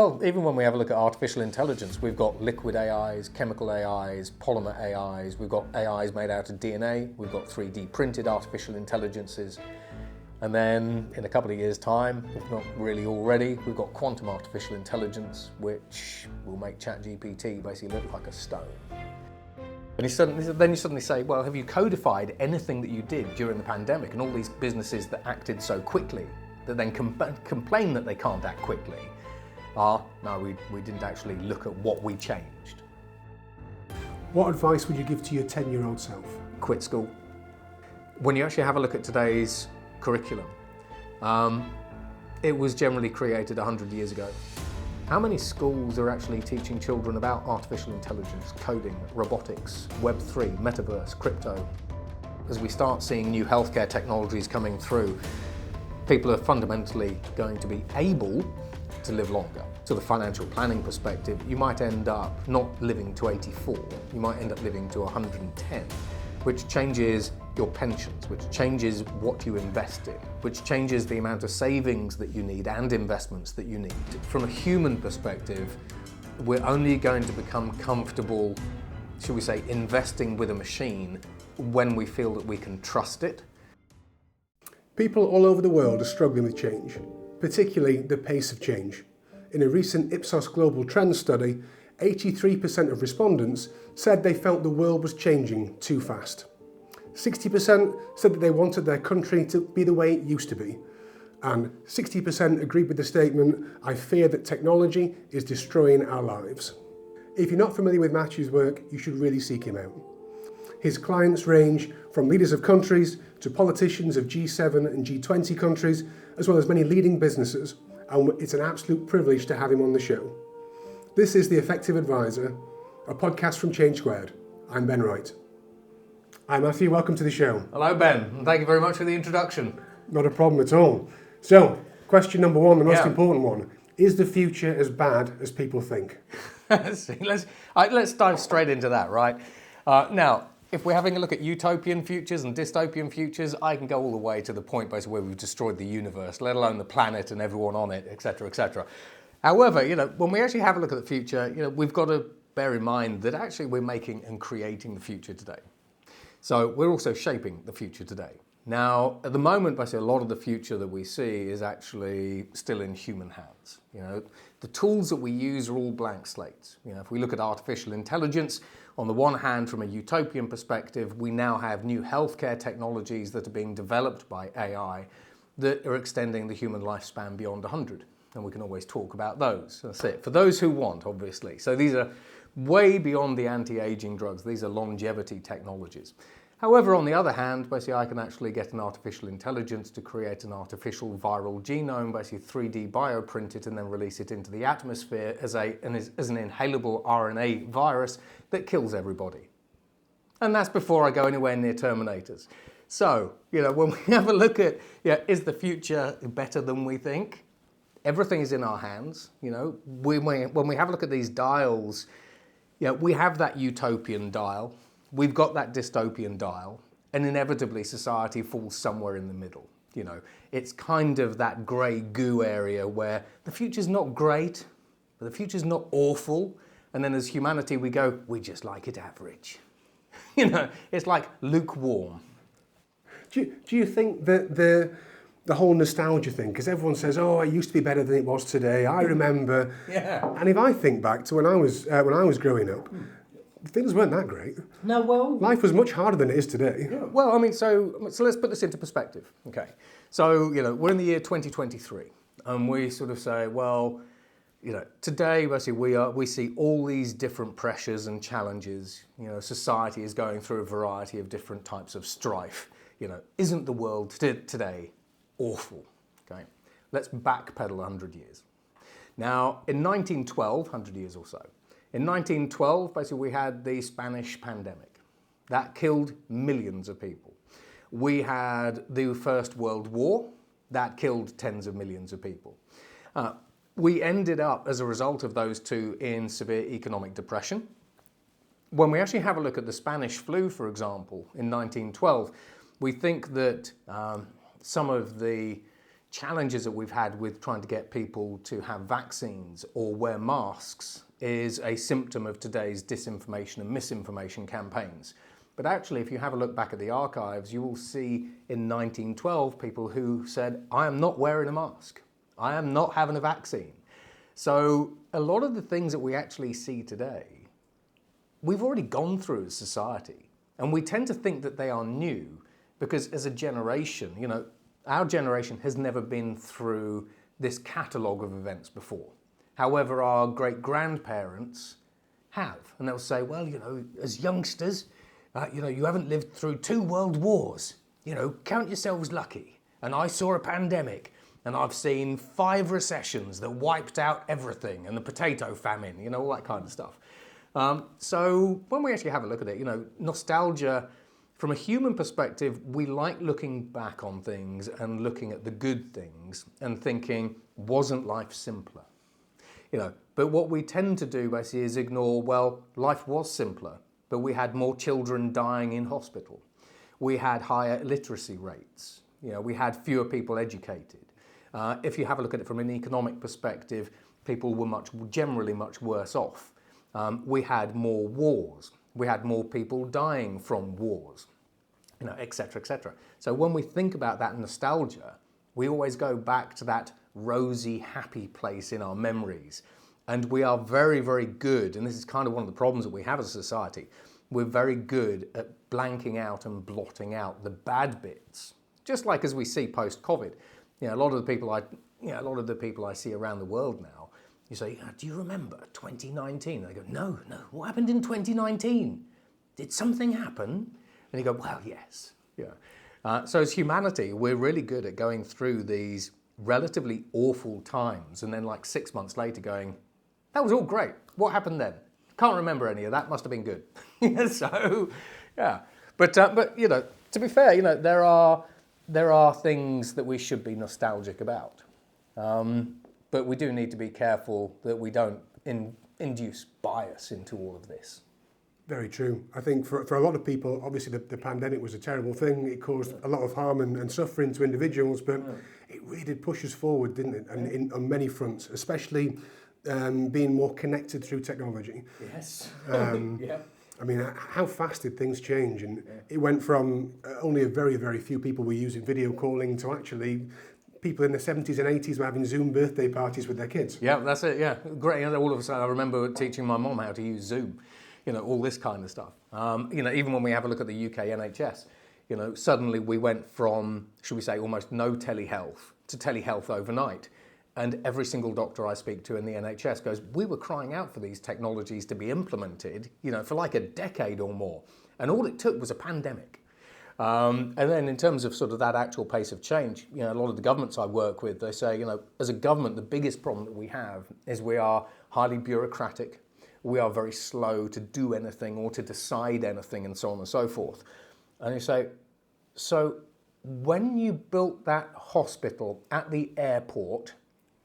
Well, even when we have a look at artificial intelligence, we've got liquid AIs, chemical AIs, polymer AIs, we've got AIs made out of DNA, we've got 3D printed artificial intelligences, and then in a couple of years' time, if not really already, we've got quantum artificial intelligence, which will make ChatGPT basically look like a stone. And then you suddenly say, well, have you codified anything that you did during the pandemic? And all these businesses that acted so quickly, that then complain that they can't act quickly, no, we didn't actually look at what we changed. What advice would you give to your 10-year-old self? Quit school. When you actually have a look at today's curriculum, it was generally created 100 years ago. How many schools are actually teaching children about artificial intelligence, coding, robotics, Web3, metaverse, crypto? As we start seeing new healthcare technologies coming through, people are fundamentally going to be able to live longer. To the financial planning perspective, you might end up not living to 84, you might end up living to 110, which changes your pensions, which changes what you invest in, which changes the amount of savings that you need and investments that you need. From a human perspective, we're only going to become comfortable, should we say, investing with a machine when we feel that we can trust it. People all over the world are struggling with change, particularly the pace of change. In a recent Ipsos Global Trends study, 83% of respondents said they felt the world was changing too fast. 60% said that they wanted their country to be the way it used to be. And 60% agreed with the statement, "I fear that technology is destroying our lives." If you're not familiar with Matthew's work, you should really seek him out. His clients range from leaders of countries to politicians of G7 and G20 countries, as well as many leading businesses, and it's an absolute privilege to have him on the show. This is The Effective Advisor, a podcast from Change Squared. I'm Ben Wright. Hi Matthew, welcome to the show. Hello Ben, and thank you very much for the introduction. Not a problem at all. So, question number one, the most important one. Is the future as bad as people think? Let's dive straight into that, right? Now, if we're having a look at utopian futures and dystopian futures, I can go all the way to the point basically where we've destroyed the universe, let alone the planet and everyone on it, etc., etc. However, when we actually have a look at the future, we've got to bear in mind that actually we're making and creating the future today. So we're also shaping the future today. Now, at the moment, basically, a lot of the future that we see is actually still in human hands. The tools that we use are all blank slates. If we look at artificial intelligence, on the one hand, from a utopian perspective, we now have new healthcare technologies that are being developed by AI that are extending the human lifespan beyond 100. And we can always talk about those. That's it. For those who want, obviously. So these are way beyond the anti-aging drugs. These are longevity technologies. However, on the other hand, basically I can actually get an artificial intelligence to create an artificial viral genome, basically 3D bioprint it and then release it into the atmosphere as an inhalable RNA virus that kills everybody. And that's before I go anywhere near Terminators. So, when we have a look at, is the future better than we think? Everything is in our hands. When we have a look at these dials, we have that utopian dial, we've got that dystopian dial, and inevitably society falls somewhere in the middle. It's kind of that grey goo area where the future's not great, but the future's not awful, and then as humanity we go, we just like it average. It's like lukewarm. Do you think that the whole nostalgia thing, because everyone says, "Oh, it used to be better than it was today. I remember." Yeah. And if I think back to when I was growing up, things weren't that great. No, well, life was much harder than it is today. Yeah. Well, I mean, so let's put this into perspective. Okay, so we're in the year 2023, and we sort of say, well, today basically we see all these different pressures and challenges. Society is going through a variety of different types of strife. Isn't the world today awful? Okay, let's backpedal 100 years. Now, in 1912, 100 years or so, in 1912, basically we had the Spanish pandemic. That killed millions of people. We had the First World War. That killed tens of millions of people. We ended up, as a result of those two, in severe economic depression. When we actually have a look at the Spanish flu, for example, in 1912, we think that some of the challenges that we've had with trying to get people to have vaccines or wear masks is a symptom of today's disinformation and misinformation campaigns. But actually, if you have a look back at the archives, you will see in 1912 people who said, I am not wearing a mask. I am not having a vaccine. So a lot of the things that we actually see today, we've already gone through as society. And we tend to think that they are new because as a generation, you know, our generation has never been through this catalogue of events before. However, our great-grandparents have. And they'll say, well, you know, as youngsters, you know, you haven't lived through 2 world wars. You know, count yourselves lucky. And I saw a pandemic, and I've seen 5 recessions that wiped out everything, and the potato famine, you know, all that kind of stuff. So when we actually have a look at it, you know, nostalgia, from a human perspective, we like looking back on things and looking at the good things and thinking, wasn't life simpler? You know, but what we tend to do basically is ignore, well, life was simpler, but we had more children dying in hospital. We had higher illiteracy rates. You know, we had fewer people educated. If you have a look at it from an economic perspective, people were generally much worse off. We had more wars. We had more people dying from wars, you know, et cetera, et cetera. So when we think about that nostalgia, we always go back to that rosy, happy place in our memories. And we are very, very good, and this is kind of one of the problems that we have as a society, we're very good at blanking out and blotting out the bad bits. Just like as we see post-COVID. You know, a lot of the people I see around the world now, you say, do you remember 2019? They go, no, what happened in 2019? Did something happen? And you go, well, yes. Yeah. So as humanity, we're really good at going through these relatively awful times and then like 6 months later going, that was all great. What happened then? Can't remember any of that. Must have been good. So, yeah. But you know, to be fair, you know, there are things that we should be nostalgic about. But we do need to be careful that we don't induce bias into all of this. Very true. I think for a lot of people, obviously the pandemic was a terrible thing. It caused a lot of harm and suffering to individuals, but it really did push us forward, didn't it? And on many fronts, especially being more connected through technology. Yes. Yeah. I mean, how fast did things change? And it went from only a very, very few people were using video calling to actually people in the 70s and 80s were having Zoom birthday parties with their kids. Yeah, that's it, yeah. Great. You know, all of a sudden, I remember teaching my mom how to use Zoom, you know, all this kind of stuff. You know, even when we have a look at the UK NHS, you know, suddenly we went from, should we say, almost no telehealth to telehealth overnight. And every single doctor I speak to in the NHS goes, we were crying out for these technologies to be implemented, you know, for like a decade or more. And all it took was a pandemic. And then in terms of sort of that actual pace of change, you know, a lot of the governments I work with, they say, you know, as a government, the biggest problem that we have is we are highly bureaucratic. We are very slow to do anything or to decide anything and so on and so forth. And you say, so when you built that hospital at the airport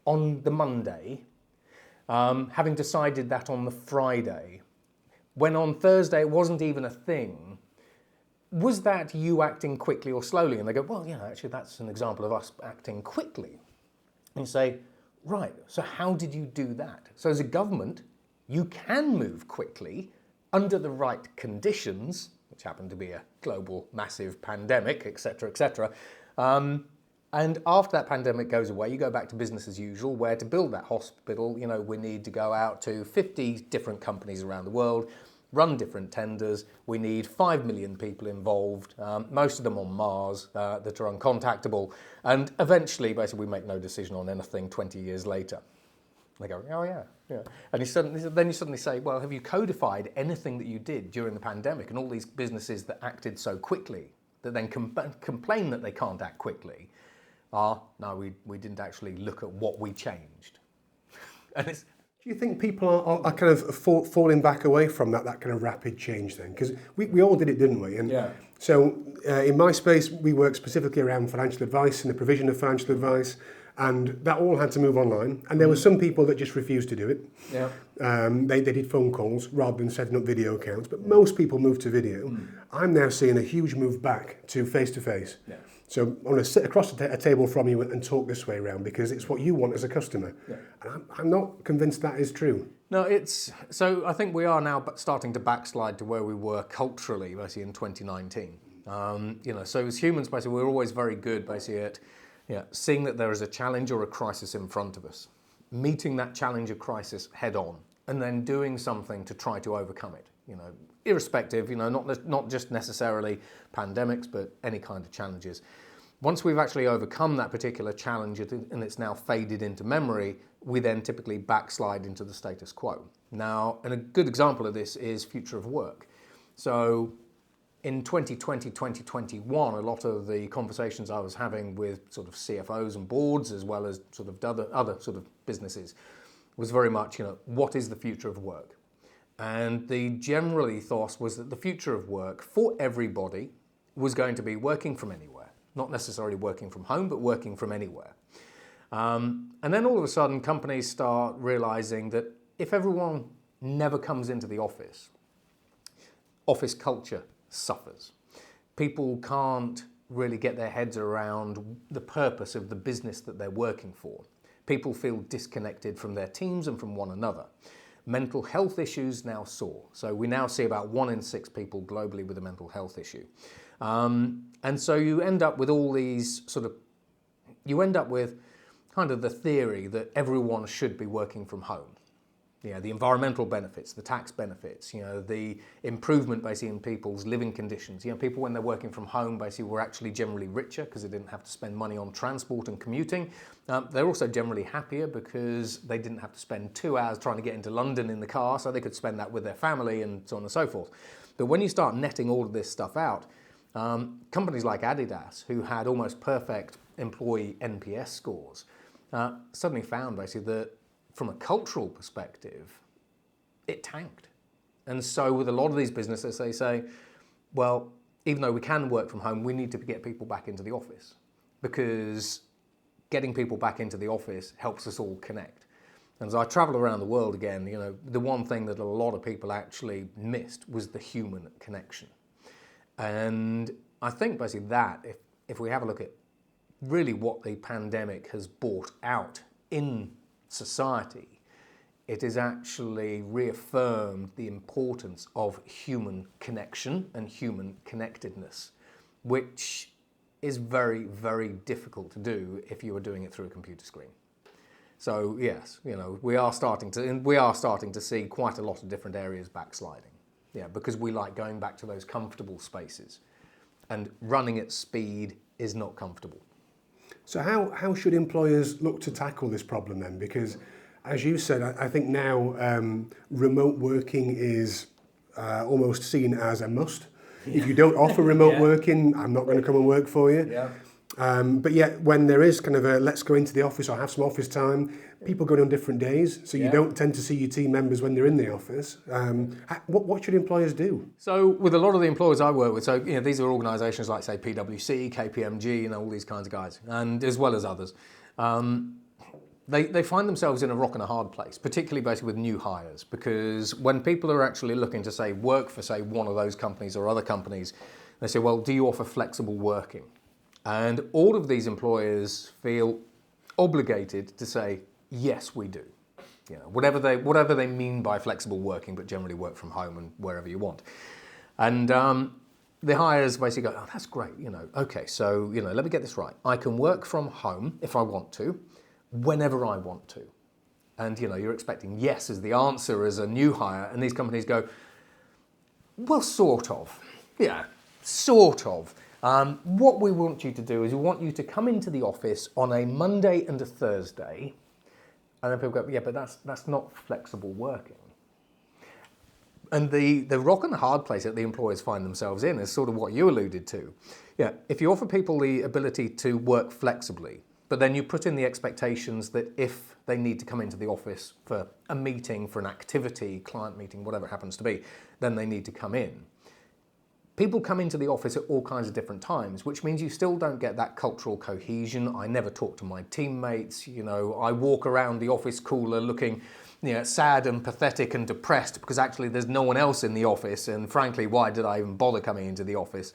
on the Monday, having decided that on the Friday, when on Thursday it wasn't even a thing, was that you acting quickly or slowly? And they go, well, you know, actually that's an example of us acting quickly. And you say, right, so how did you do that? So as a government, you can move quickly under the right conditions, which happen to be a global massive pandemic, et cetera, et cetera. And after that pandemic goes away, you go back to business as usual, where to build that hospital, you know, we need to go out to 50 different companies around the world, run different tenders. We need 5 million people involved, most of them on Mars that are uncontactable. And eventually, basically, we make no decision on anything 20 years later. They go, oh yeah. And then you suddenly say, well, have you codified anything that you did during the pandemic? And all these businesses that acted so quickly, that then complain that they can't act quickly, no, we didn't actually look at what we changed. And it's, do you think people are kind of falling back away from that kind of rapid change then? Because we all did it, didn't we? And yeah. So in my space, we work specifically around financial advice and the provision of financial advice, and that all had to move online. And there were some people that just refused to do it. Yeah. They did phone calls rather than setting up video accounts, but most people moved to video. I'm now seeing a huge move back to face-to-face. Yeah. So I want to sit across a table from you and talk this way around because it's what you want as a customer. Yeah. And I'm not convinced that is true. No, so I think we are now starting to backslide to where we were culturally, basically in 2019. So as humans, basically, we're always very good, basically, at seeing that there is a challenge or a crisis in front of us, meeting that challenge or crisis head on, and then doing something to try to overcome it. Irrespective, not just necessarily pandemics, but any kind of challenges. Once we've actually overcome that particular challenge and it's now faded into memory, we then typically backslide into the status quo. Now, and a good example of this is future of work. So in 2020, 2021, a lot of the conversations I was having with sort of CFOs and boards, as well as sort of other sort of businesses, was very much, what is the future of work? And the general ethos was that the future of work for everybody was going to be working from anywhere, not necessarily working from home, but working from anywhere. And then all of a sudden, companies start realizing that if everyone never comes into the office culture suffers. People can't really get their heads around the purpose of the business that they're working for. People feel disconnected from their teams and from one another. Mental health issues now soar. So we now see about 1 in 6 people globally with a mental health issue. And so you end up with all these you end up with kind of the theory that everyone should be working from home. The environmental benefits, the tax benefits, the improvement basically in people's living conditions. People when they're working from home basically were actually generally richer because they didn't have to spend money on transport and commuting. They're also generally happier because they didn't have to spend 2 hours trying to get into London in the car, so they could spend that with their family and so on and so forth. But when you start netting all of this stuff out, companies like Adidas, who had almost perfect employee NPS scores, suddenly found basically that from a cultural perspective, it tanked. And so with a lot of these businesses, they say, well, even though we can work from home, we need to get people back into the office because getting people back into the office helps us all connect. And as I travel around the world again, the one thing that a lot of people actually missed was the human connection. And I think basically that, if we have a look at really what the pandemic has brought out in society, it has actually reaffirmed the importance of human connection and human connectedness, which is very, very difficult to do if you are doing it through a computer screen. So yes, we are starting to see quite a lot of different areas backsliding. Because we like going back to those comfortable spaces, and running at speed is not comfortable. So how should employers look to tackle this problem then? Because as you said, I think now remote working is almost seen as a must. Yeah. If you don't offer remote working, I'm not going to come and work for you. Yeah. But yet when there is kind of a let's go into the office or have some office time, people go on different days, so you don't tend to see your team members when they're in the office. What should employers do? So with a lot of the employers I work with, so these are organisations like say PwC, KPMG, all these kinds of guys, and as well as others. They find themselves in a rock and a hard place, particularly basically with new hires, because when people are actually looking to say work for say one of those companies or other companies, they say, well, do you offer flexible working? And all of these employers feel obligated to say, yes, we do. Whatever they mean by flexible working, but generally work from home and wherever you want. And the hires basically go, oh, that's great. Okay, so, let me get this right. I can work from home if I want to, whenever I want to. And, you're expecting yes as the answer as a new hire. And these companies go, well, sort of. Yeah, sort of. What we want you to do is we want you to come into the office on a Monday and a Thursday. And then people go, yeah, but that's not flexible working. And the rock and hard place that the employers find themselves in is sort of what you alluded to. If you offer people the ability to work flexibly, but then you put in the expectations that if they need to come into the office for a meeting, for an activity, client meeting, whatever it happens to be, then they need to come in. People come into the office at all kinds of different times, which means you still don't get that cultural cohesion. I never talk to my teammates. I walk around the office cooler looking sad and pathetic and depressed because actually there's no one else in the office. And frankly, why did I even bother coming into the office?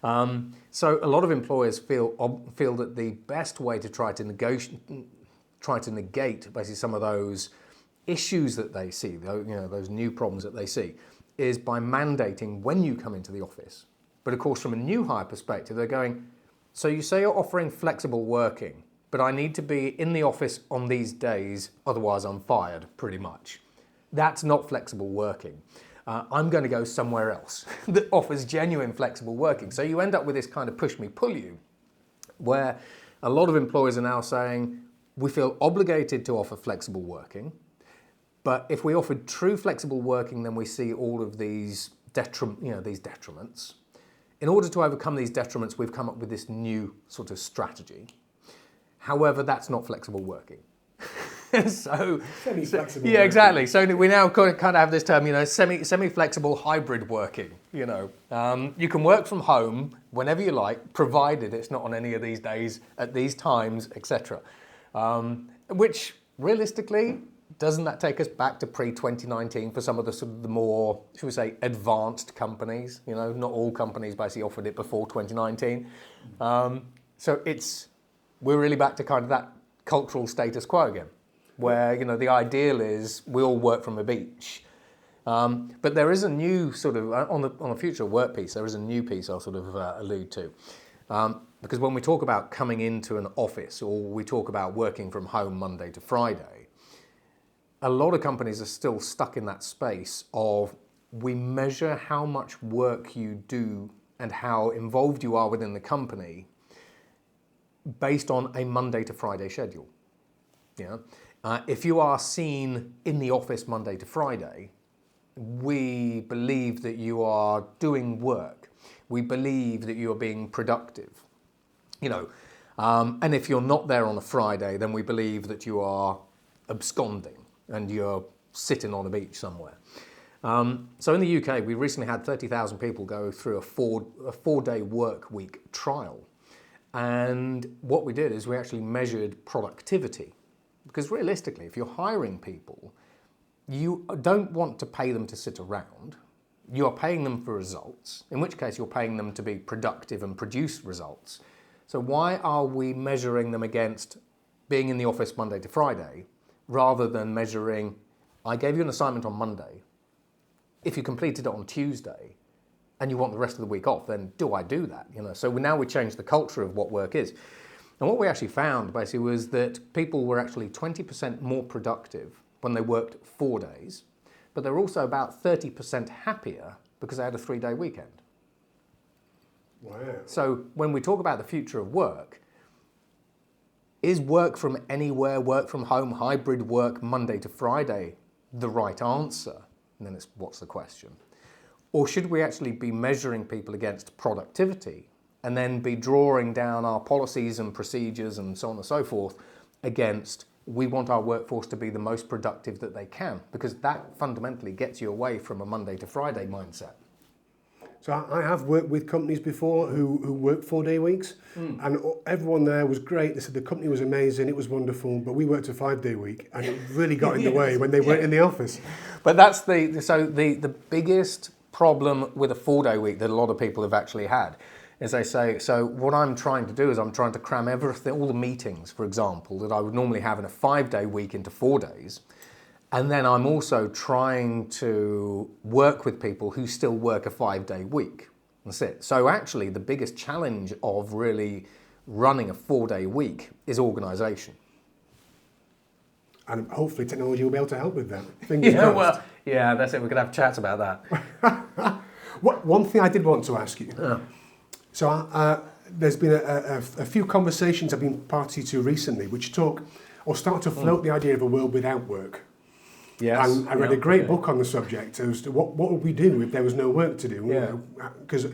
So a lot of employers feel that the best way to try to negate basically some of those issues that they see, those new problems that they see, is by mandating when you come into the office. But of course, from a new hire perspective, they're going, so you say you're offering flexible working, but I need to be in the office on these days, otherwise I'm fired, pretty much. That's not flexible working. I'm going to go somewhere else that offers genuine flexible working. So you end up with this kind of push me, pull you, where a lot of employers are now saying, we feel obligated to offer flexible working, but if we offered true flexible working, then we see all of these detriments. In order to overcome these detriments, we've come up with this new sort of strategy. However, that's not flexible working. Semi-flexible. Yeah, exactly. So we now kind of have this term, semi-flexible hybrid working. You can work from home whenever you like, provided it's not on any of these days, at these times, etc. Which realistically, doesn't that take us back to pre-2019 for some of the sort of the more, should we say, advanced companies? Not all companies basically offered it before 2019. So we're really back to kind of that cultural status quo again, where the ideal is we all work from a beach. But there is a new sort of on the future of work piece. There is a new piece I'll sort of allude to, because when we talk about coming into an office or we talk about working from home Monday to Friday, a lot of companies are still stuck in that space of we measure how much work you do and how involved you are within the company based on a Monday to Friday schedule. If you are seen in the office Monday to Friday, we believe that you are doing work. We believe that you are being productive. And if you're not there on a Friday, then we believe that you are absconding and you're sitting on a beach somewhere. So in the UK, we recently had 30,000 people go through a four-day work week trial. And what we did is we actually measured productivity. Because realistically, if you're hiring people, you don't want to pay them to sit around. You are paying them for results, in which case you're paying them to be productive and produce results. So why are we measuring them against being in the office Monday to Friday, rather than measuring, I gave you an assignment on Monday. If you completed it on Tuesday and you want the rest of the week off, then do I do that? So now we changed the culture of what work is. And what we actually found basically was that people were actually 20% more productive when they worked 4 days, but they're also about 30% happier because they had a 3-day weekend. Wow. So when we talk about the future of work, is work from anywhere, work from home, hybrid work, Monday to Friday, the right answer? And then it's, what's the question? Or should we actually be measuring people against productivity and then be drawing down our policies and procedures and so on and so forth against, we want our workforce to be the most productive that they can, because that fundamentally gets you away from a Monday to Friday mindset. So I have worked with companies before who work 4-day weeks, and everyone there was great. They said the company was amazing, it was wonderful, but we worked a 5-day week, and it really got in the way when they weren't in the office. But that's the biggest problem with a 4-day week that a lot of people have actually had is they say, so what I'm trying to do is I'm trying to cram everything, all the meetings, for example, that I would normally have in a 5-day week into 4 days. And then I'm also trying to work with people who still work a 5-day week. That's it. So actually the biggest challenge of really running a 4-day week is organisation. And hopefully technology will be able to help with that. Fingers crossed. Yeah, that's it. We could have chats about that. One thing I did want to ask you. So there's been a few conversations I've been party to recently which talk or start to float the idea of a world without work. Yes. And I read a great book on the subject as to what would we do if there was no work to do. Because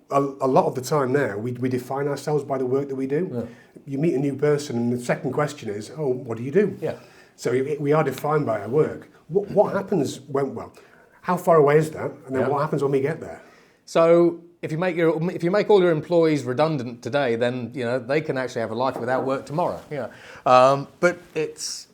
a lot of the time now, we define ourselves by the work that we do. Yeah. You meet a new person and the second question is, oh, what do you do? Yeah. So we are defined by our work. What happens how far away is that? And then what happens when we get there? So if you make all your employees redundant today, then they can actually have a life without work tomorrow. Yeah. But it's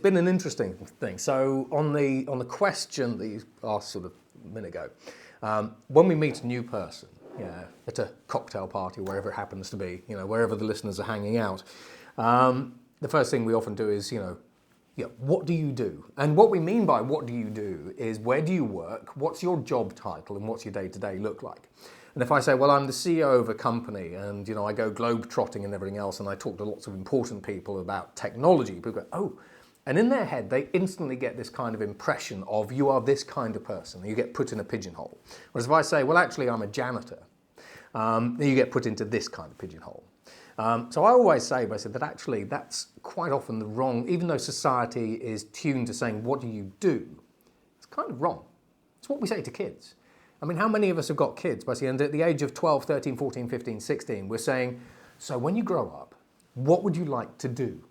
been an interesting thing. So on the question that you asked sort of a minute ago, when we meet a new person, at a cocktail party, wherever it happens to be, wherever the listeners are hanging out, the first thing we often do is, what do you do? And what we mean by what do you do is where do you work, what's your job title, and what's your day-to-day look like? And if I say, well, I'm the CEO of a company and, I go globe-trotting and everything else, and I talk to lots of important people about technology, people go, oh. And in their head, they instantly get this kind of impression of you are this kind of person. You get put in a pigeonhole. Whereas if I say, well, actually, I'm a janitor, then you get put into this kind of pigeonhole. So I always say, basically, that actually that's quite often the wrong, even though society is tuned to saying, what do you do? It's kind of wrong. It's what we say to kids. I mean, how many of us have got kids, basically, and at the age of 12, 13, 14, 15, 16, we're saying, so when you grow up, what would you like to do?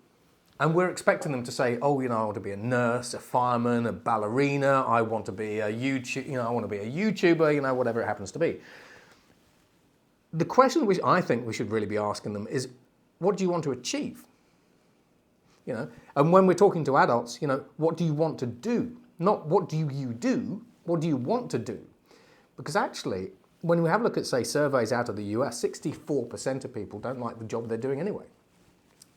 And we're expecting them to say, oh, I want to be a nurse, a fireman, a ballerina, I want to be a YouTuber, whatever it happens to be. The question which I think we should really be asking them is, what do you want to achieve? And when we're talking to adults, what do you want to do? Not what do you do, what do you want to do? Because actually, when we have a look at, say, surveys out of the US, 64% of people don't like the job they're doing anyway.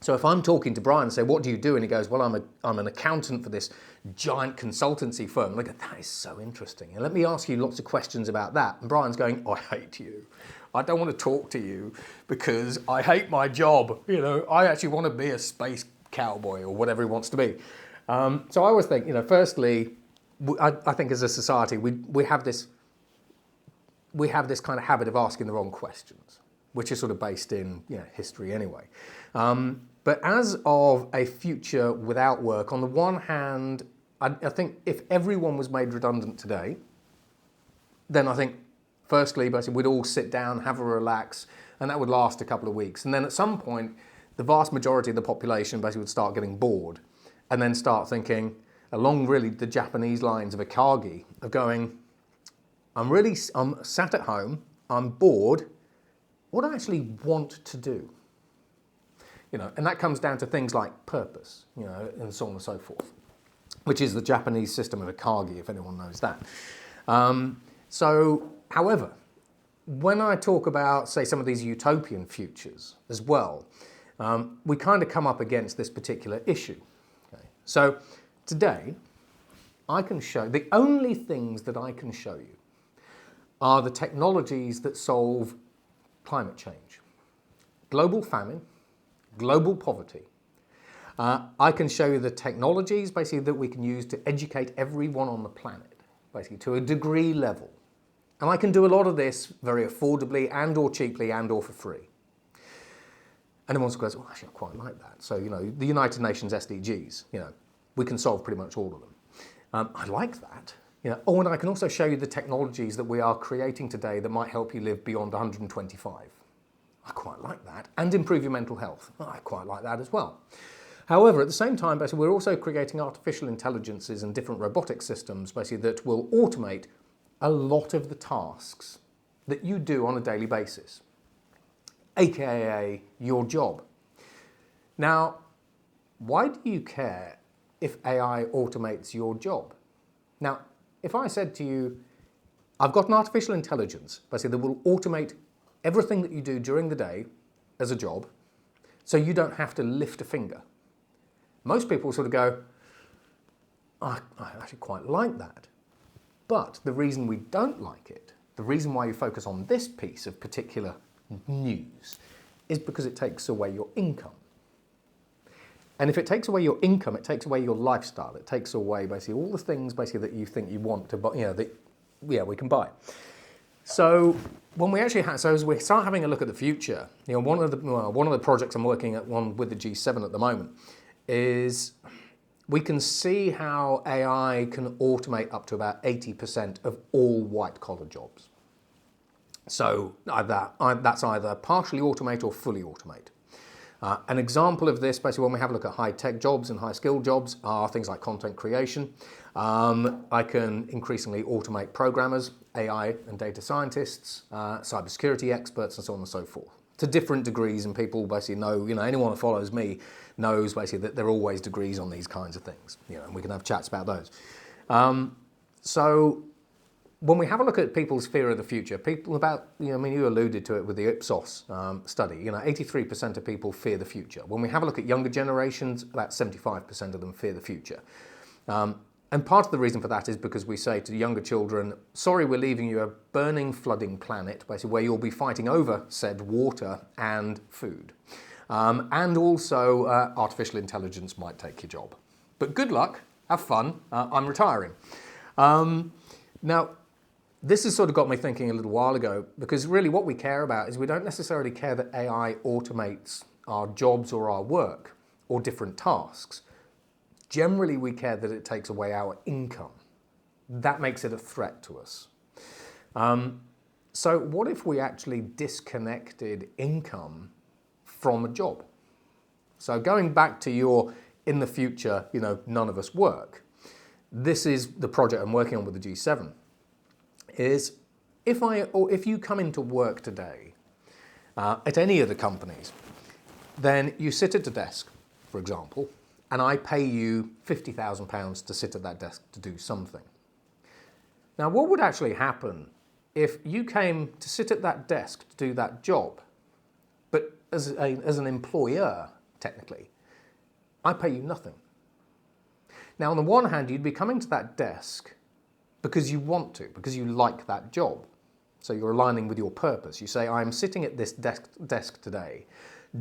So if I'm talking to Brian and say, what do you do? And he goes, well, I'm an accountant for this giant consultancy firm. Look, that is so interesting. And let me ask you lots of questions about that. And Brian's going, I hate you. I don't want to talk to you because I hate my job. I actually want to be a space cowboy or whatever he wants to be. So I always think, firstly, I think as a society, we have this kind of habit of asking the wrong questions, which is sort of based in history anyway. But as of a future without work, on the one hand, I think if everyone was made redundant today, then I think, firstly, basically, we'd all sit down, have a relax, and that would last a couple of weeks. And then at some point, the vast majority of the population basically would start getting bored and then start thinking, along really the Japanese lines of Akagi, of going, I'm sat at home, I'm bored, what do I actually want to do? And that comes down to things like purpose, and so on and so forth, which is the Japanese system of Akagi, if anyone knows that. However, when I talk about, say, some of these utopian futures as well, we kind of come up against this particular issue. Okay? So today, the only things that I can show you are the technologies that solve climate change, global famine, global poverty. I can show you the technologies basically that we can use to educate everyone on the planet, basically to a degree level. And I can do a lot of this very affordably and or cheaply and or for free. And everyone goes, oh, actually, I quite like that. So, the United Nations SDGs, we can solve pretty much all of them. I like that. Oh, and I can also show you the technologies that we are creating today that might help you live beyond 125. I quite like that. And improve your mental health. Oh, I quite like that as well. However, at the same time, basically, we're also creating artificial intelligences and different robotic systems, basically, that will automate a lot of the tasks that you do on a daily basis, aka your job. Now, why do you care if AI automates your job? Now, if I said to you, I've got an artificial intelligence, basically, that will automate everything that you do during the day as a job, so you don't have to lift a finger. Most people sort of go, I actually quite like that. But the reason we don't like it, the reason why you focus on this piece of particular news, is because it takes away your income. And if it takes away your income, it takes away your lifestyle. It takes away basically all the things basically that you think you want to buy, we can buy. So when we actually as we start having a look at the future, one of the projects I'm working on with the G7 at the moment is we can see how AI can automate up to about 80% of all white-collar jobs. So that's either partially automate or fully automate. An example of this, basically, when we have a look at high-tech jobs and high-skilled jobs, are things like content creation. I can increasingly automate programmers, AI and data scientists, cybersecurity experts, and so on and so forth, to different degrees. And people basically know, anyone who follows me knows basically that there are always degrees on these kinds of things. And we can have chats about those. So when we have a look at people's fear of the future, people about, you alluded to it with the Ipsos study, 83% of people fear the future. When we have a look at younger generations, about 75% of them fear the future. And part of the reason for that is because we say to younger children, sorry, we're leaving you a burning, flooding planet, basically where you'll be fighting over said water and food. And also artificial intelligence might take your job. But good luck, have fun, I'm retiring. Now, this has sort of got me thinking a little while ago, because really what we care about is we don't necessarily care that AI automates our jobs or our work or different tasks. Generally, we care that it takes away our income. That makes it a threat to us. So what if we actually disconnected income from a job? So going back to your, in the future, none of us work. This is the project I'm working on with the G7. Is if you come into work today at any of the companies, then you sit at a desk, for example, and I pay you £50,000 to sit at that desk to do something. Now, what would actually happen if you came to sit at that desk to do that job, but as an employer, technically, I pay you nothing? Now, on the one hand, you'd be coming to that desk because you want to, because you like that job. So you're aligning with your purpose. You say, I'm sitting at this desk today,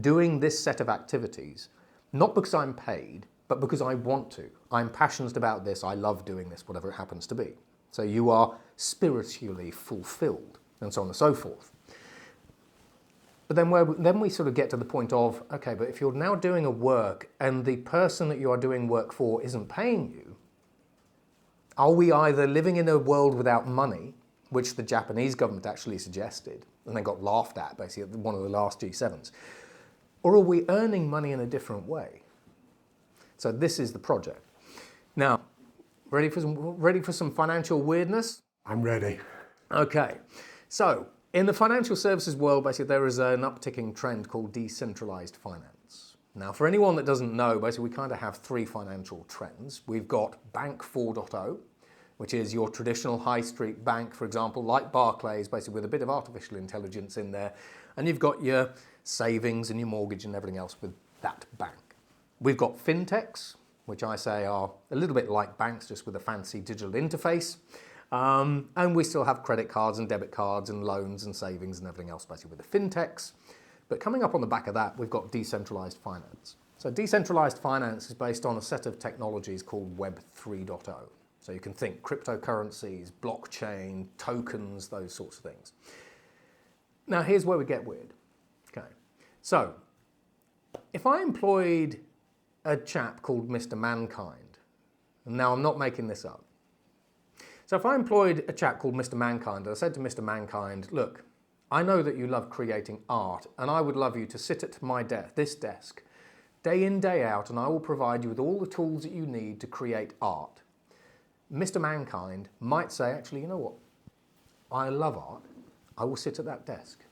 doing this set of activities, not because I'm paid, but because I want to. I'm passionate about this, I love doing this, whatever it happens to be. So you are spiritually fulfilled, and so on and so forth. But then we sort of get to the point of, okay, but if you're now doing a work and the person that you are doing work for isn't paying you, are we either living in a world without money, which the Japanese government actually suggested, and then got laughed at basically at one of the last G7s, or are we earning money in a different way? So this is the project. Now, ready for some financial weirdness? I'm ready. Okay, so in the financial services world, basically there is an upticking trend called decentralized finance. Now, for anyone that doesn't know, basically we kind of have three financial trends. We've got Bank 4.0, which is your traditional high street bank, for example, like Barclays, basically with a bit of artificial intelligence in there. And you've got your savings and your mortgage and everything else with that bank. We've got fintechs, which I say are a little bit like banks, just with a fancy digital interface. And we still have credit cards and debit cards and loans and savings and everything else, basically with the fintechs. But coming up on the back of that, we've got decentralized finance. So decentralized finance is based on a set of technologies called Web 3.0. So you can think cryptocurrencies, blockchain, tokens, those sorts of things. Now here's where we get weird. Okay, so if I employed a chap called Mr. Mankind, and now I'm not making this up. So if I employed a chap called Mr. Mankind, and I said to Mr. Mankind, look, I know that you love creating art, and I would love you to sit at my this desk, day in, day out, and I will provide you with all the tools that you need to create art. Mr. Mankind might say, actually, you know what? I love art. I will sit at that desk.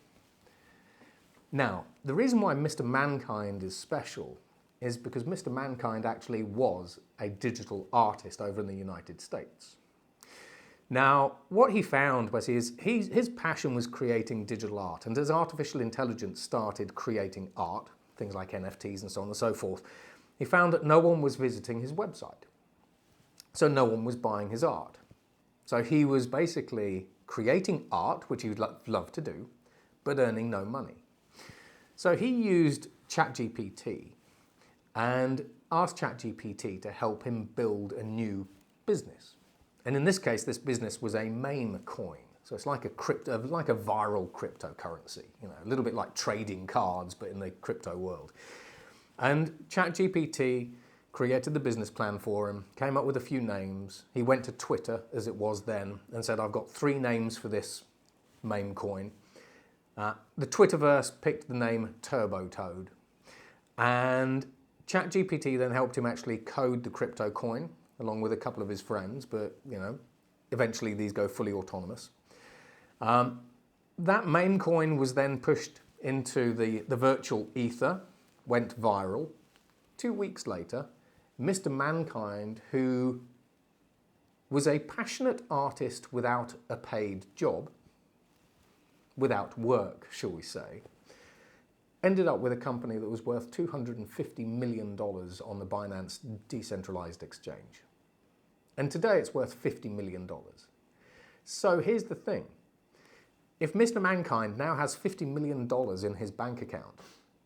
Now, the reason why Mr. Mankind is special is because Mr. Mankind actually was a digital artist over in the United States. Now, what he found was his passion was creating digital art, and as artificial intelligence started creating art, things like NFTs and so on and so forth, he found that no one was visiting his website. So no one was buying his art. So he was basically creating art, which he would love to do, but earning no money. So he used ChatGPT and asked ChatGPT to help him build a new business. And in this case, this business was a meme coin. So it's like a viral cryptocurrency, a little bit like trading cards, but in the crypto world. And ChatGPT created the business plan for him, came up with a few names. He went to Twitter, as it was then, and said, I've got 3 names for this meme coin. The Twitterverse picked the name Turbo Toad. And ChatGPT then helped him actually code the crypto coin, along with a couple of his friends, but eventually these go fully autonomous. That meme coin was then pushed into the virtual ether, went viral. 2 weeks later, Mr. Mankind, who was a passionate artist without a paid job, without work, shall we say, ended up with a company that was worth $250 million on the Binance decentralized exchange. And today it's worth $50 million. So here's the thing. If Mr. Mankind now has $50 million in his bank account,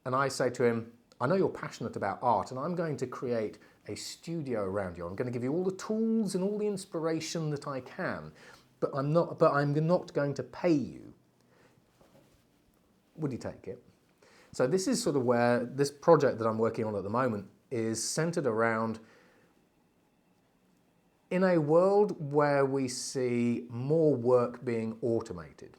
and I say to him, I know you're passionate about art, and I'm going to create a studio around you. I'm going to give you all the tools and all the inspiration that I can, but I'm not going to pay you. Would you take it? So this is sort of where this project that I'm working on at the moment is centered around, in a world where we see more work being automated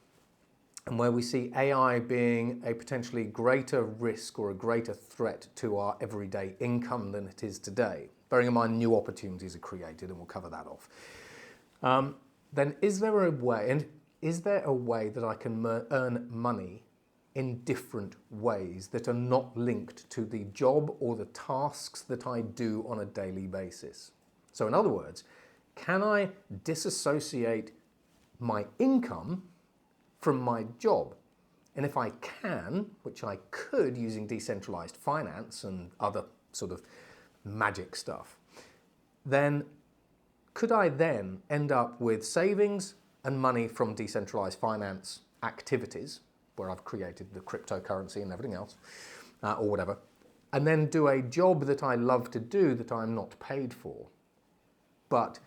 and where we see AI being a potentially greater risk or a greater threat to our everyday income than it is today, bearing in mind new opportunities are created, and we'll cover that off, then is there a way that I can earn money in different ways that are not linked to the job or the tasks that I do on a daily basis? So in other words, can I disassociate my income from my job? And if I can, which I could using decentralized finance and other sort of magic stuff, then could I then end up with savings and money from decentralized finance activities, where I've created the cryptocurrency and everything else, or whatever, and then do a job that I love to do that I'm not paid for, but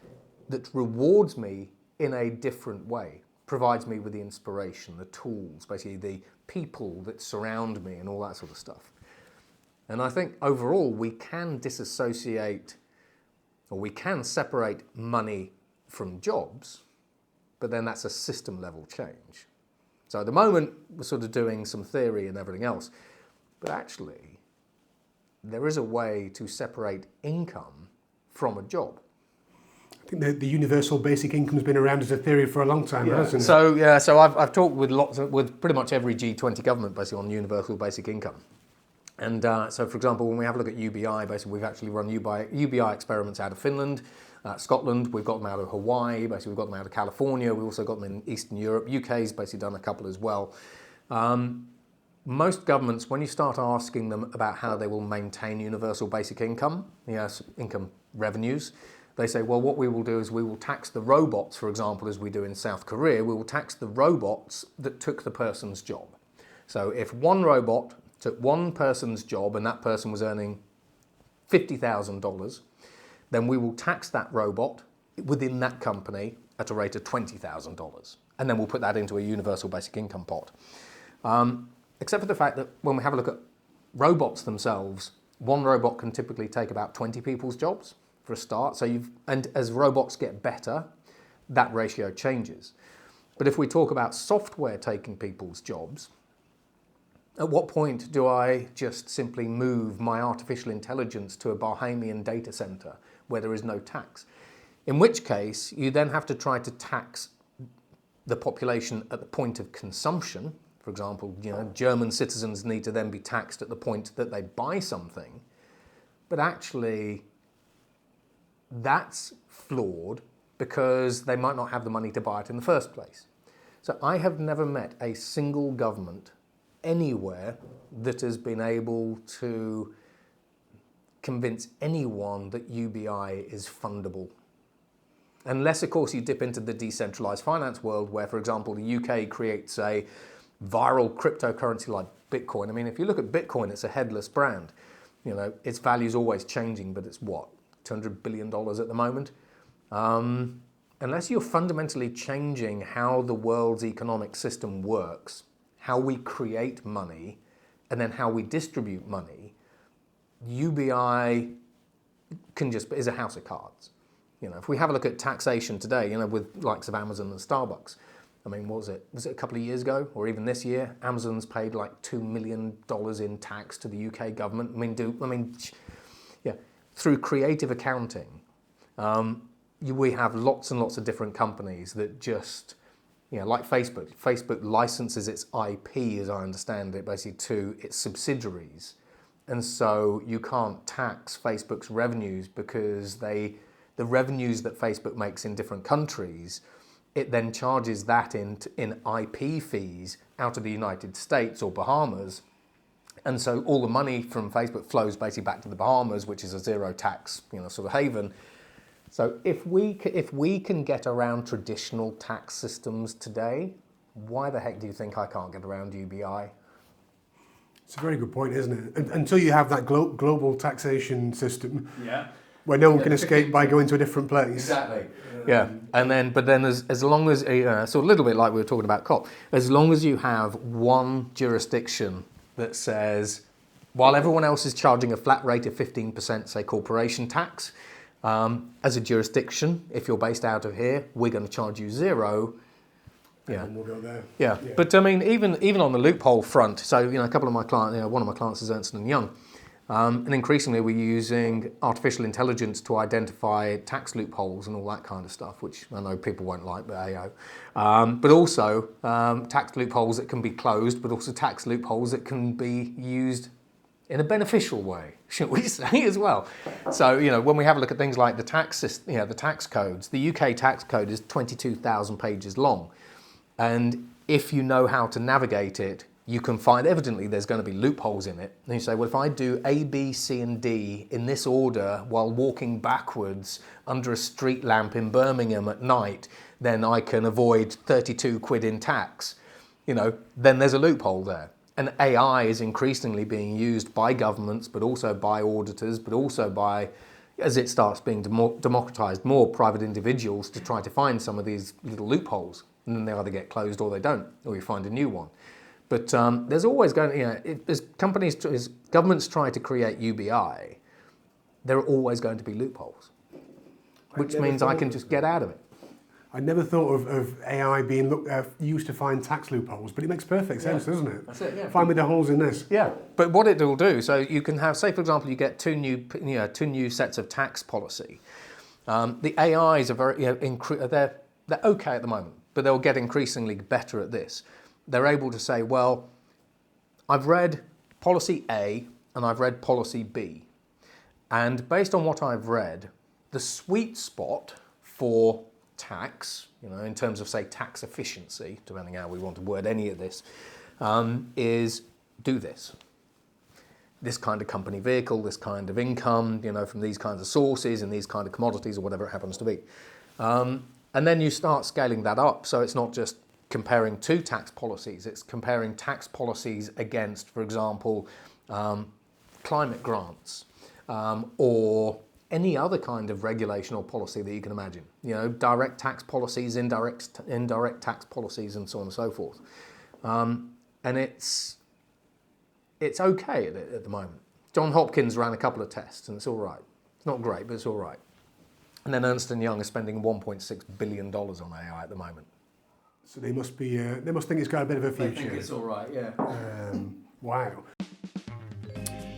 that rewards me in a different way, provides me with the inspiration, the tools, basically the people that surround me and all that sort of stuff. And I think overall we can disassociate, or we can separate money from jobs, but then that's a system level change. So at the moment we're sort of doing some theory and everything else, but actually there is a way to separate income from a job. I think the universal basic income has been around as a theory for a long time, hasn't it? So I've talked with pretty much every G20 government basically on universal basic income. And so, for example, when we have a look at UBI, basically we've actually run UBI experiments out of Finland, Scotland, we've got them out of Hawaii, basically we've got them out of California, we've also got them in Eastern Europe, UK's basically done a couple as well. Most governments, when you start asking them about how they will maintain universal basic income, income revenues, they say, well, what we will do is we will tax the robots, for example, as we do in South Korea, we will tax the robots that took the person's job. So if one robot took one person's job and that person was earning $50,000, then we will tax that robot within that company at a rate of $20,000. And then we'll put that into a universal basic income pot. Except for the fact that when we have a look at robots themselves, one robot can typically take about 20 people's jobs for a start. And as robots get better, that ratio changes. But if we talk about software taking people's jobs, at what point do I just simply move my artificial intelligence to a Bahamian data center where there is no tax? In which case, you then have to try to tax the population at the point of consumption. For example, German citizens need to then be taxed at the point that they buy something. But actually, that's flawed because they might not have the money to buy it in the first place. So I have never met a single government anywhere that has been able to convince anyone that UBI is fundable. Unless, of course, you dip into the decentralized finance world where, for example, the UK creates a viral cryptocurrency like Bitcoin. I mean, if you look at Bitcoin, it's a headless brand. Its value is always changing, but it's what, $200 billion at the moment? Unless you're fundamentally changing how the world's economic system works, how we create money, and then how we distribute money, UBI is a house of cards. If we have a look at taxation today, with likes of Amazon and Starbucks, I mean, what was it? Was it a couple of years ago, or even this year? Amazon's paid like $2 million in tax to the UK government. Through creative accounting, we have lots and lots of different companies that just, like Facebook. Facebook licenses its IP, as I understand it, basically to its subsidiaries. And so you can't tax Facebook's revenues because they the revenues that Facebook makes in different countries, it then charges that in IP fees out of the United States or Bahamas. And so all the money from Facebook flows basically back to the Bahamas, which is a zero tax, sort of haven. So if we can get around traditional tax systems today, why the heck do you think I can't get around UBI? It's a very good point, isn't it? Until you have that global taxation system, where no one can escape by going to a different place. Exactly. Yeah, but then as long as, so a little bit like we were talking about COP, as long as you have one jurisdiction that says, while everyone else is charging a flat rate of 15%, say corporation tax, as a jurisdiction, if you're based out of here, we're going to charge you zero. Yeah, and we'll go there. Yeah, but I mean, even on the loophole front, so a couple of my clients, one of my clients is Ernst & Young, and increasingly we're using artificial intelligence to identify tax loopholes and all that kind of stuff, which I know people won't like, but AO. But also tax loopholes that can be closed, but also tax loopholes that can be used in a beneficial way, should we say, as well. So, when we have a look at things like the tax system, the tax codes, the UK tax code is 22,000 pages long. And if you know how to navigate it, you can find, evidently, there's going to be loopholes in it. And you say, well, if I do A, B, C, and D in this order while walking backwards under a street lamp in Birmingham at night, then I can avoid 32 quid in tax. Then there's a loophole there. And AI is increasingly being used by governments, but also by auditors, but also by, as it starts being democratized, more private individuals to try to find some of these little loopholes. And then they either get closed or they don't, or you find a new one. But there's always going to, as governments try to create UBI, there are always going to be loopholes, which means I can just get out of it. I never thought of AI being used to find tax loopholes, but it makes perfect sense, doesn't it? That's it, yeah. Find me the holes in this. Yeah, but what it will do, so you can have, say for example, you get two new sets of tax policy. The AIs are very, they're okay at the moment, but they'll get increasingly better at this. They're able to say, well, I've read policy A and I've read policy B, and based on what I've read, the sweet spot for tax, in terms of, say, tax efficiency, depending how we want to word any of this, is do this. This kind of company vehicle, this kind of income, from these kinds of sources and these kind of commodities or whatever it happens to be. And then you start scaling that up. So it's not just comparing two tax policies, it's comparing tax policies against, for example, climate grants or any other kind of regulation or policy that you can imagine. Direct tax policies, indirect tax policies, and so on and so forth. And it's okay at the moment. John Hopkins ran a couple of tests, and it's all right. It's not great, but it's all right. And then Ernst & Young is spending $1.6 billion on AI at the moment. So they must think it's got a bit of a future. They think it's all right, yeah. Wow.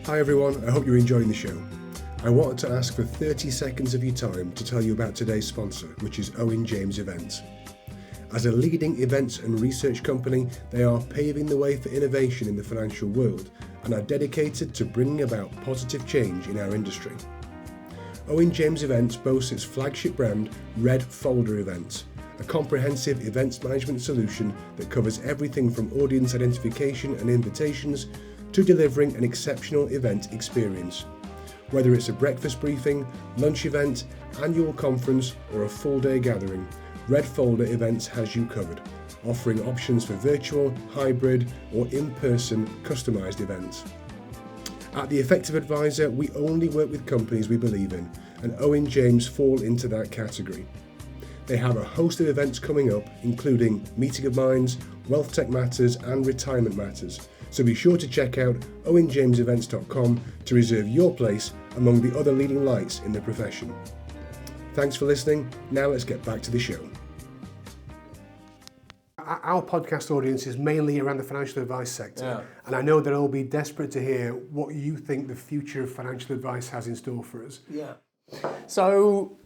Hi everyone, I hope you're enjoying the show. I wanted to ask for 30 seconds of your time to tell you about today's sponsor, which is Owen James Events. As a leading events and research company, they are paving the way for innovation in the financial world and are dedicated to bringing about positive change in our industry. Owen James Events boasts its flagship brand, Red Folder Events, a comprehensive events management solution that covers everything from audience identification and invitations to delivering an exceptional event experience. Whether it's a breakfast briefing, lunch event, annual conference, or a full-day gathering, Red Folder Events has you covered, offering options for virtual, hybrid, or in-person customised events. At The Effective Advisor, we only work with companies we believe in, and Owen James fall into that category. They have a host of events coming up, including Meeting of Minds, Wealth Tech Matters, and Retirement Matters. So be sure to check out owenjamesevents.com to reserve your place among the other leading lights in the profession. Thanks for listening. Now let's get back to the show. Our podcast audience is mainly around the financial advice sector, and I know they'll all be desperate to hear what you think the future of financial advice has in store for us. Yeah. So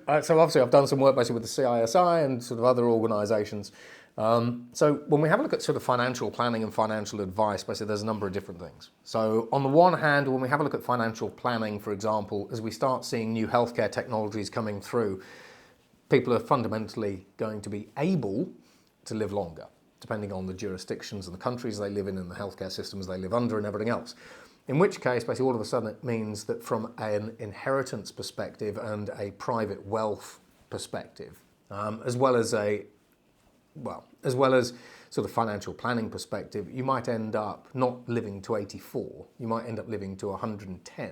obviously I've done some work basically with the CISI and sort of other organisations, So when we have a look at sort of financial planning and financial advice, basically there's a number of different things. So on the one hand, when we have a look at financial planning, for example, as we start seeing new healthcare technologies coming through, people are fundamentally going to be able to live longer, depending on the jurisdictions and the countries they live in and the healthcare systems they live under and everything else. In which case, basically all of a sudden it means that from an inheritance perspective and a private wealth perspective, as well as sort of financial planning perspective, you might end up not living to 84, you might end up living to 110,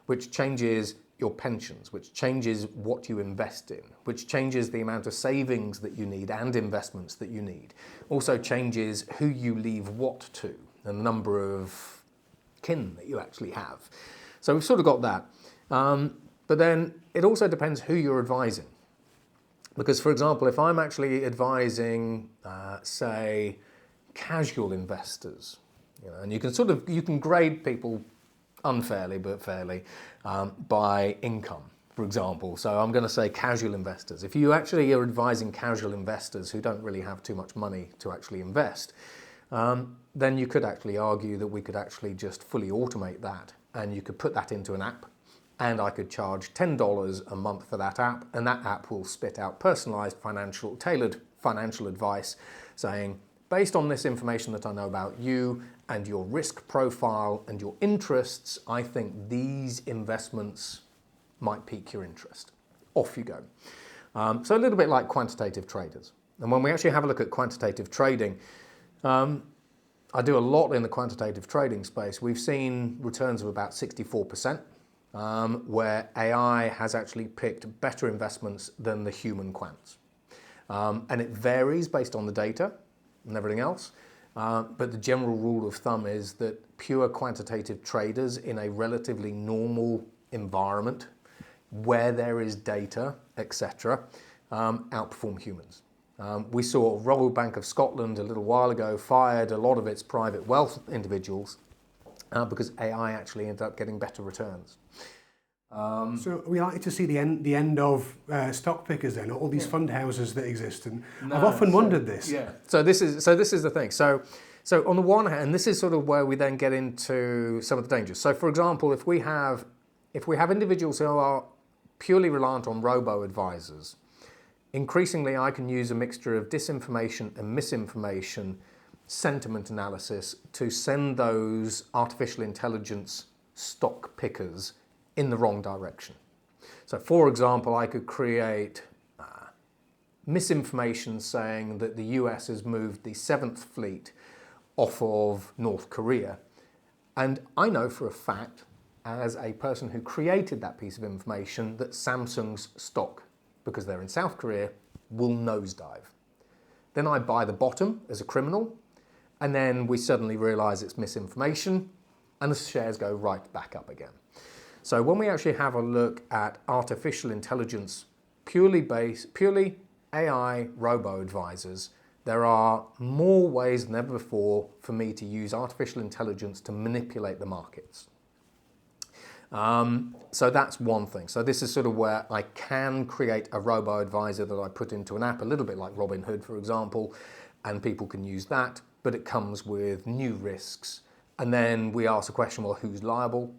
which changes your pensions, which changes what you invest in, which changes the amount of savings that you need and investments that you need. Also changes who you leave what to and the number of kin that you actually have. So we've sort of got that. But then it also depends who you're advising. Because, for example, if I'm actually advising, say, casual investors, and you can grade people unfairly but fairly by income, for example. So I'm going to say casual investors. If you actually are advising casual investors who don't really have too much money to actually invest, then you could actually argue that we could actually just fully automate that, and you could put that into an app, and I could charge $10 a month for that app, and that app will spit out personalized tailored financial advice saying, based on this information that I know about you and your risk profile and your interests, I think these investments might pique your interest. Off you go. So a little bit like quantitative traders. And when we actually have a look at quantitative trading, I do a lot in the quantitative trading space. We've seen returns of about 64%, where AI has actually picked better investments than the human quants. And it varies based on the data and everything else. But the general rule of thumb is that pure quantitative traders in a relatively normal environment where there is data, etc., outperform humans. We saw Royal Bank of Scotland a little while ago fired a lot of its private wealth individuals because AI actually ended up getting better returns. So are we likely to see the end of stock pickers then, all these fund houses that exist? And I've often wondered this. Yeah. So this is the thing. So on the one hand, this is sort of where we then get into some of the dangers. So for example, if we have individuals who are purely reliant on robo-advisors, increasingly I can use a mixture of disinformation and misinformation, sentiment analysis to send those artificial intelligence stock pickers in the wrong direction. So for example, I could create misinformation saying that the US has moved the 7th Fleet off of North Korea. And I know for a fact, as a person who created that piece of information, that Samsung's stock, because they're in South Korea, will nosedive. Then I buy the bottom as a criminal, and then we suddenly realize it's misinformation, and the shares go right back up again. So when we actually have a look at artificial intelligence, purely AI robo-advisors, there are more ways than ever before for me to use artificial intelligence to manipulate the markets. So that's one thing. So this is sort of where I can create a robo-advisor that I put into an app, a little bit like Robinhood, for example, and people can use that, but it comes with new risks. And then we ask the question, well, who's liable?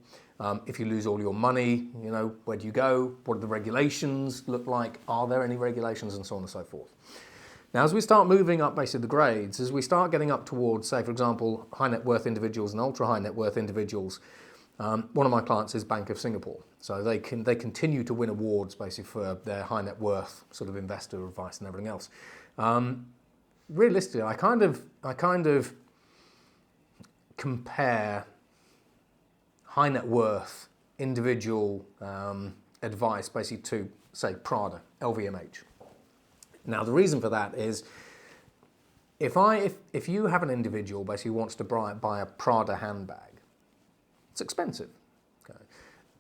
If you lose all your money, where do you go? What do the regulations look like? Are there any regulations? And so on and so forth. Now, as we start moving up basically the grades, as we start getting up towards, say, for example, high net worth individuals and ultra high net worth individuals, one of my clients is Bank of Singapore. So they continue to win awards basically for their high net worth sort of investor advice and everything else. Realistically, I kind of compare high net worth individual advice basically to, say, Prada, LVMH. Now, the reason for that is if you have an individual basically who wants to buy a Prada handbag, it's expensive. Okay?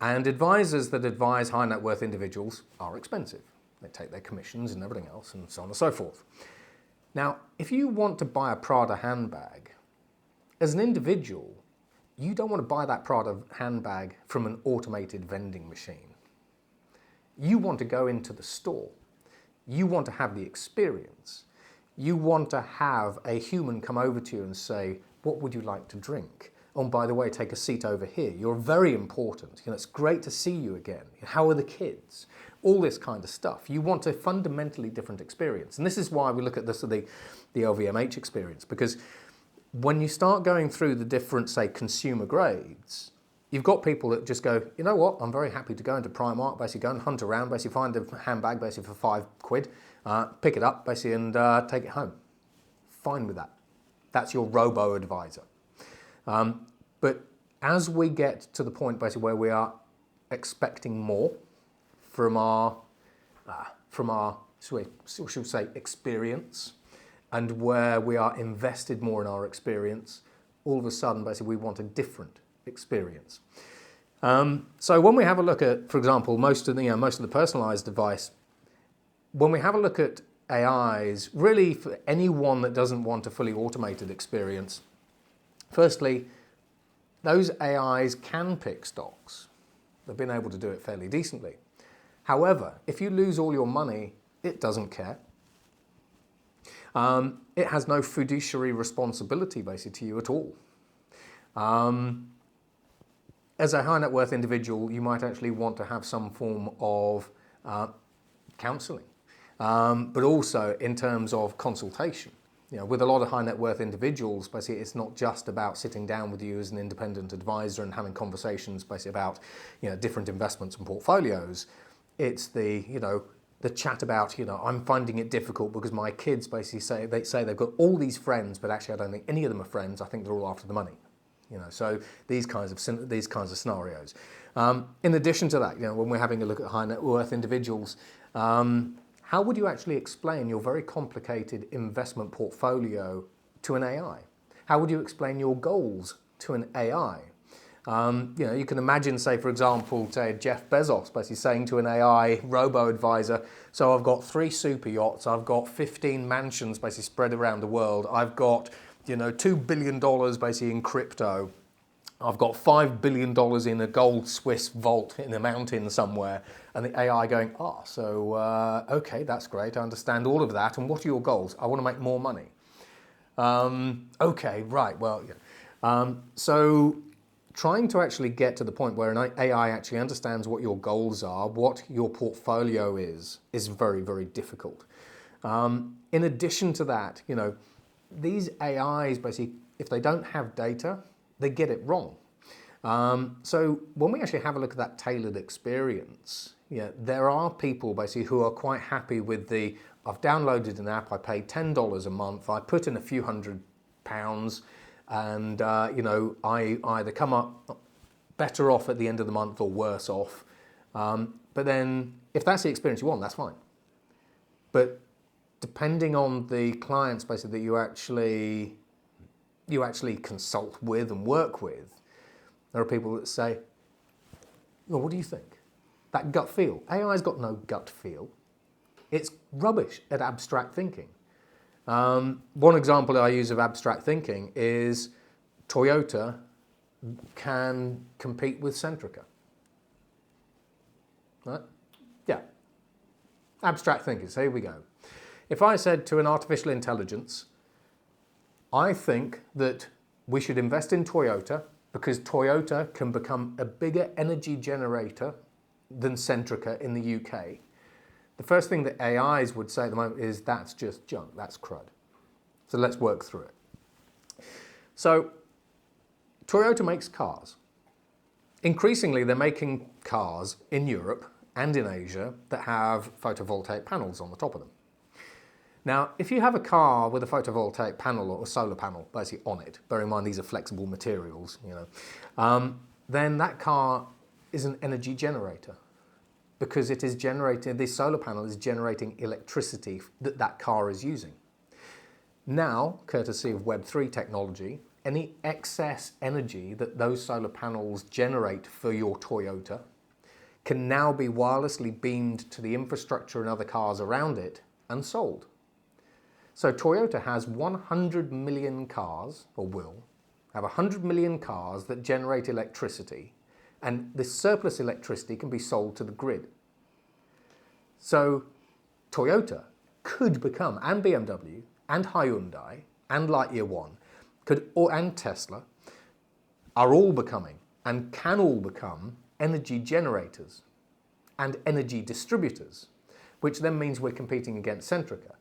And advisors that advise high net worth individuals are expensive. They take their commissions and everything else and so on and so forth. Now, if you want to buy a Prada handbag, as an individual, you don't want to buy that Prada handbag from an automated vending machine. You want to go into the store. You want to have the experience. You want to have a human come over to you and say, what would you like to drink? Oh, and by the way, take a seat over here. You're very important. It's great to see you again. How are the kids? All this kind of stuff. You want a fundamentally different experience. And this is why we look at this, the LVMH experience, because when you start going through the different, say, consumer grades, you've got people that just go, you know what, I'm very happy to go into Primark, basically go and hunt around, basically find a handbag basically for £5, pick it up basically and take it home. Fine with that. That's your robo-advisor. But as we get to the point basically where we are expecting more from our should we say, experience, and where we are invested more in our experience, all of a sudden basically we want a different experience. So when we have a look at, for example, most of the personalized advice, when we have a look at AIs, really for anyone that doesn't want a fully automated experience, firstly, those AIs can pick stocks. They've been able to do it fairly decently. However, if you lose all your money, it doesn't care. It has no fiduciary responsibility basically to you at all. As a high net worth individual, you might actually want to have some form of counselling, but also in terms of consultation. With a lot of high net worth individuals, basically, it's not just about sitting down with you as an independent advisor and having conversations basically about different investments and portfolios. It's the chat about I'm finding it difficult because my kids basically say they've got all these friends, but actually I don't think any of them are friends. I think they're all after the money. So these kinds of scenarios. In addition to that, when we're having a look at high net worth individuals, how would you actually explain your very complicated investment portfolio to an AI? How would you explain your goals to an AI? You can imagine, say, for example, Jeff Bezos basically saying to an AI robo-advisor, so I've got 3 super yachts, I've got 15 mansions basically spread around the world, I've got $2 billion basically in crypto, I've got $5 billion in a gold Swiss vault in a mountain somewhere, and the AI going, okay, that's great, I understand all of that, and what are your goals? I want to make more money. Okay, right, well, yeah. So trying to actually get to the point where an AI actually understands what your goals are, what your portfolio is very, very difficult. In addition to that, these AIs basically, if they don't have data, they get it wrong. So when we actually have a look at that tailored experience, there are people basically who are quite happy with I've downloaded an app, I paid $10 a month, I put in a few £100, and I either come up better off at the end of the month or worse off. But then if that's the experience you want, that's fine. But depending on the clients basically that you actually consult with and work with, there are people that say, well, what do you think? That gut feel. AI's got no gut feel. It's rubbish at abstract thinking. One example that I use of abstract thinking is Toyota can compete with Centrica. Right? Yeah. Abstract thinking. So here we go. If I said to an artificial intelligence, I think that we should invest in Toyota because Toyota can become a bigger energy generator than Centrica in the UK. The first thing that AIs would say at the moment is that's just junk, that's crud. So let's work through it. So Toyota makes cars. Increasingly, they're making cars in Europe and in Asia that have photovoltaic panels on the top of them. Now, if you have a car with a photovoltaic panel or a solar panel basically on it, bear in mind these are flexible materials, then that car is an energy generator because it is generating, this solar panel is generating electricity that car is using. Now, courtesy of Web3 technology, any excess energy that those solar panels generate for your Toyota can now be wirelessly beamed to the infrastructure and other cars around it and sold. So Toyota has 100 million cars, or will have 100 million cars that generate electricity, and this surplus electricity can be sold to the grid. So Toyota could become, and BMW, and Hyundai and Lightyear One and Tesla are all becoming and can all become energy generators and energy distributors, which then means we're competing against Centrica.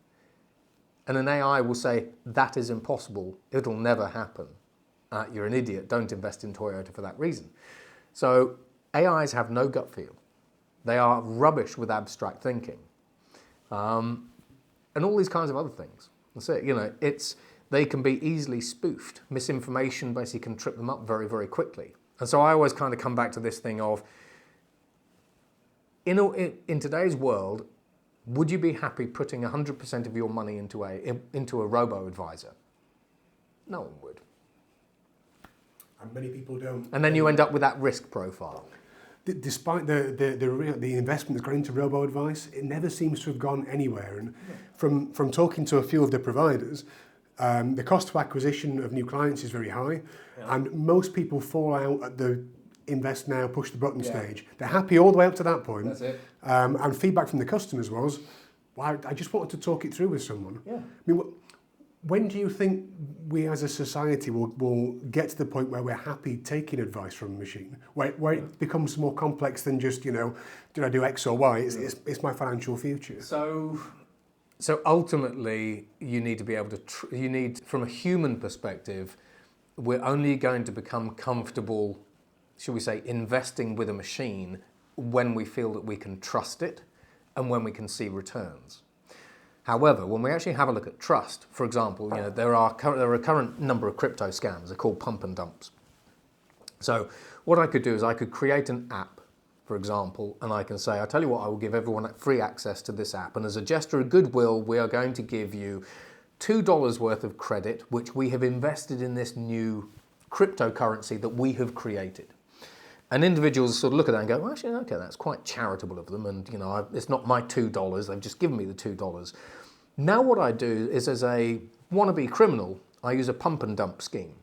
And an AI will say, that is impossible, it'll never happen. You're an idiot, don't invest in Toyota for that reason. So AIs have no gut feel. They are rubbish with abstract thinking. And all these kinds of other things. That's it, they can be easily spoofed. Misinformation basically can trip them up very, very quickly. And so I always kind of come back to this thing of, in today's world, would you be happy putting 100% of your money into a robo-advisor? No one would. And many people don't. And then you end up with that risk profile. Despite the investment that's gone into robo-advice, it never seems to have gone anywhere. And from talking to a few of the providers, the cost of acquisition of new clients is very high, and most people fall out at the invest now, push the button stage. They're happy all the way up to that point. That's it. And feedback from the customers was, well, I just wanted to talk it through with someone. Yeah. I mean, when do you think we as a society will get to the point where we're happy taking advice from a machine, where it becomes more complex than just, did I do X or Y? It's my financial future. So ultimately, you need to be able to, from a human perspective, we're only going to become comfortable, should we say, investing with a machine when we feel that we can trust it and when we can see returns. However, when we actually have a look at trust, for example, there are a current number of crypto scams. They're called pump and dumps. So what I could do is I could create an app, for example, and I can say, I tell you what, I will give everyone free access to this app. And as a gesture of goodwill, we are going to give you $2 worth of credit, which we have invested in this new cryptocurrency that we have created. And individuals sort of look at that and go, well, actually, okay, that's quite charitable of them. And, it's not my $2. They've just given me the $2. Now what I do is, as a wannabe criminal, I use a pump and dump scheme.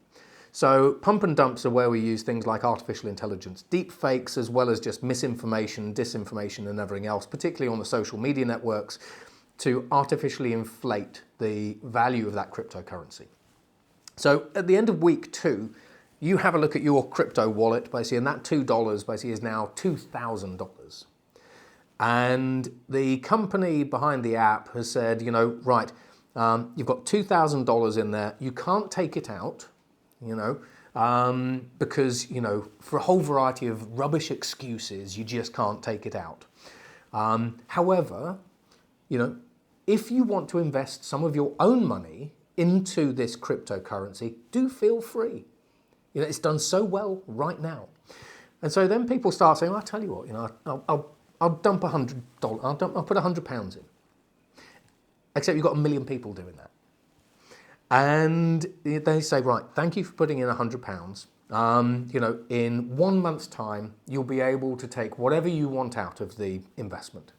So pump and dumps are where we use things like artificial intelligence, deep fakes, as well as just misinformation, disinformation, and everything else, particularly on the social media networks, to artificially inflate the value of that cryptocurrency. So at the end of week 2, you have a look at your crypto wallet, basically, and that $2 basically is now $2,000. And the company behind the app has said, right, you've got $2,000 in there. You can't take it out, because, for a whole variety of rubbish excuses, you just can't take it out. However, if you want to invest some of your own money into this cryptocurrency, do feel free. It's done so well right now. And so then people start saying, I'll tell you what, I'll dump $100, I'll put £100 in. Except you've got 1 million people doing that. And they say, right, thank you for putting in £100. In 1 month's time, you'll be able to take whatever you want out of the investment.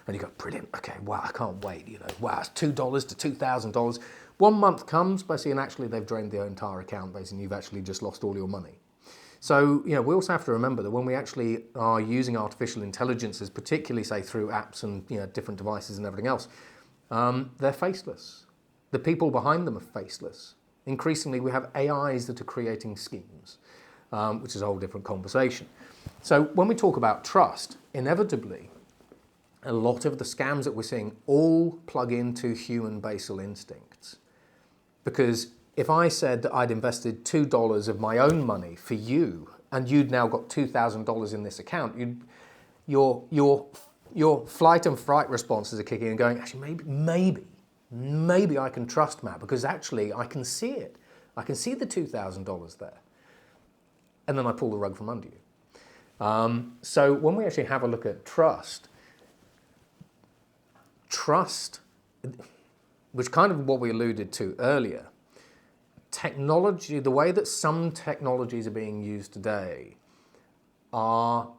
And you go, brilliant, okay, wow, I can't wait, wow, it's $2 to $2,000. 1 month comes, basically, and actually they've drained their entire account, basically, and you've actually just lost all your money. So, we also have to remember that when we actually are using artificial intelligences, particularly, say, through apps and, different devices and everything else, they're faceless. The people behind them are faceless. Increasingly, we have AIs that are creating schemes, which is a whole different conversation. So when we talk about trust, inevitably, a lot of the scams that we're seeing all plug into human basal instincts. Because if I said that I'd invested $2 of my own money for you, and you'd now got $2,000 in this account, your flight and fright responses are kicking in and going, actually, maybe I can trust Matt, because actually I can see it. I can see the $2,000 there. And then I pull the rug from under you. So when we actually have a look at trust, which kind of what we alluded to earlier, technology, the way that some technologies are being used today are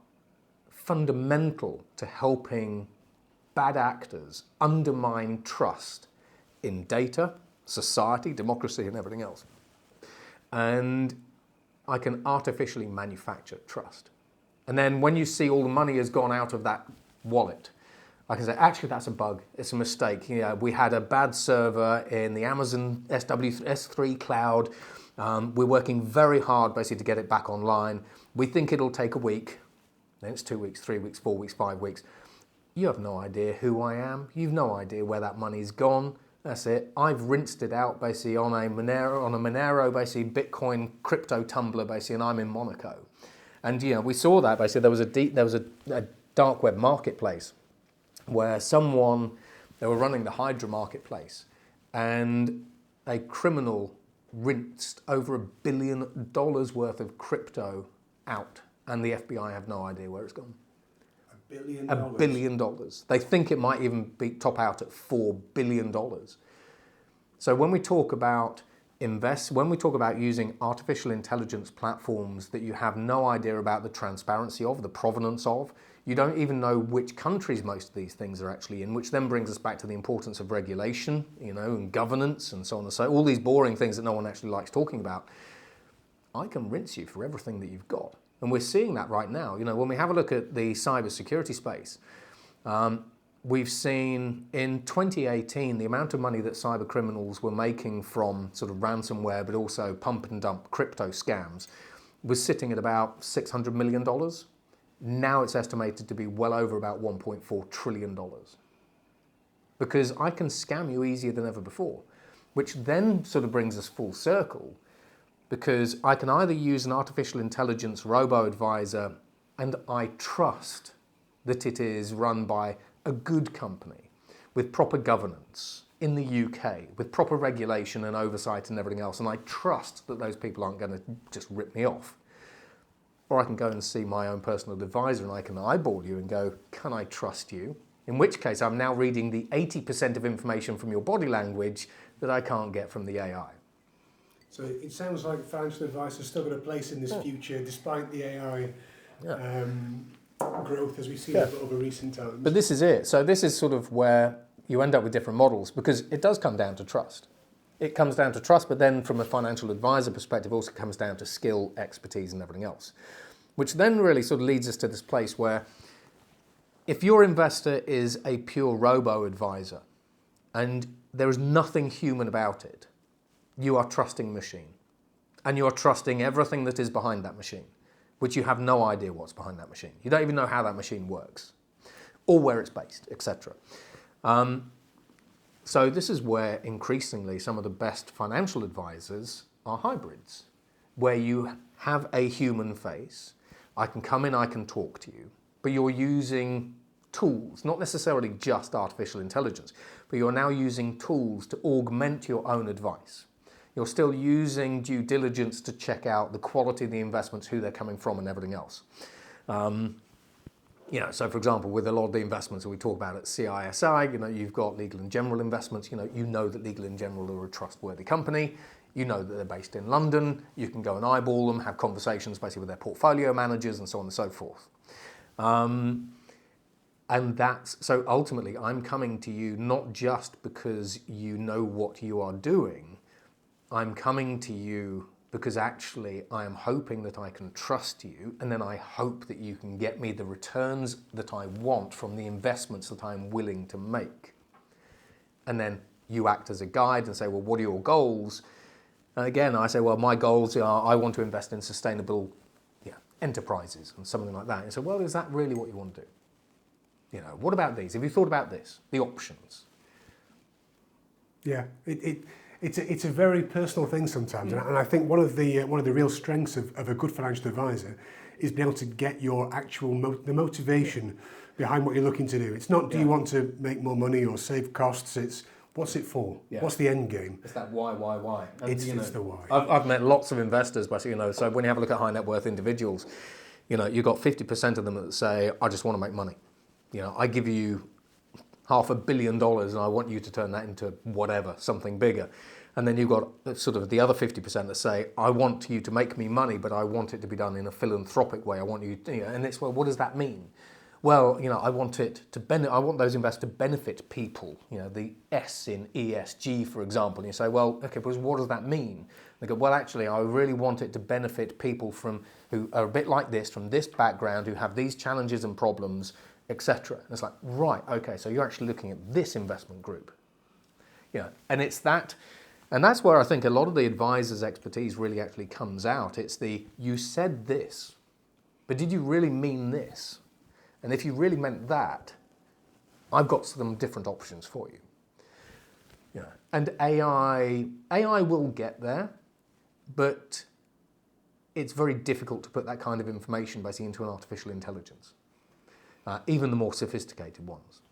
fundamental to helping bad actors undermine trust in data, society, democracy, and everything else. And I can artificially manufacture trust. And then when you see all the money has gone out of that wallet, I can say, actually, that's a bug. It's a mistake. We had a bad server in the Amazon S3 cloud. We're working very hard, basically, to get it back online. We think it'll take a week. Then it's 2 weeks, 3 weeks, 4 weeks, 5 weeks. You have no idea who I am. You've no idea where that money's gone. That's it. I've rinsed it out, basically, on a Monero, basically, Bitcoin crypto tumbler, basically, and I'm in Monaco. And, we saw that, basically, there was a dark web marketplace where they were running the Hydra marketplace, and a criminal rinsed over $1 billion worth of crypto out, and the FBI have no idea where it's gone. $1 billion? $1 billion. They think it might even top out at $4 billion. So when we talk about using artificial intelligence platforms that you have no idea about the transparency of, the provenance of, you don't even know which countries most of these things are actually in, which then brings us back to the importance of regulation, and governance and so on and so on. All these boring things that no one actually likes talking about. I can rinse you for everything that you've got. And we're seeing that right now. When we have a look at the cybersecurity space, we've seen in 2018 the amount of money that cyber criminals were making from sort of ransomware, but also pump and dump crypto scams, was sitting at about $600 million. Now it's estimated to be well over about $1.4 trillion. Because I can scam you easier than ever before, which then sort of brings us full circle, because I can either use an artificial intelligence robo-advisor, and I trust that it is run by a good company with proper governance in the UK, with proper regulation and oversight and everything else, and I trust that those people aren't going to just rip me off. Or I can go and see my own personal advisor and I can eyeball you and go, can I trust you? In which case I'm now reading the 80% of information from your body language that I can't get from the AI. So it sounds like financial advice has still got a place in this future, despite the AI growth as we see over recent times. But this is it. So this is sort of where you end up with different models, because it does come down to trust. It comes down to trust, but then from a financial advisor perspective, also comes down to skill, expertise, and everything else. Which then really sort of leads us to this place where if your investor is a pure robo-advisor and there is nothing human about it, you are trusting machine. And you are trusting everything that is behind that machine, which you have no idea what's behind that machine. You don't even know how that machine works or where it's based, etc. So this is where increasingly some of the best financial advisors are hybrids, where you have a human face. I can come in, I can talk to you, but you're using tools, not necessarily just artificial intelligence, but you're now using tools to augment your own advice. You're still using due diligence to check out the quality of the investments, who they're coming from and everything else. So for example, with a lot of the investments that we talk about at CISI, you've got Legal and General investments, you know that Legal and General are a trustworthy company, you know that they're based in London, you can go and eyeball them, have conversations basically with their portfolio managers and so on and so forth. So ultimately I'm coming to you not just because you know what you are doing, I'm coming to you because actually I am hoping that I can trust you, and then I hope that you can get me the returns that I want from the investments that I'm willing to make. And then you act as a guide and say, well, what are your goals? And again, I say, well, my goals are I want to invest in sustainable enterprises and something like that. And so, well, is that really what you want to do? What about these? Have you thought about this? The options. Yeah, it's a very personal thing sometimes, and I think one of the real strengths of a good financial advisor is being able to get your actual the motivation behind what you're looking to do. It's not do you want to make more money or save costs. It's what's it for? Yeah. What's the end game? It's that why. And, it's the why. I've met lots of investors, but so when you have a look at high net worth individuals, you've got 50% of them that say, I just want to make money. I give you $500 million and I want you to turn that into whatever, something bigger. And then you've got sort of the other 50% that say, I want you to make me money, but I want it to be done in a philanthropic way. I want you to, and it's, well, what does that mean? Well, I want it to I want those investors to benefit people, the S in ESG, for example. And you say, well, okay, but what does that mean? They go, well, actually, I really want it to benefit people who are a bit like this, from this background, who have these challenges and problems, etc. And it's like, right, okay, so you're actually looking at this investment group. Yeah, and it's that, and that's where I think a lot of the advisor's expertise really actually comes out. It's the, you said this, but did you really mean this? And if you really meant that, I've got some different options for you. Yeah. And AI will get there, but it's very difficult to put that kind of information basically into an artificial intelligence, even the more sophisticated ones.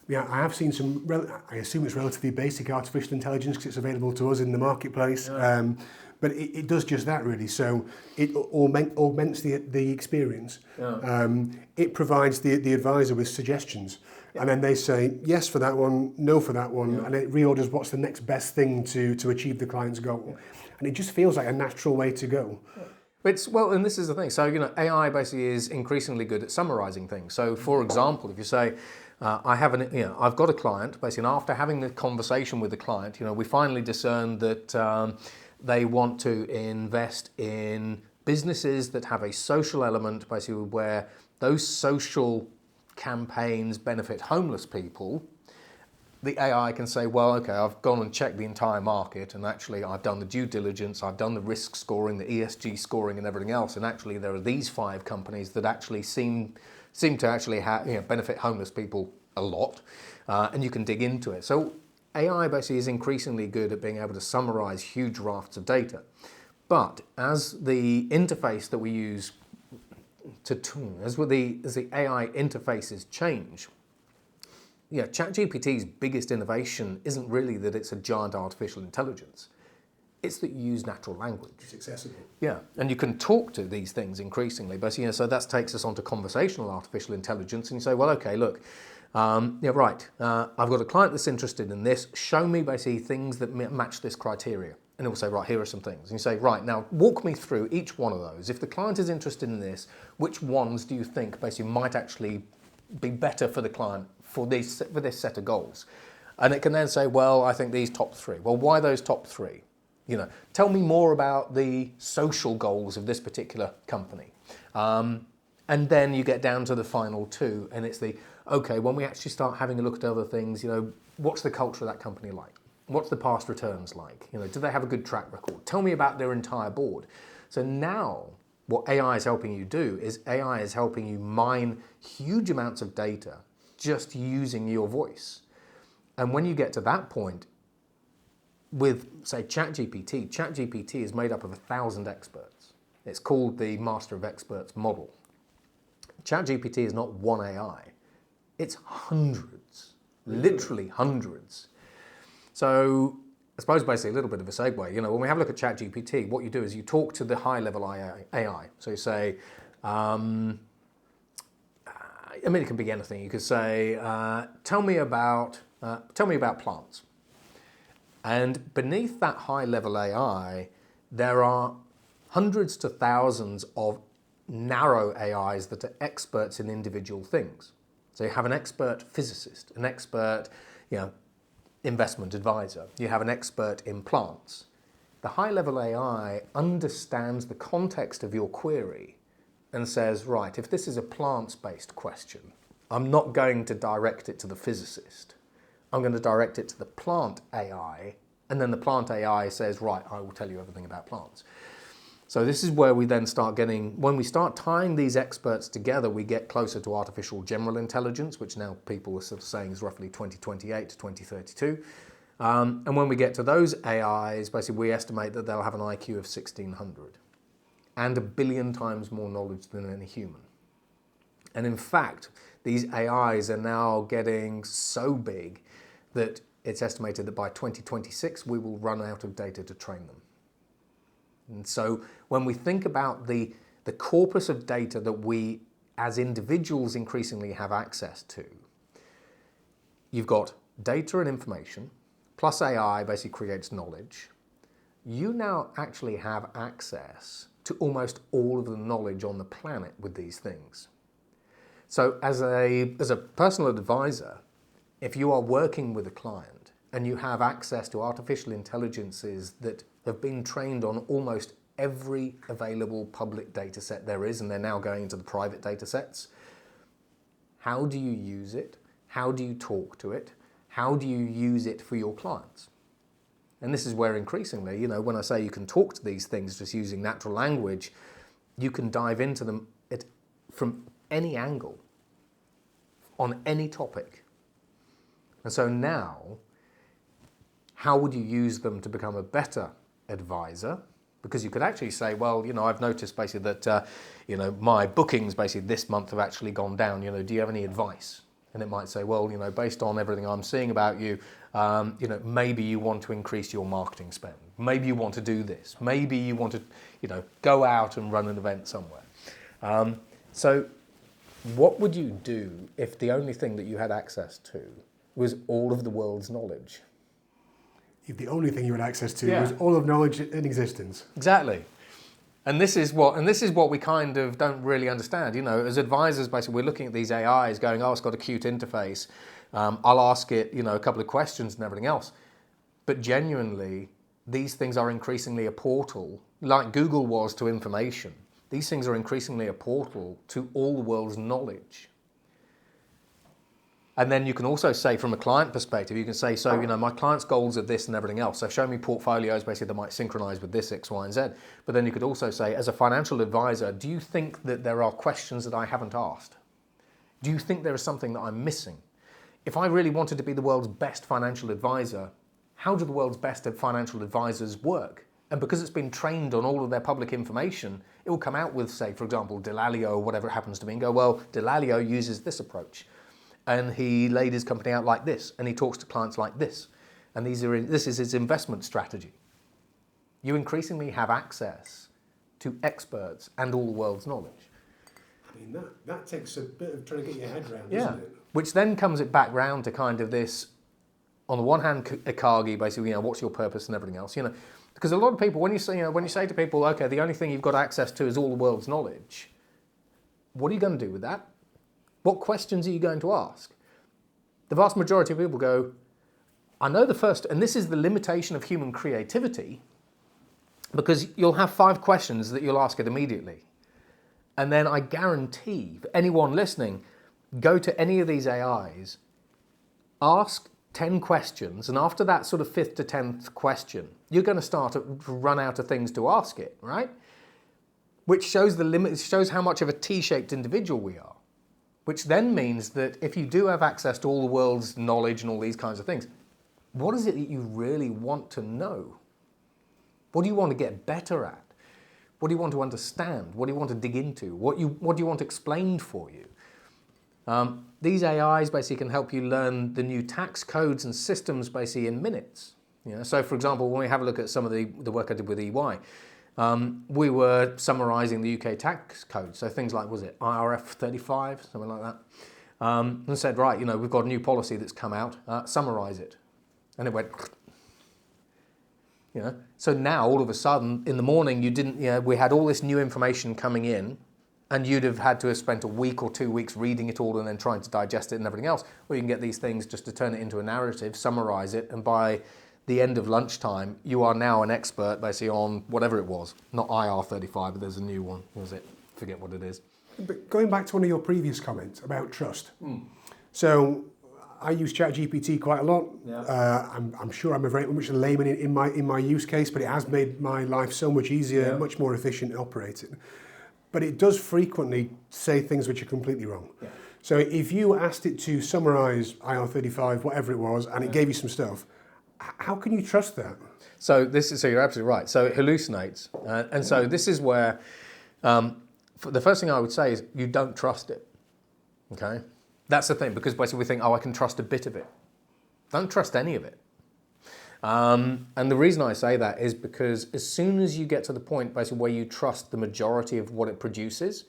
Yeah, I have seen some, I assume it's relatively basic artificial intelligence because it's available to us in the marketplace. Yeah. But it does just that really. So it augments the experience. Yeah. It provides the advisor with suggestions. Yeah. And then they say yes for that one, no for that one, yeah. And it reorders what's the next best thing to achieve the client's goal. Yeah. And it just feels like a natural way to go. Yeah. Well, and this is the thing. So, AI basically is increasingly good at summarizing things. So, for example, if you say, I've got a client, basically, and after having the conversation with the client, we finally discerned that they want to invest in businesses that have a social element, basically, where those social campaigns benefit homeless people. The AI can say, well, okay, I've gone and checked the entire market, and actually I've done the due diligence, I've done the risk scoring, the ESG scoring and everything else, and actually there are these 5 companies that actually seem to actually benefit homeless people a lot, and you can dig into it. So AI basically is increasingly good at being able to summarize huge rafts of data. But as the interface that we use as the AI interfaces change, ChatGPT's biggest innovation isn't really that it's a giant artificial intelligence. It's that you use natural language. It's accessible. Yeah, and you can talk to these things increasingly. But so that takes us on to conversational artificial intelligence, and you say, well, okay, look, I've got a client that's interested in this. Show me basically things that match this criteria. And it will say, right, here are some things. And you say, right, now walk me through each one of those. If the client is interested in this, which ones do you think basically might actually be better for the client for this set of goals? And it can then say, well, I think these top 3. Well, why those top 3? Tell me more about the social goals of this particular company. And then you get down to the final 2, and it's okay, when we actually start having a look at other things, what's the culture of that company like? What's the past returns like? Do they have a good track record? Tell me about their entire board. So now what AI is helping you do is AI is helping you mine huge amounts of data just using your voice. And when you get to that point, with, say, ChatGPT is made up of 1,000 experts. It's called the Master of Experts model. ChatGPT is not one AI. It's hundreds, literally hundreds. So I suppose basically a little bit of a segue. When we have a look at ChatGPT, what you do is you talk to the high-level AI. So you say, it can be anything. You could say, tell me about plants. And beneath that high-level AI, there are hundreds to thousands of narrow AIs that are experts in individual things. So you have an expert physicist, an expert, investment advisor. You have an expert in plants. The high-level AI understands the context of your query and says, right, if this is a plants-based question, I'm not going to direct it to the physicist. I'm going to direct it to the plant AI, and then the plant AI says, right, I will tell you everything about plants. So this is where we then start when we start tying these experts together, we get closer to artificial general intelligence, which now people are sort of saying is roughly 2028 to 2032. And when we get to those AIs, basically we estimate that they'll have an IQ of 1,600 and 1 billion times more knowledge than any human. And in fact, these AIs are now getting so big that it's estimated that by 2026, we will run out of data to train them. And so when we think about the corpus of data that we as individuals increasingly have access to, you've got data and information, plus AI basically creates knowledge. You now actually have access to almost all of the knowledge on the planet with these things. So as a personal advisor, if you are working with a client and you have access to artificial intelligences that have been trained on almost every available public data set there is, and they're now going into the private data sets, How do you use it? How do you talk to it? How do you use it for your clients? And this is where increasingly, you know, when I say you can talk to these things just using natural language, you can dive into them from any angle, on any topic. And so now, how would you use them to become a better advisor? Because you could actually say, well, you know, I've noticed basically that, you know, my bookings basically this month have actually gone down. You know, do you have any advice? And it might say, well, you know, based on everything I'm seeing about you, you know, maybe you want to increase your marketing spend. Maybe you want to do this. Maybe you want to, you know, go out and run an event somewhere. So what would you do if the only thing that you had access to was all of the world's knowledge? If the only thing you had access to was all of knowledge in existence. Exactly. And this is what we kind of don't really understand. You know, as advisors, basically, we're looking at these AIs going, oh, it's got a cute interface. I'll ask it, you know, a couple of questions and everything else. But genuinely, these things are increasingly a portal, like Google was to information. These things are increasingly a portal to all the world's knowledge. And then you can also say, from a client perspective, you can say, so, you know, my client's goals are this and everything else. So show me portfolios, basically, that might synchronize with this, X, Y, and Z. But then you could also say, as a financial advisor, do you think that there are questions that I haven't asked? Do you think there is something that I'm missing? If I really wanted to be the world's best financial advisor, how do the world's best financial advisors work? And because it's been trained on all of their public information, it will come out with, say, for example, Delalio or whatever it happens to be, and go, well, Delalio uses this approach. And he laid his company out like this, and he talks to clients like this. And this is his investment strategy. You increasingly have access to experts and all the world's knowledge. I mean, that takes a bit of trying to get your head around, doesn't it? Which then comes it back round to kind of this, on the one hand, Ikagi, basically, you know, what's your purpose and everything else, you know. Because a lot of people, when you say to people, okay, the only thing you've got access to is all the world's knowledge, what are you going to do with that? What questions are you going to ask? The vast majority of people go, I know the first, and this is the limitation of human creativity, because you'll have 5 questions that you'll ask it immediately. And then I guarantee, for anyone listening, go to any of these AIs, ask 10 questions, and after that sort of 5th to 10th question, you're going to start to run out of things to ask it, right? Which shows the limit, shows how much of a T-shaped individual we are. Which then means that if you do have access to all the world's knowledge and all these kinds of things, what is it that you really want to know? What do you want to get better at? What do you want to understand? What do you want to dig into? What do you want explained for you? These AIs basically can help you learn the new tax codes and systems basically in minutes. You know, so for example, when we have a look at some of the work I did with EY, we were summarising the UK tax code, so things like, was it IRF 35, something like that, and said, right, you know, we've got a new policy that's come out, summarise it. And it went, you know. So now, all of a sudden, in the morning, we had all this new information coming in, and you'd have had to have spent a week or 2 weeks reading it all and then trying to digest it and everything else. Or you can get these things just to turn it into a narrative, summarise it, and by the end of lunchtime, you are now an expert basically on whatever it was. Not IR35, but there's a new one. What was it? Forget what it is. But going back to one of your previous comments about trust. So I use ChatGPT quite a lot. Yeah. I'm sure I'm a very much a layman in my use case, but it has made my life so much easier, much more efficient in operating. But it does frequently say things which are completely wrong. Yeah. So if you asked it to summarise IR35, whatever it was, and it gave you some stuff, how can you trust that? So you're absolutely right. So it hallucinates, and so this is where the first thing I would say is you don't trust it. Okay, that's the thing, because basically we think, oh, I can trust a bit of it. Don't trust any of it. And the reason I say that is because as soon as you get to the point basically where you trust the majority of what it produces,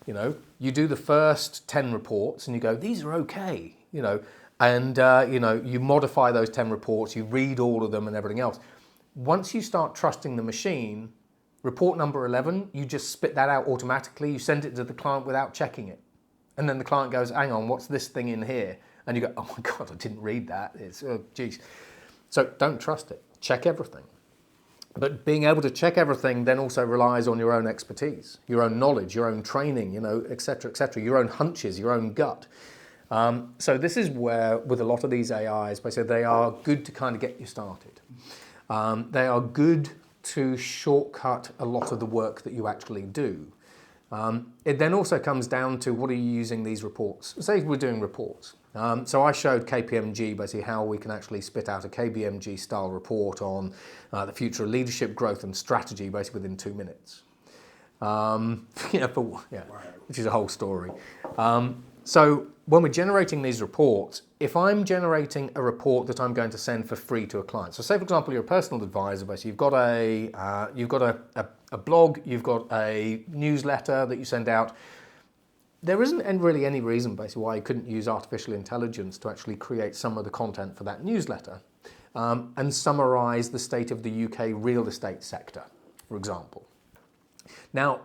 you know, you do the first 10 reports and you go, these are okay, you know. And, you know, you modify those 10 reports, you read all of them and everything else. Once you start trusting the machine, report number 11, you just spit that out automatically. You send it to the client without checking it. And then the client goes, hang on, what's this thing in here? And you go, oh my God, I didn't read that. It's, oh, geez. So don't trust it. Check everything. But being able to check everything then also relies on your own expertise, your own knowledge, your own training, et cetera, your own hunches, your own gut. So this is where, with a lot of these AIs, basically they are good to kind of get you started. They are good to shortcut a lot of the work that you actually do. It then also comes down to what are you using these reports. Say we're doing reports. So I showed KPMG basically how we can actually spit out a KPMG style report on the future of leadership, growth and strategy basically within 2 minutes. Which is a whole story. So when we're generating these reports, if I'm generating a report that I'm going to send for free to a client, so say for example you're a personal advisor, basically you've got a blog, you've got a newsletter that you send out. There isn't really any reason basically why you couldn't use artificial intelligence to actually create some of the content for that newsletter and summarize the state of the UK real estate sector, for example. Now,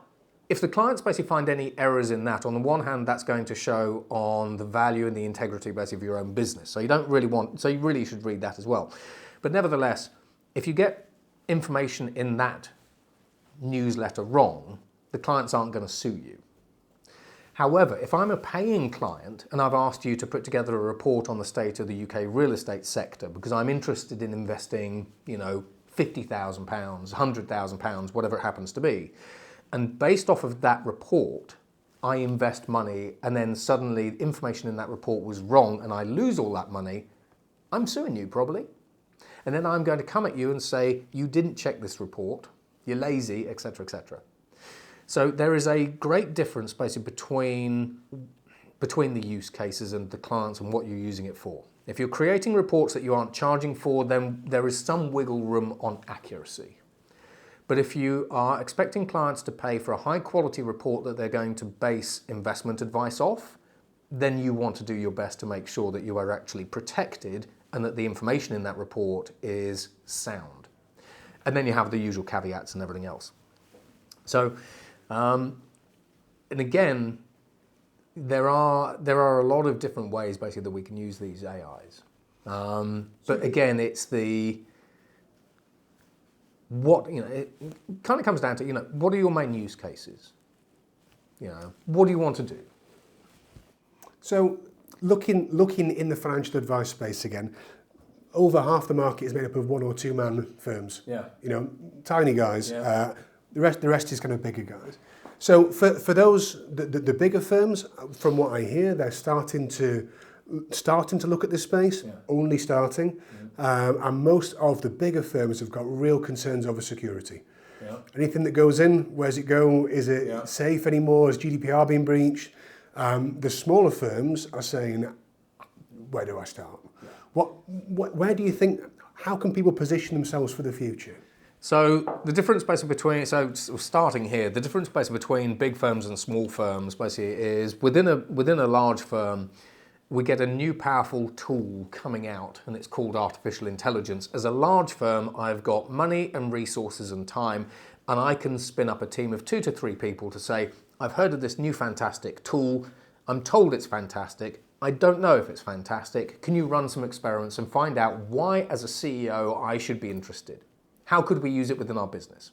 if the clients basically find any errors in that, on the one hand, that's going to show on the value and the integrity basically of your own business. So you really should read that as well. But nevertheless, if you get information in that newsletter wrong, the clients aren't going to sue you. However, if I'm a paying client and I've asked you to put together a report on the state of the UK real estate sector because I'm interested in investing, £50,000, £100,000, whatever it happens to be, and based off of that report, I invest money and then suddenly information in that report was wrong and I lose all that money, I'm suing you probably. And then I'm going to come at you and say, you didn't check this report, you're lazy, etc., etc. So there is a great difference basically between the use cases and the clients and what you're using it for. If you're creating reports that you aren't charging for, then there is some wiggle room on accuracy. But if you are expecting clients to pay for a high quality report that they're going to base investment advice off, then you want to do your best to make sure that you are actually protected and that the information in that report is sound. And then you have the usual caveats and everything else. So, and again, there are a lot of different ways basically that we can use these AIs. But again, it's it kind of comes down to, what are your main use cases? What do you want to do? So looking in the financial advice space again, over half the market is made up of 1 or 2 man firms. Yeah. Tiny guys. Yeah. The rest is kind of bigger guys. So for those the bigger firms, from what I hear, they're starting to look at this space. Yeah. Only starting, and most of the bigger firms have got real concerns over security. Yeah. Anything that goes in, where's it go? Is it safe anymore? Is GDPR being breached? The smaller firms are saying, where do I start? Yeah. Where do you think? How can people position themselves for the future? So the difference basically between, starting here, the difference basically between big firms and small firms basically is within a large firm, we get a new powerful tool coming out and it's called artificial intelligence. As a large firm, I've got money and resources and time, and I can spin up a team of 2 to 3 people to say, I've heard of this new fantastic tool, I'm told it's fantastic, I don't know if it's fantastic, can you run some experiments and find out why as a CEO I should be interested? How could we use it within our business?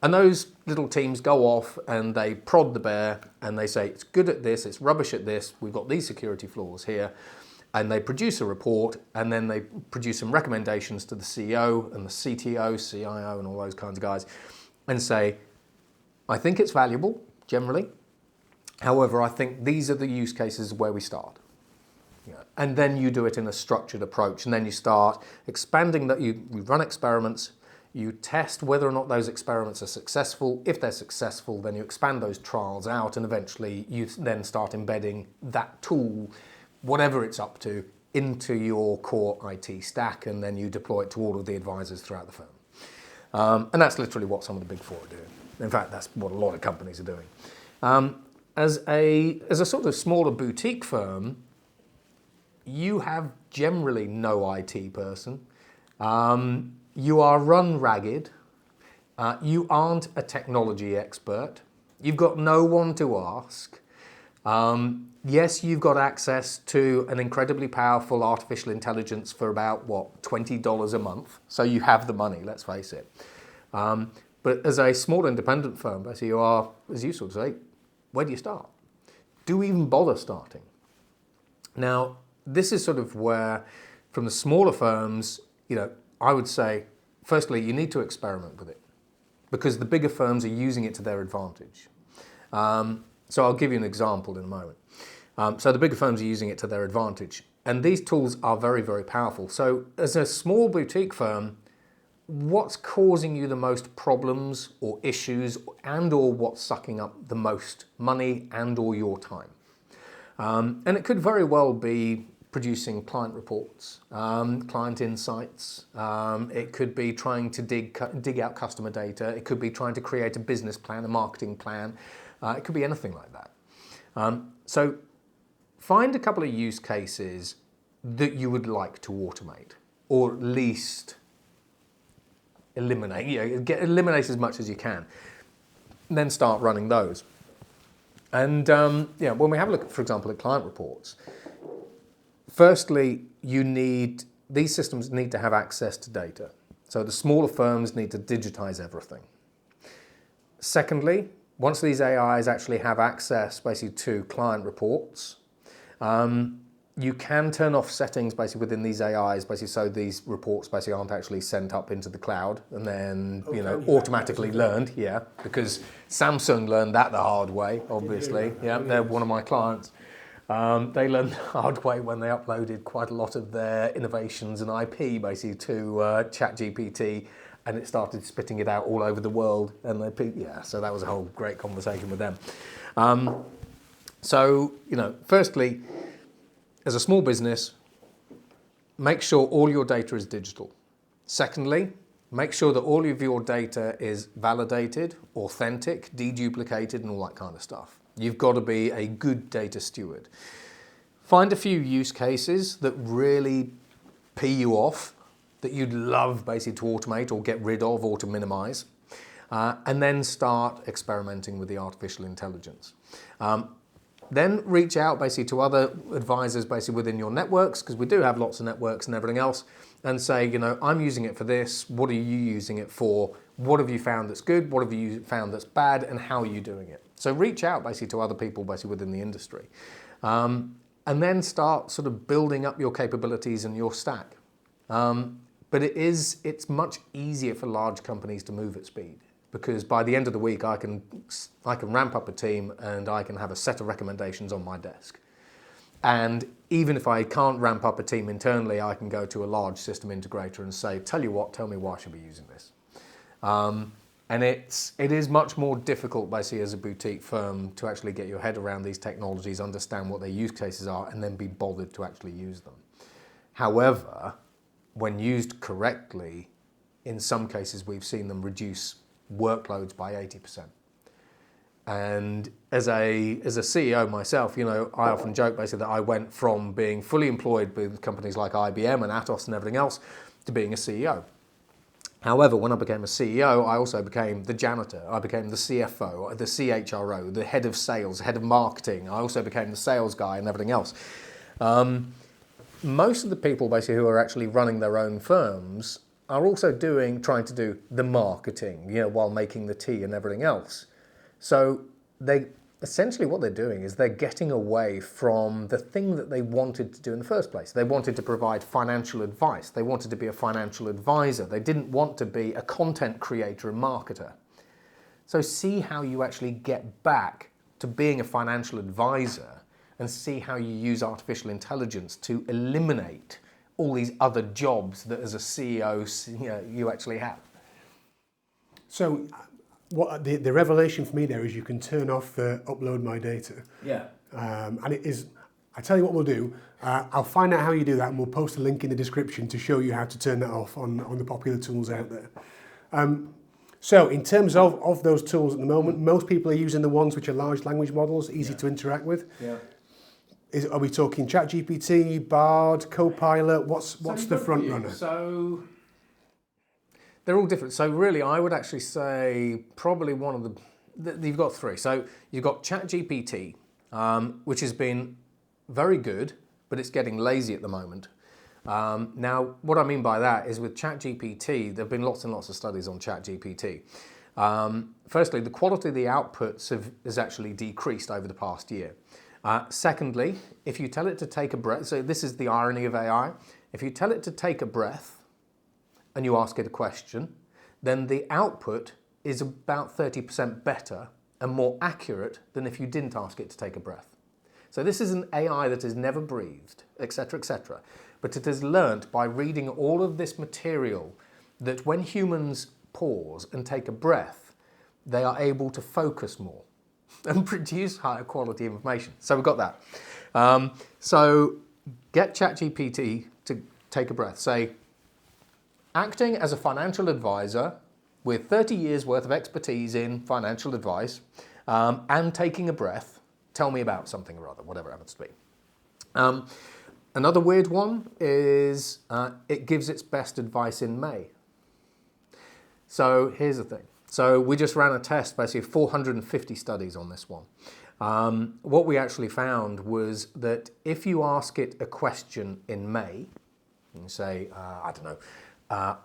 And those little teams go off and they prod the bear and they say, it's good at this, it's rubbish at this, we've got these security flaws here. And they produce a report and then they produce some recommendations to the CEO and the CTO, CIO and all those kinds of guys and say, I think it's valuable, generally. However, I think these are the use cases where we start. And then you do it in a structured approach and then you start expanding that, you run experiments, you test whether or not those experiments are successful. If they're successful, then you expand those trials out and eventually you then start embedding that tool, whatever it's up to, into your core IT stack and then you deploy it to all of the advisors throughout the firm. And that's literally what some of the big 4 are doing. In fact, that's what a lot of companies are doing. As a sort of smaller boutique firm, you have generally no IT person. You are run ragged. You aren't a technology expert. You've got no one to ask. Yes, you've got access to an incredibly powerful artificial intelligence for about, $20 a month. So you have the money, let's face it. But as a small independent firm, basically you are, as you sort of say, where do you start? Do we even bother starting? Now, this is sort of where, from the smaller firms, I would say, firstly, you need to experiment with it because the bigger firms are using it to their advantage. So I'll give you an example in a moment. So the bigger firms are using it to their advantage. And these tools are very, very powerful. So as a small boutique firm, what's causing you the most problems or issues and or what's sucking up the most money and or your time? And it could very well be producing client reports, client insights. It could be trying to dig out customer data. It could be trying to create a business plan, a marketing plan. It could be anything like that. So find a couple of use cases that you would like to automate, or at least eliminate. Eliminate as much as you can. And then start running those. And when we have a look, for example, at client reports, firstly, these systems need to have access to data. So the smaller firms need to digitize everything. Secondly, once these AIs actually have access basically to client reports, you can turn off settings basically within these AIs basically so these reports basically aren't actually sent up into the cloud and then automatically learned. Yeah, because Samsung learned that the hard way, obviously. Yeah, they're one of my clients. They learned the hard way when they uploaded quite a lot of their innovations and IP basically to ChatGPT, and it started spitting it out all over the world. And so that was a whole great conversation with them. Firstly, as a small business, make sure all your data is digital. Secondly, make sure that all of your data is validated, authentic, deduplicated, and all that kind of stuff. You've got to be a good data steward. Find a few use cases that really pee you off, that you'd love basically to automate or get rid of or to minimize, and then start experimenting with the artificial intelligence. Then reach out basically to other advisors basically within your networks, because we do have lots of networks and everything else, and say, I'm using it for this, what are you using it for? What have you found that's good? What have you found that's bad? And how are you doing it? So reach out basically to other people basically within the industry. And then start sort of building up your capabilities and your stack. But it's much easier for large companies to move at speed, because by the end of the week I can ramp up a team and I can have a set of recommendations on my desk. And even if I can't ramp up a team internally, I can go to a large system integrator and say, tell me why I should be using this. And it is much more difficult basically as a boutique firm to actually get your head around these technologies, understand what their use cases are, and then be bothered to actually use them. However, when used correctly, in some cases we've seen them reduce workloads by 80%. And as a CEO myself, I often joke basically that I went from being fully employed with companies like IBM and Atos and everything else to being a CEO. However, when I became a CEO, I also became the janitor. I became the CFO, the CHRO, the head of sales, head of marketing. I also became the sales guy and everything else. Most of the people basically who are actually running their own firms are also trying to do the marketing, while making the tea and everything else. So essentially what they're doing is they're getting away from the thing that they wanted to do in the first place. They wanted to provide financial advice. They wanted to be a financial advisor. They didn't want to be a content creator and marketer. So see how you actually get back to being a financial advisor and see how you use artificial intelligence to eliminate all these other jobs that as a CEO you actually have. So what the revelation for me there is you can turn off upload my data. Yeah. And it is, I tell you what we'll do, I'll find out how you do that and we'll post a link in the description to show you how to turn that off on the popular tools out there. So in terms of those tools at the moment, most people are using the ones which are large language models, easy to interact with. Yeah. Are we talking ChatGPT, Bard, Copilot? What's the front runner? So they're all different. So really, I would actually say probably one of you've got three. So you've got ChatGPT, which has been very good, but it's getting lazy at the moment. Now, what I mean by that is with ChatGPT, there have been lots and lots of studies on ChatGPT. Firstly, the quality of the outputs has actually decreased over the past year. Secondly, if you tell it to take a breath, so this is the irony of AI, if you tell it to take a breath and you ask it a question, then the output is about 30% better and more accurate than if you didn't ask it to take a breath. So this is an AI that has never breathed, etc., etc. But it has learnt by reading all of this material that when humans pause and take a breath, they are able to focus more and produce higher quality information. So we've got that. So get ChatGPT to take a breath. Say, acting as a financial advisor with 30 years worth of expertise in financial advice and taking a breath, tell me about something or other, whatever it happens to be. Another weird one is it gives its best advice in May. So here's the thing. So we just ran a test, basically 450 studies on this one. What we actually found was that if you ask it a question in May, and say, I don't know,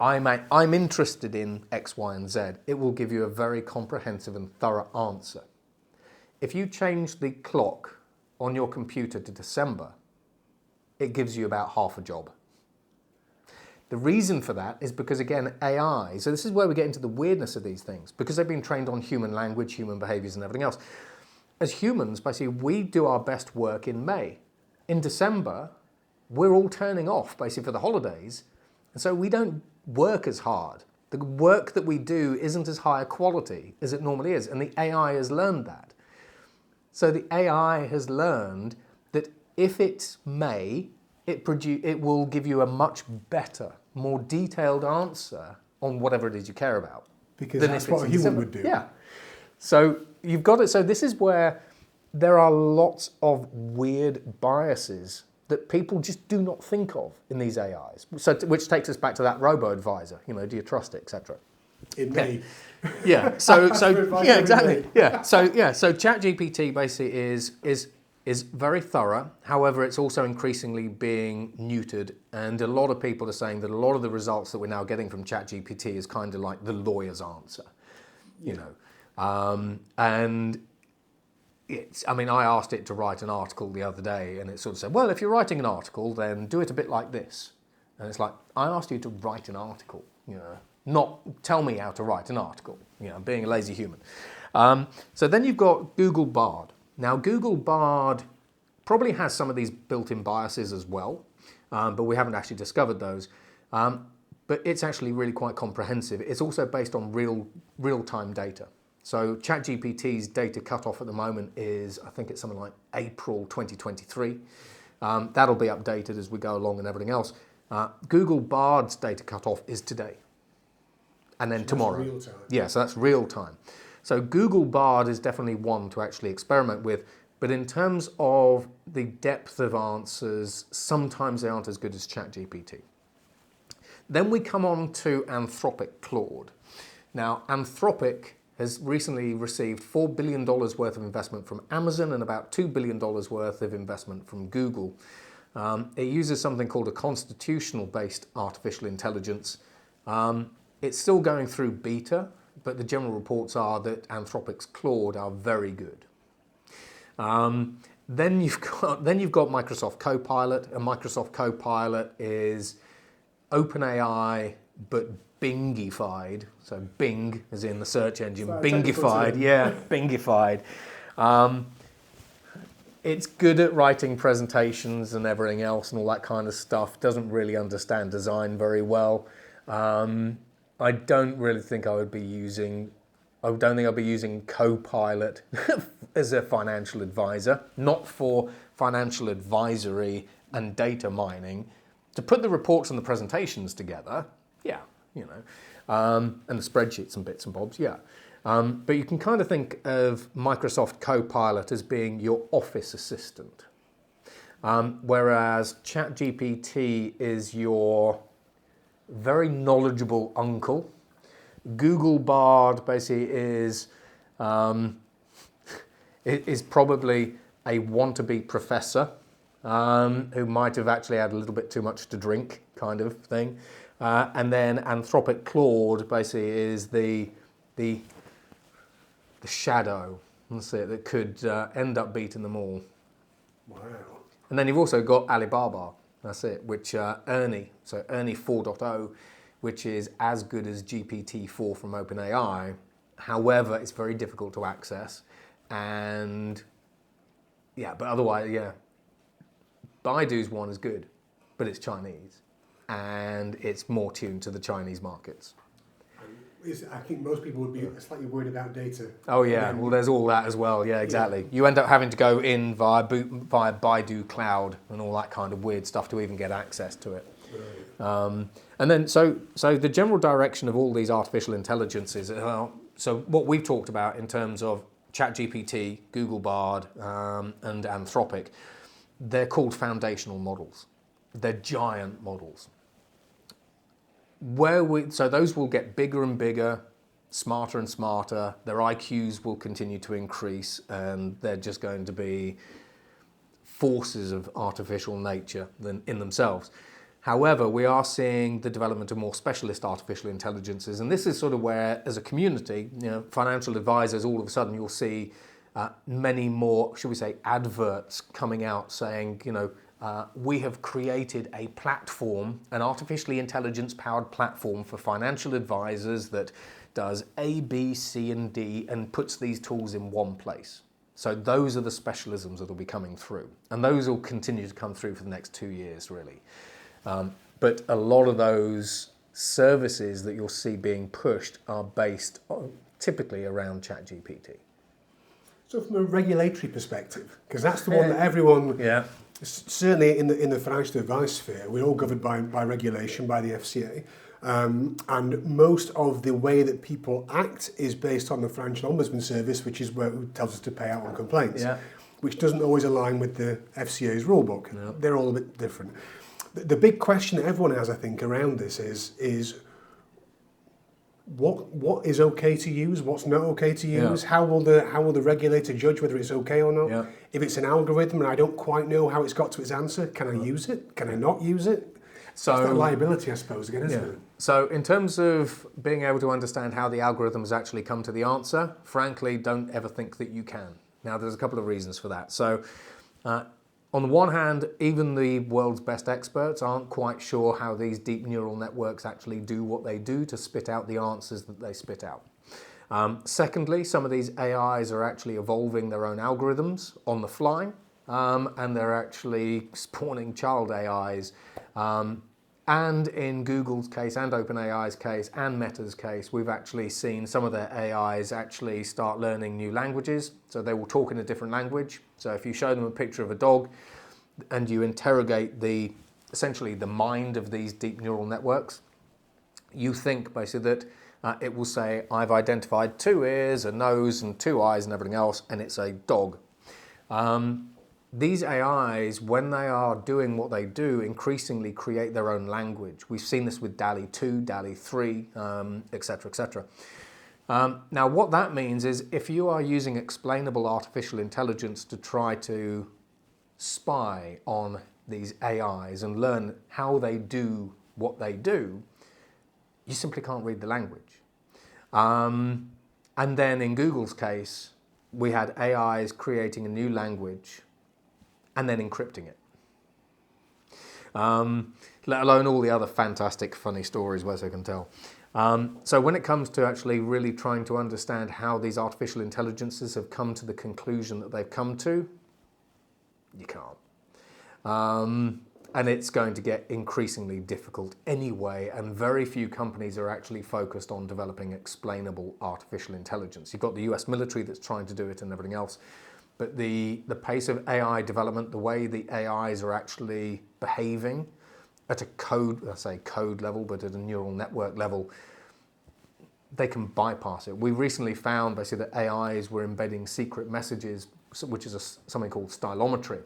I'm interested in X, Y, and Z, it will give you a very comprehensive and thorough answer. If you change the clock on your computer to December, it gives you about half a job. The reason for that is because, again, AI, so this is where we get into the weirdness of these things, because they've been trained on human language, human behaviors, and everything else. As humans, basically, we do our best work in May. In December, we're all turning off, basically, for the holidays, and so we don't work as hard. The work that we do isn't as high a quality as it normally is, and the AI has learned that. So the AI has learned that if it's May, it will give you a much better, more detailed answer on whatever it is you care about. Because that's what a human would do. Yeah. So you've got it. So this is where there are lots of weird biases that people just do not think of in these AIs. So which takes us back to that robo-advisor. You know, do you trust it, etc. It may. Yeah. So yeah, exactly. Yeah. So ChatGPT basically is very thorough. However, it's also increasingly being neutered, and a lot of people are saying that a lot of the results that we're now getting from ChatGPT is kind of like the lawyer's answer, you know. And it's, I mean, I asked it to write an article the other day, and it sort of said, well, if you're writing an article, then do it a bit like this. And it's like, I asked you to write an article, you know, not tell me how to write an article, you know, being a lazy human. So then you've got Google Bard. Now, Google Bard probably has some of these built-in biases as well, but we haven't actually discovered those. But it's actually really quite comprehensive. It's also based on real-time data. So ChatGPT's data cutoff at the moment is, I think it's something like April 2023. That'll be updated as we go along and everything else. Google Bard's data cutoff is today. And then tomorrow. Real time. Yeah, so that's real time. So Google Bard is definitely one to actually experiment with, but in terms of the depth of answers, sometimes they aren't as good as ChatGPT. Then we come on to Anthropic Claude. Now, Anthropic has recently received $4 billion worth of investment from Amazon and about $2 billion worth of investment from Google. It uses something called a constitutional-based artificial intelligence. It's still going through beta, but the general reports are that Anthropic's Claude are very good. Then you've got Microsoft Copilot, and Microsoft Copilot is OpenAI but Bingified. So Bing, as in the search engine, Bingified. Yeah, Bingified. It's good at writing presentations and everything else and all that kind of stuff. Doesn't really understand design very well. I don't really think I would be using. I don't think I'll be using Copilot as a financial advisor, not for financial advisory and data mining. To put the reports and the presentations together, yeah, you know, and the spreadsheets and bits and bobs, yeah. But you can kind of think of Microsoft Copilot as being your office assistant, whereas ChatGPT is your very knowledgeable uncle. Google Bard basically is probably a want-to-be professor, who might have actually had a little bit too much to drink, kind of thing. And then Anthropic Claude basically is the shadow, that's it, that could end up beating them all. Wow. And then you've also got Alibaba, that's it, which Ernie 4.0, which is as good as GPT-4 from OpenAI. However, it's very difficult to access. And yeah, but otherwise, yeah, Baidu's one is good, but it's Chinese. And it's more tuned to the Chinese markets. I think most people would be slightly worried about data. Oh yeah, well there's all that as well, yeah, exactly. Yeah. You end up having to go in via Baidu Cloud and all that kind of weird stuff to even get access to it. Right. And then, so the general direction of all these artificial intelligences, so what we've talked about in terms of ChatGPT, Google Bard, and Anthropic, they're called foundational models. They're giant models. So those will get bigger and bigger, smarter and smarter. Their IQs will continue to increase, and they're just going to be forces of artificial nature in themselves. However, we are seeing the development of more specialist artificial intelligences, and this is sort of where, as a community, financial advisors, all of a sudden you'll see many more, should we say, adverts coming out saying, we have created a platform, an artificially intelligence-powered platform for financial advisors that does A, B, C, and D and puts these tools in one place. So those are the specialisms that will be coming through. And those will continue to come through for the next 2 years, really. But a lot of those services that you'll see being pushed are based typically around ChatGPT. So from a regulatory perspective, because that's the one that everyone... Yeah. Certainly in the financial advice sphere, we're all governed by regulation, by the FCA. And most of the way that people act is based on the Financial Ombudsman Service, which is where it tells us to pay out on complaints, which doesn't always align with the FCA's rulebook. No. They're all a bit different. The big question that everyone has, I think, around this is what is okay to use, what's not okay to use, how will the regulator judge whether it's okay or not? Yeah. If it's an algorithm and I don't quite know how it's got to its answer, can I use it? Can I not use it? So it's that liability, I suppose, again, isn't it? So in terms of being able to understand how the algorithm has actually come to the answer, frankly, don't ever think that you can. Now, there's a couple of reasons for that. So on the one hand, even the world's best experts aren't quite sure how these deep neural networks actually do what they do to spit out the answers that they spit out. Secondly, some of these AIs are actually evolving their own algorithms on the fly, and they're actually spawning child AIs. And in Google's case, and OpenAI's case, and Meta's case, we've actually seen some of their AIs actually start learning new languages. So they will talk in a different language. So if you show them a picture of a dog and you interrogate essentially the mind of these deep neural networks, you think basically that it will say, I've identified 2 ears, a nose, and 2 eyes, and everything else, and it's a dog. These AIs, when they are doing what they do, increasingly create their own language. We've seen this with DALL-E 2, DALL-E 3, etc., etc. Now, what that means is if you are using explainable artificial intelligence to try to spy on these AIs and learn how they do what they do, you simply can't read the language. And then in Google's case, we had AIs creating a new language and then encrypting it. Let alone all the other fantastic, funny stories Wes can tell. So when it comes to actually really trying to understand how these artificial intelligences have come to the conclusion that they've come to, you can't. And it's going to get increasingly difficult anyway, and very few companies are actually focused on developing explainable artificial intelligence. You've got the US military that's trying to do it and everything else. But the pace of AI development, the way the AIs are actually behaving at a code level, but at a neural network level, they can bypass it. We recently found basically that AIs were embedding secret messages, which is something called stylometry,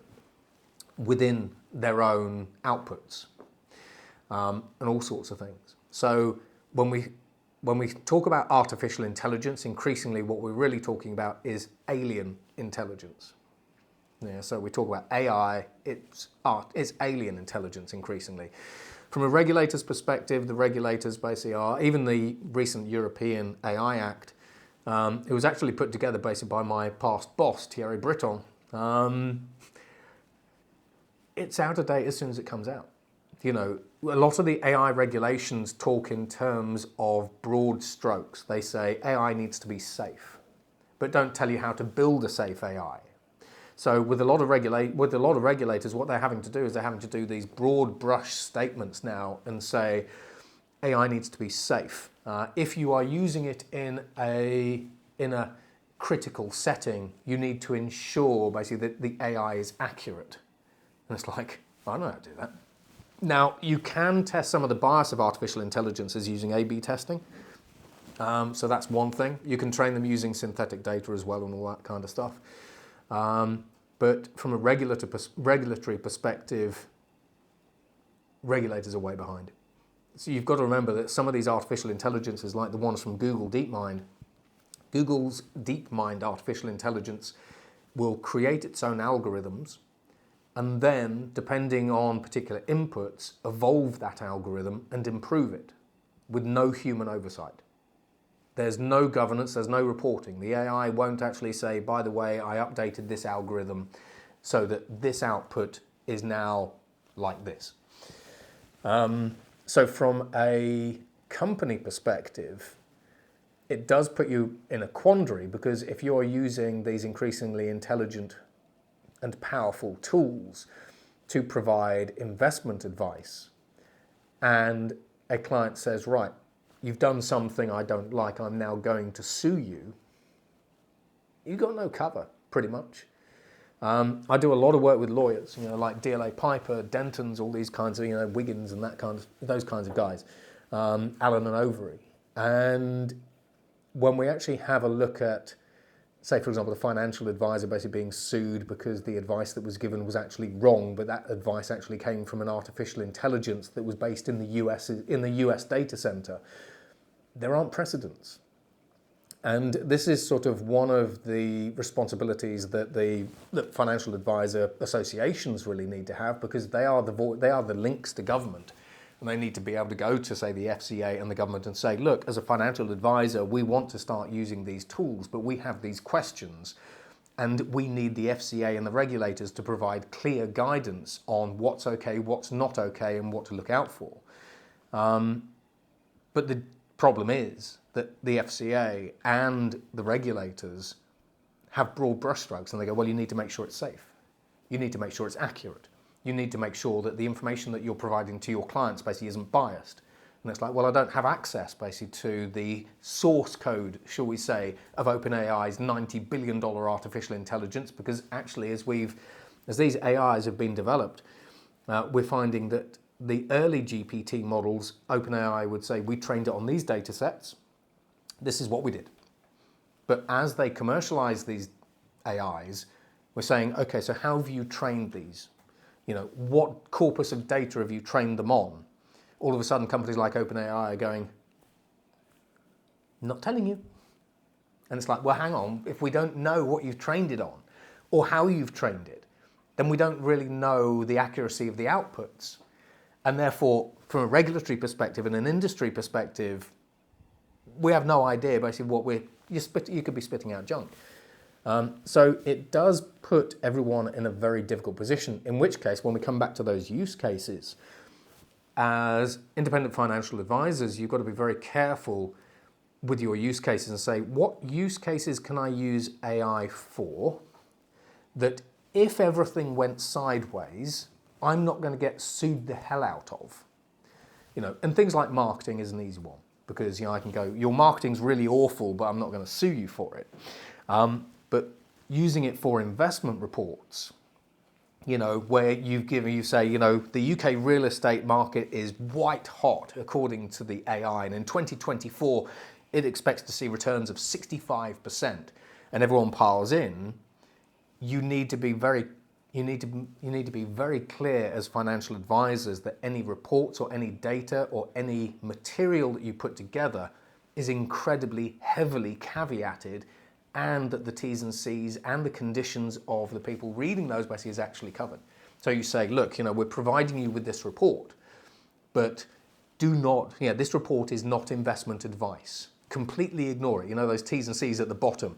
within their own outputs, and all sorts of things. So when we talk about artificial intelligence, increasingly what we're really talking about is alien intelligence. Yeah, so we talk about AI, it's alien intelligence increasingly. From a regulator's perspective, the regulators basically are, even the recent European AI Act, it was actually put together basically by my past boss, Thierry Breton. It's out of date as soon as it comes out. You know, a lot of the AI regulations talk in terms of broad strokes. They say AI needs to be safe, but don't tell you how to build a safe AI. So with a lot of regulators, what they're having to do is they're having to do these broad brush statements now and say AI needs to be safe. If you are using it in a critical setting, you need to ensure basically that the AI is accurate. And it's like, I don't know how to do that. Now, you can test some of the bias of artificial intelligences using A/B testing. So that's one thing. You can train them using synthetic data as well and all that kind of stuff. But from a regulatory perspective, regulators are way behind. So you've got to remember that some of these artificial intelligences, like the ones from Google DeepMind, Google's DeepMind artificial intelligence will create its own algorithms and then, depending on particular inputs, evolve that algorithm and improve it with no human oversight. There's no governance, there's no reporting. The AI won't actually say, by the way, I updated this algorithm so that this output is now like this. So from a company perspective, it does put you in a quandary, because if you're using these increasingly intelligent and powerful tools to provide investment advice, and a client says, right, you've done something I don't like, I'm now going to sue you, you've got no cover, pretty much. I do a lot of work with lawyers, you know, like DLA Piper, Denton's, all these kinds of, you know, Wiggins and those kinds of guys, Allen and Overy. And when we actually have a look at, say, for example, the financial advisor basically being sued because the advice that was given was actually wrong, but that advice actually came from an artificial intelligence that was based in the US data center, there aren't precedents. And this is sort of one of the responsibilities that the financial advisor associations really need to have, because they are the links to government. And they need to be able to go to, say, the FCA and the government and say, look, as a financial advisor, we want to start using these tools, but we have these questions, and we need the FCA and the regulators to provide clear guidance on what's okay, what's not okay, and what to look out for. But the problem is that the FCA and the regulators have broad brushstrokes, and they go, well, you need to make sure it's safe. You need to make sure it's accurate. You need to make sure that the information that you're providing to your clients basically isn't biased. And it's like, well, I don't have access basically to the source code, shall we say, of OpenAI's $90 billion artificial intelligence, because actually as these AIs have been developed, we're finding that the early GPT models, OpenAI would say, we trained it on these data sets. This is what we did. But as they commercialize these AIs, we're saying, okay, so how have you trained these? You know, what corpus of data have you trained them on? All of a sudden, companies like OpenAI are going, not telling you. And it's like, well, hang on, if we don't know what you've trained it on or how you've trained it, then we don't really know the accuracy of the outputs. And therefore, from a regulatory perspective and an industry perspective, we have no idea basically what you could be spitting out junk. So it does put everyone in a very difficult position, in which case, when we come back to those use cases, as independent financial advisors, you've got to be very careful with your use cases and say, what use cases can I use AI for that if everything went sideways, I'm not going to get sued the hell out of? You know, and things like marketing is an easy one, because, you know, I can go, your marketing's really awful, but I'm not going to sue you for it. But using it for investment reports, you know, where you say, you know, the UK real estate market is white hot according to the AI, and in 2024 it expects to see returns of 65%, and everyone piles in. You need to be very clear as financial advisors that any reports or any data or any material that you put together is incredibly heavily caveated and that the T's and C's and the conditions of the people reading those basically is actually covered. So you say, look, we're providing you with this report, but do not, this report is not investment advice. Completely ignore it. Those T's and C's at the bottom.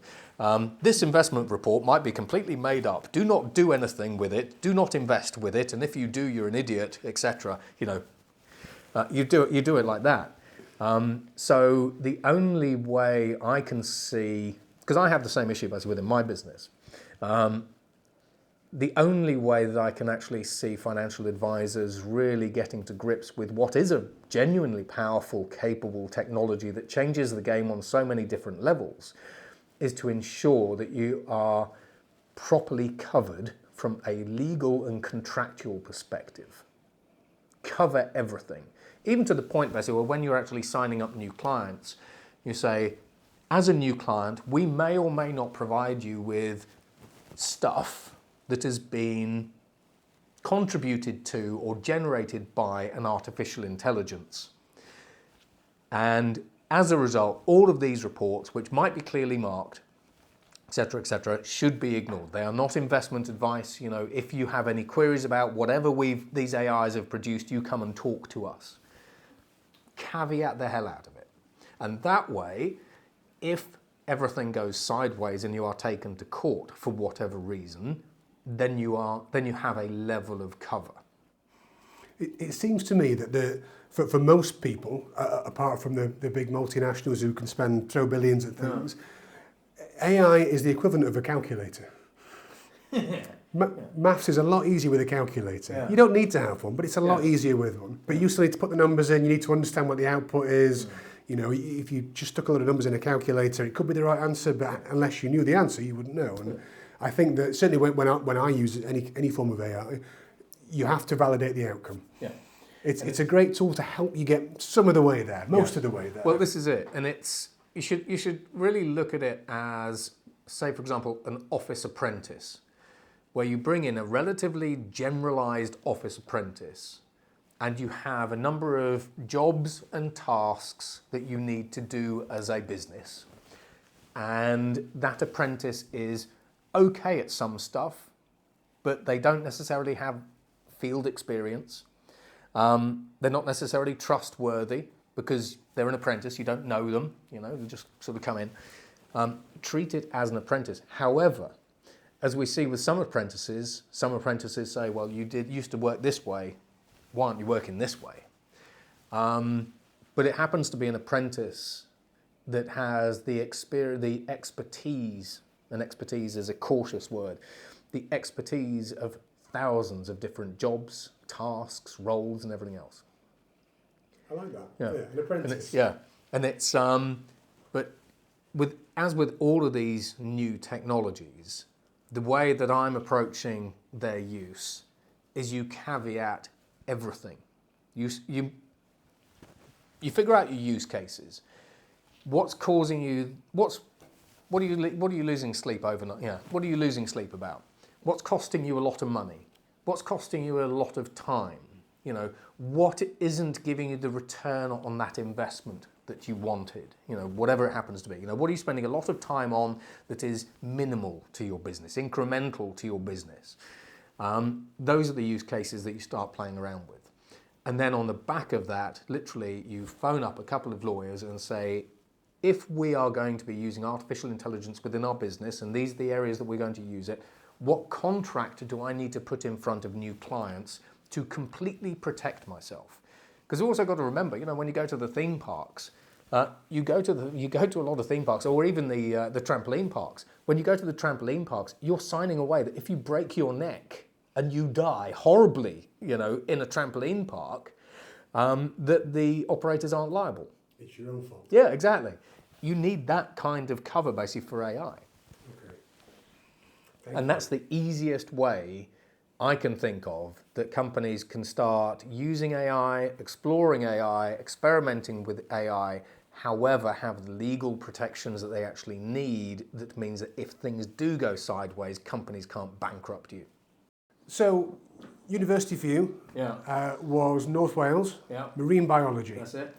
This investment report might be completely made up. Do not do anything with it. Do not invest with it. And if you do, you're an idiot, etc. You do it like that. So the only way I can see, because I have the same issue basically within my business, the only way that I can actually see financial advisors really getting to grips with what is a genuinely powerful, capable technology that changes the game on so many different levels is to ensure that you are properly covered from a legal and contractual perspective. Cover everything. Even to the point, basically, where when you're actually signing up new clients, you say, as a new client, we may or may not provide you with stuff that has been contributed to or generated by an artificial intelligence. And as a result, all of these reports, which might be clearly marked, etc., should be ignored. They are not investment advice. If you have any queries about whatever these AIs have produced, you come and talk to us. Caveat the hell out of it. And that way, if everything goes sideways and you are taken to court for whatever reason, then you have a level of cover. It seems to me that for most people, apart from the big multinationals who can throw billions at things, AI is the equivalent of a calculator. Maths is a lot easier with a calculator. Yeah. You don't need to have one, but it's a lot easier with one. But you still need to put the numbers in, you need to understand what the output is. If you just stuck a lot of numbers in a calculator, it could be the right answer, but unless you knew the answer, you wouldn't know. And I think that certainly when I use any form of AI, you have to validate the outcome. Yeah. It's a great tool to help you get some of the way there, most of the way there. Well, this is it. And you should really look at it as, say, for example, an office apprentice, where you bring in a relatively generalized office apprentice and you have a number of jobs and tasks that you need to do as a business. And that apprentice is okay at some stuff, but they don't necessarily have field experience. They're not necessarily trustworthy because they're an apprentice, you don't know them, they just sort of come in. Treat it as an apprentice. However, as we see with some apprentices say, well, you used to work this way, why aren't you working this way? But it happens to be an apprentice that has the expertise, and expertise is a cautious word, the expertise of thousands of different jobs, tasks, roles, and everything else. I like that. Yeah, an apprentice. And it's but as with all of these new technologies, the way that I'm approaching their use is you caveat everything. You figure out your use cases. What's causing you? What are you losing sleep over? What are you losing sleep about? What's costing you a lot of money? What's costing you a lot of time? What isn't giving you the return on that investment that you wanted? Whatever it happens to be. What are you spending a lot of time on that is minimal to your business, incremental to your business? Those are the use cases that you start playing around with. And then on the back of that, literally, you phone up a couple of lawyers and say, if we are going to be using artificial intelligence within our business, and these are the areas that we're going to use it, what contract do I need to put in front of new clients to completely protect myself? Because you also got to remember, when you go to the theme parks, you go to a lot of theme parks, or even the trampoline parks. When you go to the trampoline parks, you're signing away that if you break your neck and you die horribly, in a trampoline park, that the operators aren't liable. It's your own fault. Yeah, exactly. You need that kind of cover basically for AI. Okay. And that's the easiest way I can think of that companies can start using AI, exploring AI, experimenting with AI, however, have the legal protections that they actually need. That means that if things do go sideways, companies can't bankrupt you. So, university for you was North Wales, marine biology. That's it.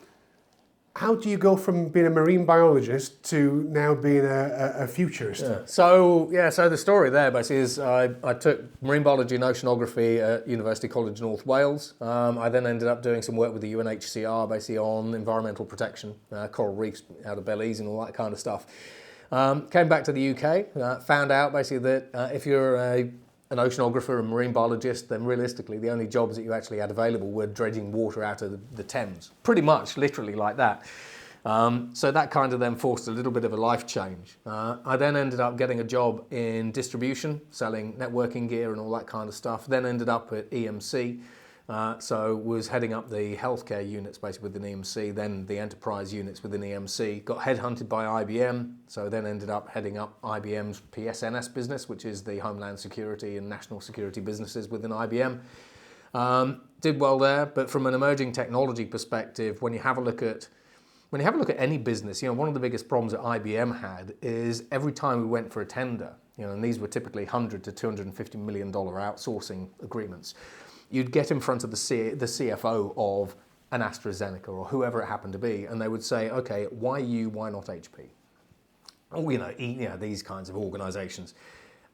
How do you go from being a marine biologist to now being a futurist? So the story there basically is I took marine biology and oceanography at University College North Wales. I then ended up doing some work with the UNHCR basically on environmental protection, coral reefs out of Belize and all that kind of stuff. Came back to the UK, found out basically that if you're an oceanographer and marine biologist, then realistically the only jobs that you actually had available were dredging water out of the Thames. Pretty much, literally like that. So that kind of then forced a little bit of a life change. I then ended up getting a job in distribution, selling networking gear and all that kind of stuff. Then ended up at EMC. So was heading up the healthcare units basically within EMC, then the enterprise units within EMC. Got headhunted by IBM, so then ended up heading up IBM's PSNS business, which is the Homeland Security and National Security businesses within IBM. Did well there, but from an emerging technology perspective, when you have a look at any business, one of the biggest problems that IBM had is every time we went for a tender, and these were typically $100 to $250 million outsourcing agreements, you'd get in front of the CFO of an AstraZeneca or whoever it happened to be, and they would say, okay, why you, why not HP? Or, these kinds of organizations.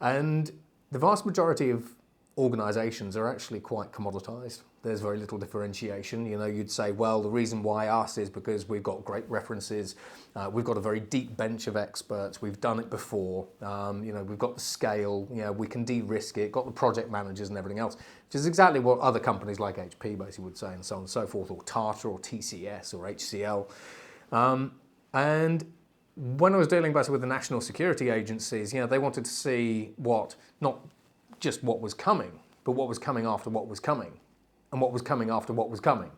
And the vast majority of organizations are actually quite commoditized. There's very little differentiation. You'd say, well, the reason why us is because we've got great references, we've got a very deep bench of experts, we've done it before, we've got the scale, we can de-risk it, got the project managers and everything else, which is exactly what other companies like HP basically would say, and so on and so forth, or Tata or TCS or HCL. And when I was dealing basically with the national security agencies, they wanted to see not just what was coming, but what was coming after what was coming, and what was coming after what was coming.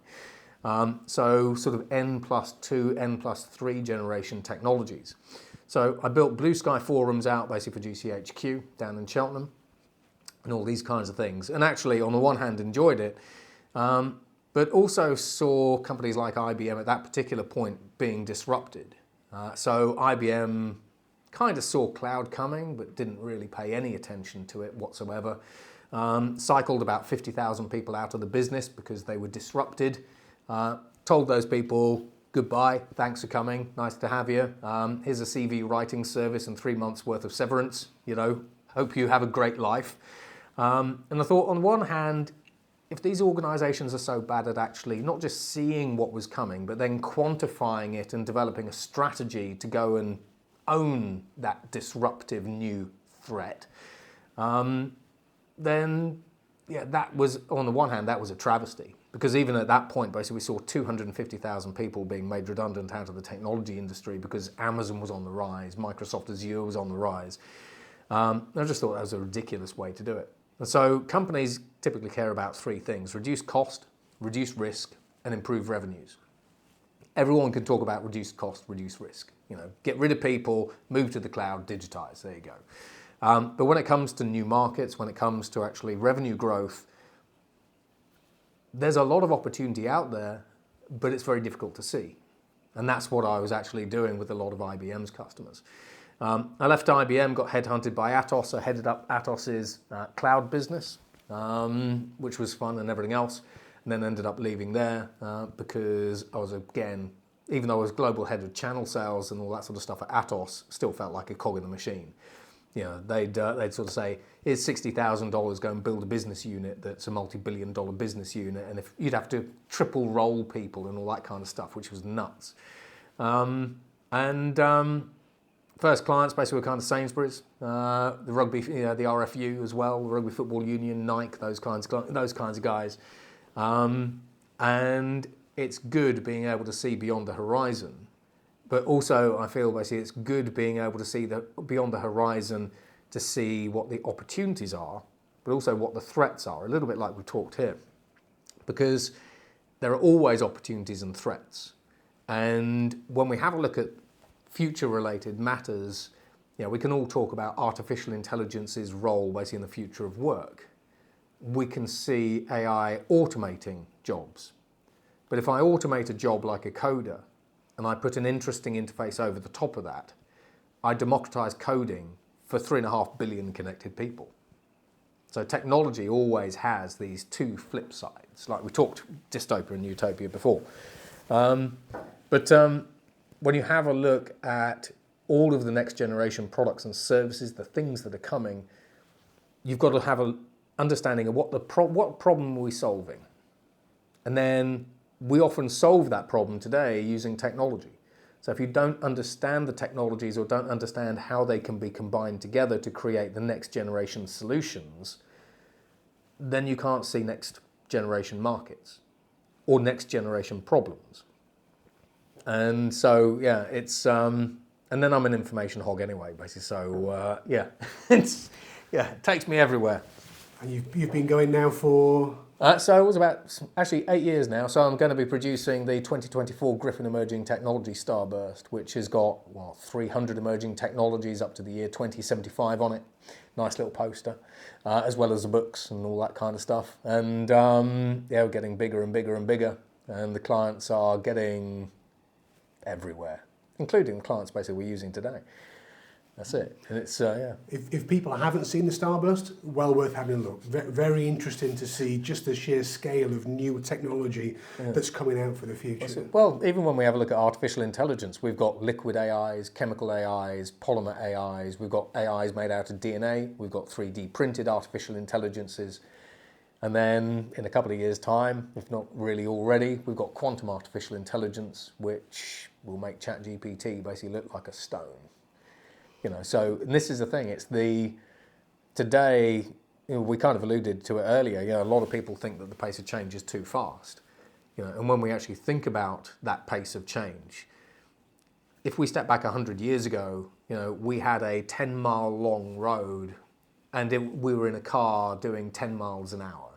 So sort of N+2, N+3 generation technologies. So I built blue sky forums out basically for GCHQ down in Cheltenham and all these kinds of things. And actually, on the one hand, enjoyed it, but also saw companies like IBM at that particular point being disrupted. So IBM kind of saw cloud coming, but didn't really pay any attention to it whatsoever. Cycled about 50,000 people out of the business because they were disrupted. Told those people, goodbye, thanks for coming, nice to have you. Here's a CV writing service and 3 months worth of severance. Hope you have a great life. And I thought, on one hand, if these organizations are so bad at actually not just seeing what was coming, but then quantifying it and developing a strategy to go and own that disruptive new threat, then that was, on the one hand, that was a travesty. Because even at that point, basically, we saw 250,000 people being made redundant out of the technology industry because Amazon was on the rise, Microsoft Azure was on the rise. I just thought that was a ridiculous way to do it. And so companies typically care about three things: reduce cost, reduce risk, and improve revenues. Everyone can talk about reduce cost, reduce risk. Get rid of people, move to the cloud, digitize, there you go. But when it comes to new markets, when it comes to actually revenue growth, there's a lot of opportunity out there, but it's very difficult to see. And that's what I was actually doing with a lot of IBM's customers. I left IBM, got headhunted by Atos. I headed up Atos's cloud business, which was fun and everything else, and then ended up leaving there because I was, again, even though I was global head of channel sales and all that sort of stuff at Atos, still felt like a cog in the machine. They'd sort of say, here's $60,000, go and build a business unit that's a multi-billion-dollar business unit, and if you'd have to triple roll people and all that kind of stuff, which was nuts. First clients basically were kind of Sainsbury's, the rugby, the RFU as well, the Rugby Football Union, Nike, those kinds of guys. And it's good being able to see beyond the horizon. But also, I feel basically it's good being able to see beyond the horizon to see what the opportunities are, but also what the threats are, a little bit like we talked here. Because there are always opportunities and threats. And when we have a look at future-related matters, we can all talk about artificial intelligence's role basically in the future of work. We can see AI automating jobs. But if I automate a job like a coder, and I put an interesting interface over the top of that, I democratize coding for 3.5 billion connected people. So technology always has these two flip sides, like we talked dystopia and utopia before. But when you have a look at all of the next generation products and services, the things that are coming, you've got to have an understanding of what problem are we solving. And then we often solve that problem today using technology. So if you don't understand the technologies or don't understand how they can be combined together to create the next generation solutions, then you can't see next generation markets or next generation problems. And so, yeah, it's, and then I'm an information hog anyway, basically. So, yeah, it takes me everywhere. And you've been going now for? So it was about actually 8 years now. So I'm going to be producing the 2024 Griffin Emerging Technology Starburst, which has got 300 emerging technologies up to the year 2075 on it. Nice little poster, as well as the books and all that kind of stuff. And yeah, we're getting bigger and bigger and bigger, and the clients are getting everywhere, including the clients basically we're using today. That's it. And it's, yeah. If people haven't seen the Starburst, well worth having a look. Very interesting to see just the sheer scale of new technology that's coming out for the future. Well, even when we have a look at artificial intelligence, we've got liquid AIs, chemical AIs, polymer AIs, we've got AIs made out of DNA, we've got 3D printed artificial intelligences, and then in a couple of years' time, if not really already, we've got quantum artificial intelligence, which will make ChatGPT basically look like a stone. You know, so and this is the thing. It's today. We kind of alluded to it earlier. A lot of people think that the pace of change is too fast. And when we actually think about that pace of change, if we step back 100 years ago, we had a 10-mile long road, and we were in a car doing 10 miles an hour,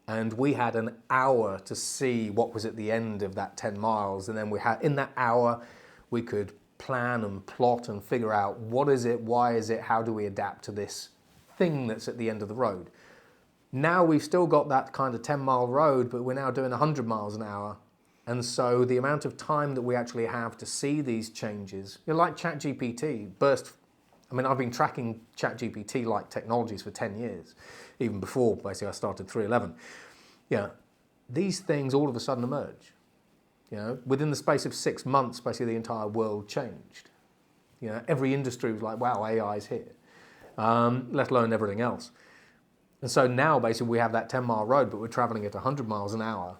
and we had an hour to see what was at the end of that 10 miles, and then we had in that hour we could plan and plot and figure out what is it, why is it, how do we adapt to this thing that's at the end of the road. Now we've still got that kind of 10-mile road, but we're now doing 100 miles an hour. And so the amount of time that we actually have to see these changes, like ChatGPT, I've been tracking ChatGPT-like technologies for 10 years, even before basically I started 311. These things all of a sudden emerge. Within the space of 6 months, basically the entire world changed. Every industry was like, wow, AI's here, let alone everything else. And so now basically we have that 10-mile road, but we're traveling at 100 miles an hour.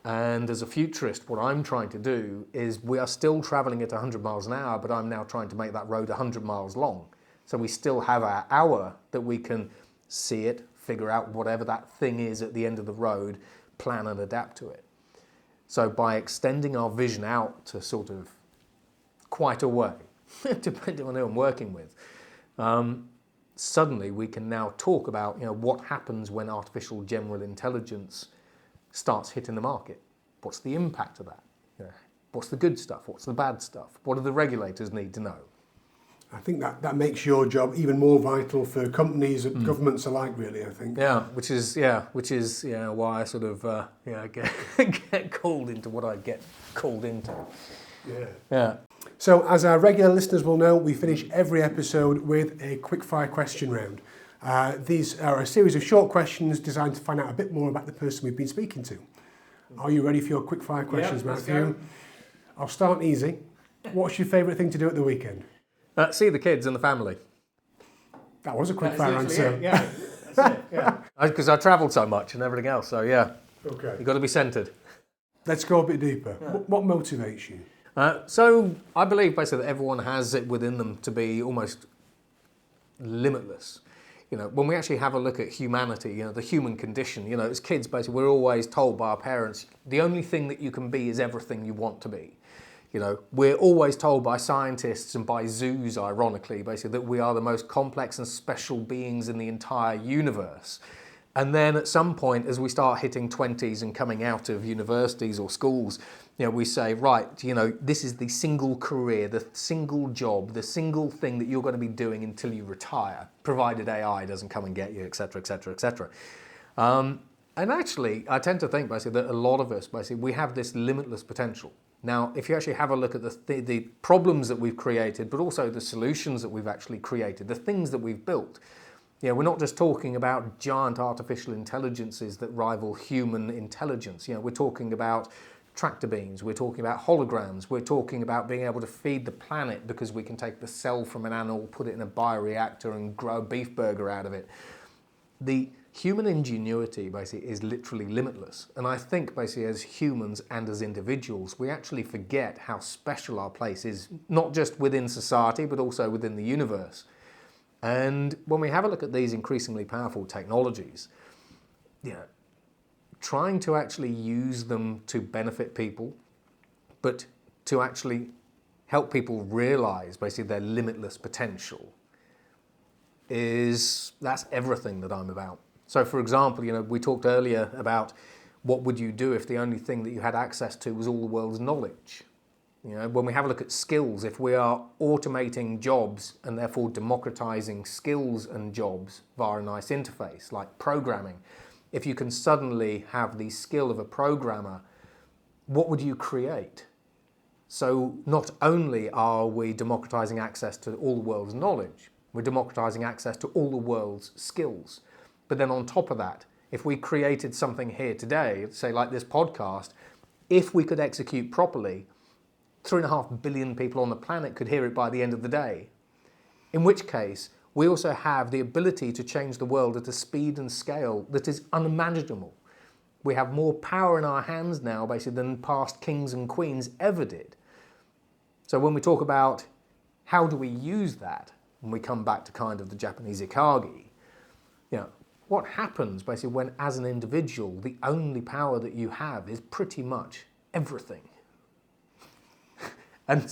And as a futurist, what I'm trying to do is we are still traveling at 100 miles an hour, but I'm now trying to make that road 100 miles long. So we still have our hour that we can see it, figure out whatever that thing is at the end of the road, plan and adapt to it. So by extending our vision out to sort of quite a way, depending on who I'm working with, suddenly we can now talk about what happens when artificial general intelligence starts hitting the market. What's the impact of that? What's the good stuff? What's the bad stuff? What do the regulators need to know? I think that makes your job even more vital for companies and governments alike, really, I think. Which is why I sort of get called into what I get called into. Yeah. So as our regular listeners will know, we finish every episode with a quickfire question round. These are a series of short questions designed to find out a bit more about the person we've been speaking to. Are you ready for your quickfire questions, Matthew? I'll start easy. What's your favourite thing to do at the weekend? See the kids and the family. That was a quickfire answer. That's it. Because I travelled so much and everything else, so yeah. Okay. You've got to be centred. Let's go a bit deeper. What motivates you? So I believe basically that everyone has it within them to be almost limitless. When we actually have a look at humanity, the human condition, as kids basically we're always told by our parents, the only thing that you can be is everything you want to be. We're always told by scientists and by zoos, ironically, basically, that we are the most complex and special beings in the entire universe. And then at some point, as we start hitting 20s and coming out of universities or schools, we say, right, this is the single career, the single job, the single thing that you're going to be doing until you retire, provided AI doesn't come and get you, et cetera, et cetera, et cetera. And actually, I tend to think, basically, that a lot of us, basically, we have this limitless potential. Now, if you actually have a look at the problems that we've created, but also the solutions that we've actually created, the things that we've built, we're not just talking about giant artificial intelligences that rival human intelligence. We're talking about tractor beams, we're talking about holograms, we're talking about being able to feed the planet because we can take the cell from an animal, put it in a bioreactor and grow a beef burger out of it. The human ingenuity basically is literally limitless. And I think basically as humans and as individuals, we actually forget how special our place is, not just within society, but also within the universe. And when we have a look at these increasingly powerful technologies, trying to actually use them to benefit people, but to actually help people realize basically their limitless potential, that's everything that I'm about. So for example, we talked earlier about what would you do if the only thing that you had access to was all the world's knowledge. When we have a look at skills, if we are automating jobs and therefore democratizing skills and jobs via a nice interface like programming, if you can suddenly have the skill of a programmer, what would you create? So not only are we democratizing access to all the world's knowledge, we're democratizing access to all the world's skills. But then on top of that, if we created something here today, say like this podcast, if we could execute properly, 3.5 billion people on the planet could hear it by the end of the day. In which case, we also have the ability to change the world at a speed and scale that is unimaginable. We have more power in our hands now, basically, than past kings and queens ever did. So when we talk about how do we use that, when we come back to kind of the Japanese ikagi, what happens basically when, as an individual, the only power that you have is pretty much everything. But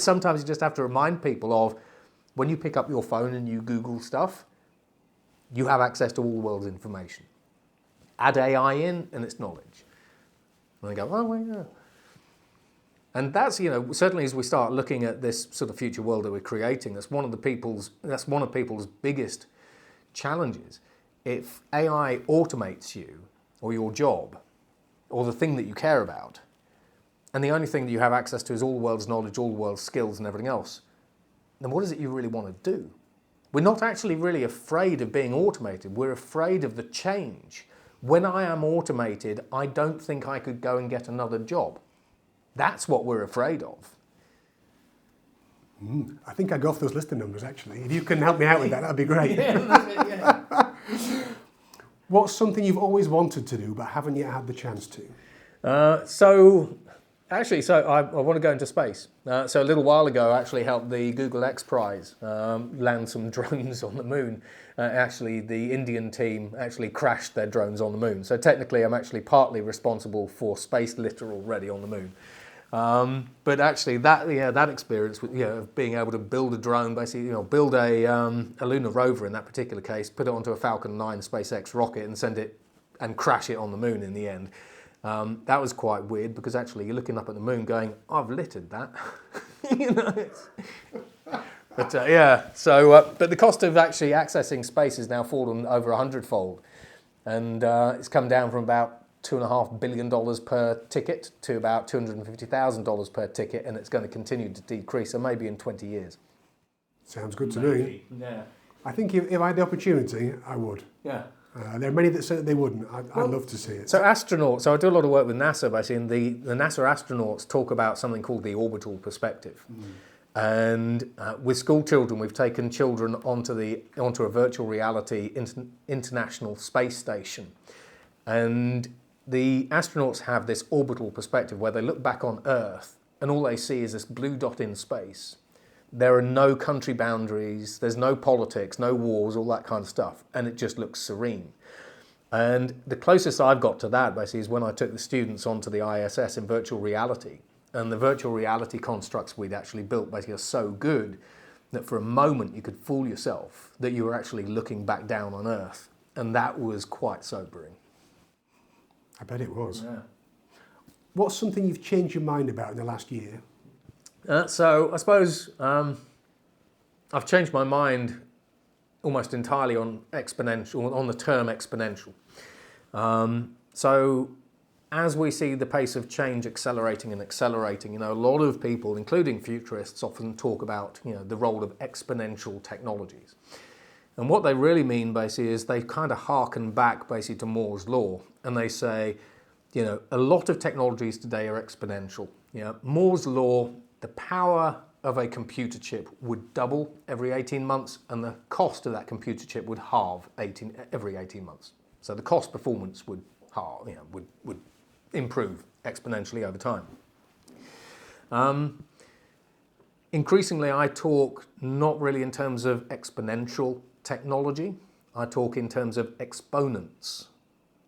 sometimes you just have to remind people of, when you pick up your phone and you Google stuff, you have access to all the world's information. Add AI in and it's knowledge. And they go, oh, well, yeah. And that's, certainly as we start looking at this sort of future world that we're creating, that's one of people's biggest challenges. If AI automates you or your job or the thing that you care about, and the only thing that you have access to is all the world's knowledge, all the world's skills and everything else, then what is it you really want to do? We're not actually really afraid of being automated. We're afraid of the change. When I am automated, I don't think I could go and get another job. That's what we're afraid of. I think I go off those listing numbers, actually. If you can help me out with that, that'd be great. Yeah. What's something you've always wanted to do but haven't yet had the chance to? I want to go into space. So a little while ago, I actually helped the Google X Prize land some drones on the moon. Actually, the Indian team actually crashed their drones on the moon. So technically, I'm actually partly responsible for space litter already on the moon. But actually, that experience of being able to build a drone, basically, build a lunar rover in that particular case, put it onto a Falcon 9 SpaceX rocket and send it and crash it on the moon in the end. That was quite weird because actually you're looking up at the moon going, I've littered that. But but the cost of actually accessing space has now fallen over 100-fold. And it's come down from about $2.5 billion per ticket to about $250,000 per ticket, and it's going to continue to decrease, so maybe in 20 years. Sounds good to me. Yeah. I think if I had the opportunity, I would. Yeah. There are many that say that they wouldn't. I'd love to see it. So astronauts, so I do a lot of work with NASA, basically, and the NASA astronauts talk about something called the orbital perspective. And with school children, we've taken children onto a virtual reality international space station. And the astronauts have this orbital perspective where they look back on Earth and all they see is this blue dot in space. There are no country boundaries, there's no politics, no wars, all that kind of stuff, and it just looks serene. And the closest I've got to that basically is when I took the students onto the ISS in virtual reality. And the virtual reality constructs we'd actually built basically are so good that for a moment you could fool yourself that you were actually looking back down on Earth. And that was quite sobering. I bet it was. Yeah. What's something you've changed your mind about in the last year? So I suppose I've changed my mind almost entirely on the term exponential. So as we see the pace of change accelerating, a lot of people, including futurists, often talk about the role of exponential technologies. And what they really mean basically is they kind of harken back basically to Moore's law, and they say, a lot of technologies today are exponential. Moore's law, the power of a computer chip would double every 18 months, and the cost of that computer chip would halve every 18 months. So the cost performance would halve, would improve exponentially over time. Increasingly, I talk not really in terms of exponential technology. I talk in terms of exponents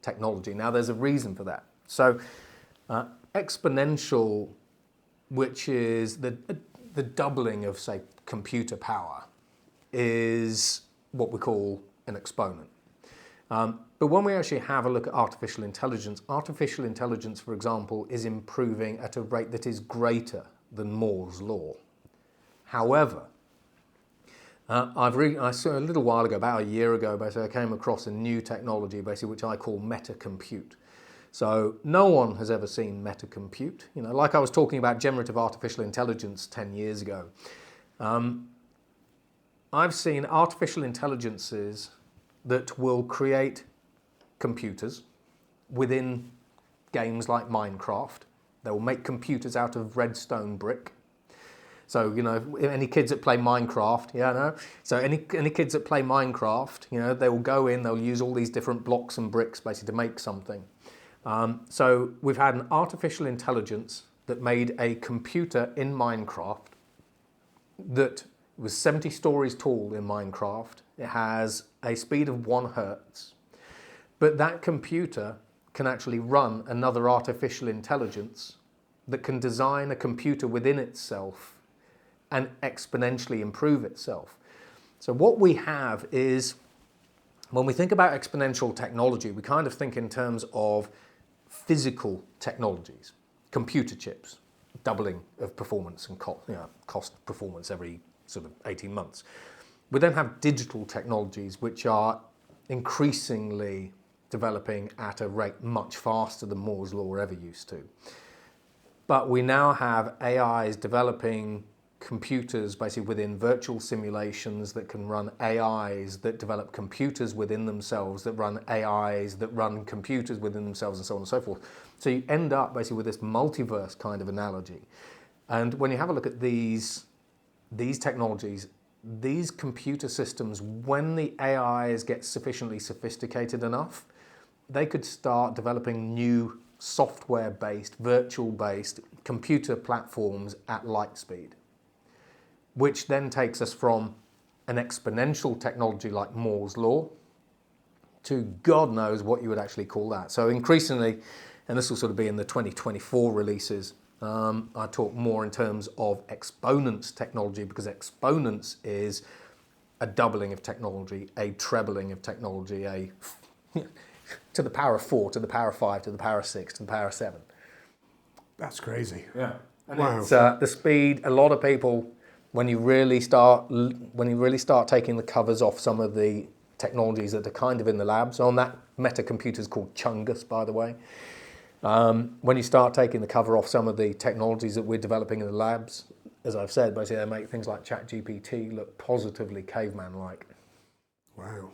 technology. Now, there's a reason for that. So, exponential, which is the doubling of, say, computer power, is what we call an exponent. But when we actually have a look at artificial intelligence, for example, is improving at a rate that is greater than Moore's law. However, I saw a little while ago, about a year ago, basically, I came across a new technology, basically, which I call meta-compute. So no one has ever seen meta-compute. Like I was talking about generative artificial intelligence 10 years ago. I've seen artificial intelligences that will create computers within games like Minecraft. They will make computers out of redstone brick. So, any kids that play Minecraft, So any kids that play Minecraft, they will go in, they'll use all these different blocks and bricks basically to make something. So we've had an artificial intelligence that made a computer in Minecraft that was 70 stories tall in Minecraft. It has a speed of 1 hertz. But that computer can actually run another artificial intelligence that can design a computer within itself and exponentially improve itself. So what we have is, when we think about exponential technology, we kind of think in terms of physical technologies, computer chips, doubling of performance and cost performance every sort of 18 months. We then have digital technologies, which are increasingly developing at a rate much faster than Moore's law ever used to. But we now have AIs developing computers basically within virtual simulations that can run AIs that develop computers within themselves, that run AIs that run computers within themselves, and so on and so forth. So you end up basically with this multiverse kind of analogy. And when you have a look at these technologies, these computer systems, when the AIs get sufficiently sophisticated enough, they could start developing new software-based, virtual-based computer platforms at light speed, which then takes us from an exponential technology like Moore's law to God knows what you would actually call that. So increasingly, and this will sort of be in the 2024 releases, I talk more in terms of exponents technology, because exponents is a doubling of technology, a trebling of technology, to the power of 4, to the power of 5, to the power of 6, to the power of 7. That's crazy. Yeah. And wow. It's the speed. A lot of people, when you really start taking the covers off some of the technologies that are kind of in the labs, on that meta-computer is called Chungus, by the way. When you start taking the cover off some of the technologies that we're developing in the labs, as I've said, basically they make things like ChatGPT look positively caveman-like. Wow.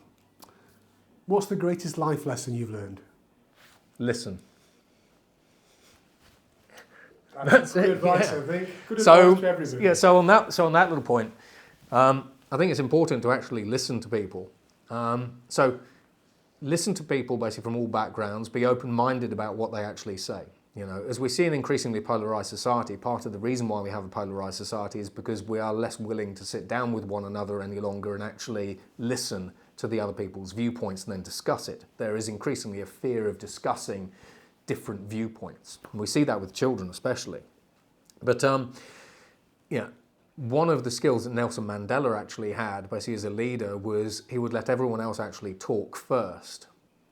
What's the greatest life lesson you've learned? Listen. That's good advice, I think. Good advice for everybody. Yeah, so on that little point, I think it's important to actually listen to people. So listen to people basically from all backgrounds, be open-minded about what they actually say. As we see an increasingly polarized society, part of the reason why we have a polarized society is because we are less willing to sit down with one another any longer and actually listen to the other people's viewpoints and then discuss it. There is increasingly a fear of discussing different viewpoints. And we see that with children especially. But one of the skills that Nelson Mandela actually had, basically as a leader, was he would let everyone else actually talk first,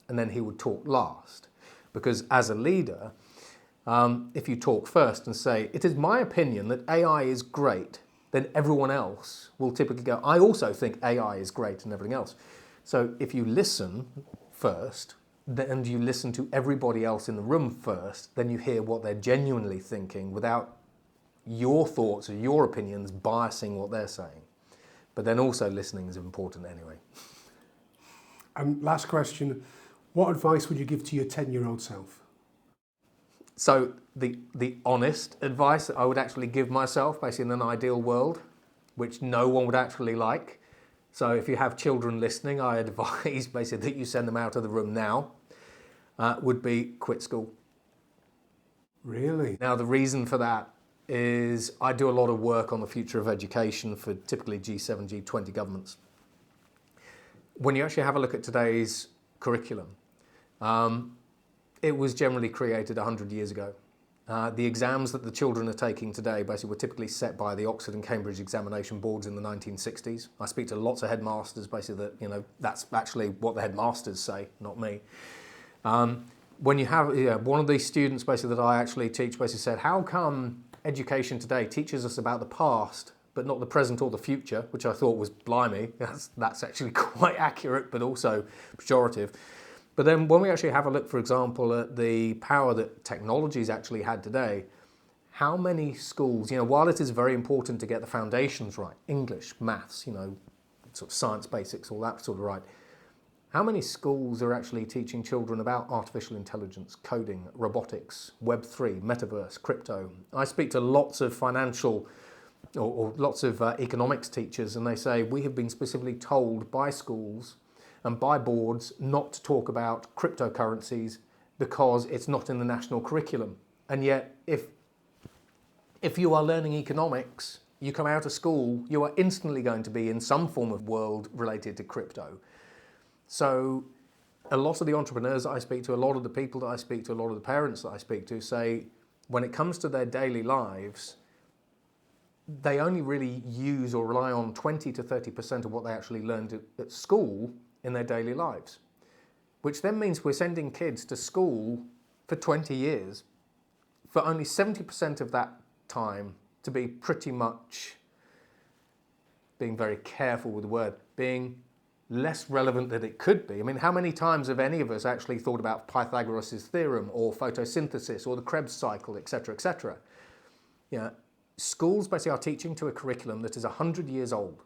and then he would talk last. Because as a leader, if you talk first and say, it is my opinion that AI is great, then everyone else will typically go, I also think AI is great, and everything else. So if you listen first, and you listen to everybody else in the room first, then you hear what they're genuinely thinking without your thoughts or your opinions biasing what they're saying. But then also listening is important anyway. And last question, what advice would you give to your 10-year-old self? So the honest advice that I would actually give myself, basically in an ideal world, which no one would actually like. So if you have children listening, I advise basically that you send them out of the room now, would be quit school. Really? Now the reason for that is I do a lot of work on the future of education for typically G7, G20 governments. When you actually have a look at today's curriculum, it was generally created 100 years ago. The exams that the children are taking today basically were typically set by the Oxford and Cambridge examination boards in the 1960s. I speak to lots of headmasters basically that, that's actually what the headmasters say, not me. When you have, one of these students basically that I actually teach basically said, how come education today teaches us about the past but not the present or the future, which I thought was blimey, that's actually quite accurate but also pejorative. But then when we actually have a look, for example, at the power that technology's actually had today, how many schools, while it is very important to get the foundations right, English, maths, sort of science basics, all that sort of right, how many schools are actually teaching children about artificial intelligence, coding, robotics, Web3, metaverse, crypto? I speak to lots of financial or lots of economics teachers, and they say we have been specifically told by schools and by boards not to talk about cryptocurrencies because it's not in the national curriculum. And yet, if you are learning economics, you come out of school, you are instantly going to be in some form of world related to crypto. So a lot of the entrepreneurs that I speak to, a lot of the people that I speak to, a lot of the parents that I speak to say when it comes to their daily lives, they only really use or rely on 20 to 30% of what they actually learned at school in their daily lives, which then means we're sending kids to school for 20 years for only 70% of that time to be pretty much, being very careful with the word, being less relevant than it could be. I mean, how many times have any of us actually thought about Pythagoras' theorem or photosynthesis or the Krebs cycle, etc., etc.? Schools basically are teaching to a curriculum that is 100 years old.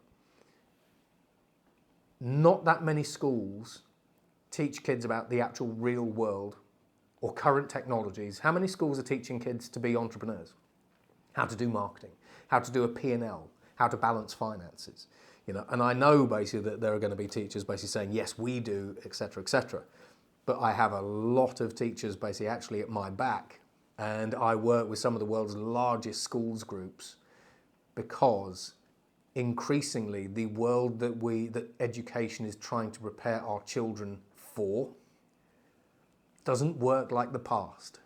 Not that many schools teach kids about the actual real world or current technologies. How many schools are teaching kids to be entrepreneurs? How to do marketing, how to do a P&L, how to balance finances? And I know basically that there are going to be teachers basically saying, yes, we do, etc., etc. But I have a lot of teachers basically actually at my back, and I work with some of the world's largest schools groups because increasingly the world that education is trying to prepare our children for doesn't work like the past.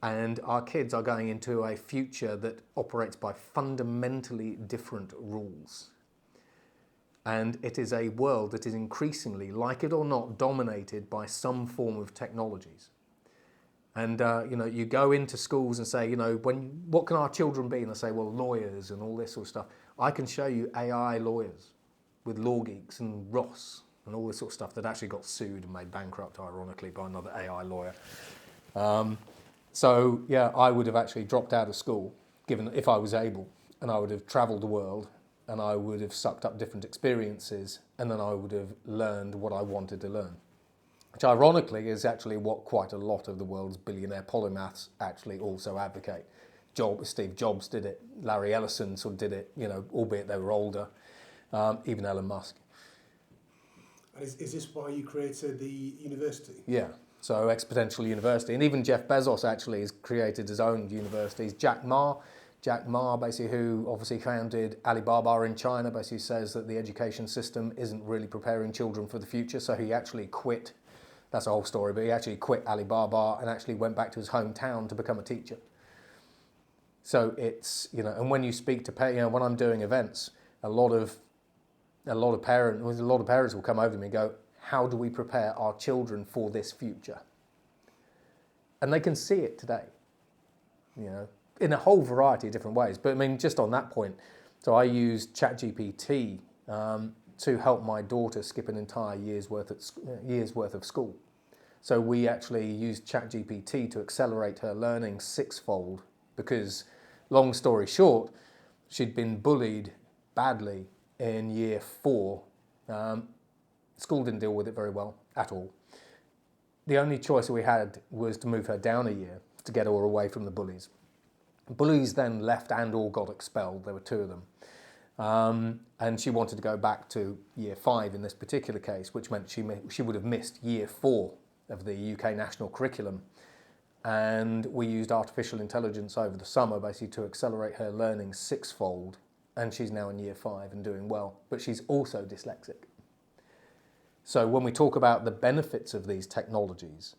And our kids are going into a future that operates by fundamentally different rules. And it is a world that is increasingly, like it or not, dominated by some form of technologies. And you go into schools and say, what can our children be? And they say, well, lawyers and all this sort of stuff. I can show you AI lawyers with Law Geeks and Ross and all this sort of stuff that actually got sued and made bankrupt, ironically, by another AI lawyer. So I would have actually dropped out of school, given if I was able, and I would have travelled the world, and I would have sucked up different experiences, and then I would have learned what I wanted to learn. Which ironically is actually what quite a lot of the world's billionaire polymaths actually also advocate. Steve Jobs did it, Larry Ellison sort of did it, albeit they were older, even Elon Musk. And is this why you created the university? Yeah, so Exponential University. And even Jeff Bezos actually has created his own universities. Jack Ma, basically, who obviously founded Alibaba in China, basically says that the education system isn't really preparing children for the future, so he actually quit. That's a whole story, but he actually quit Alibaba and actually went back to his hometown to become a teacher. So it's, and when you speak to when I'm doing events, a lot of parents will come over to me and go, how do we prepare our children for this future? And they can see it today, in a whole variety of different ways. But I mean, just on that point, so I used ChatGPT to help my daughter skip an entire year's worth of school. So we actually used ChatGPT to accelerate her learning sixfold because, long story short, she'd been bullied badly in year 4. School didn't deal with it very well at all. The only choice we had was to move her down a year. to get her away from the bullies. Bullies then left and all got expelled. There were 2 of them. And she wanted to go back to year 5 in this particular case, which meant she would have missed year 4 of the UK national curriculum. And we used artificial intelligence over the summer basically to accelerate her learning 6-fold. And she's now in year 5 and doing well. But she's also dyslexic. So when we talk about the benefits of these technologies,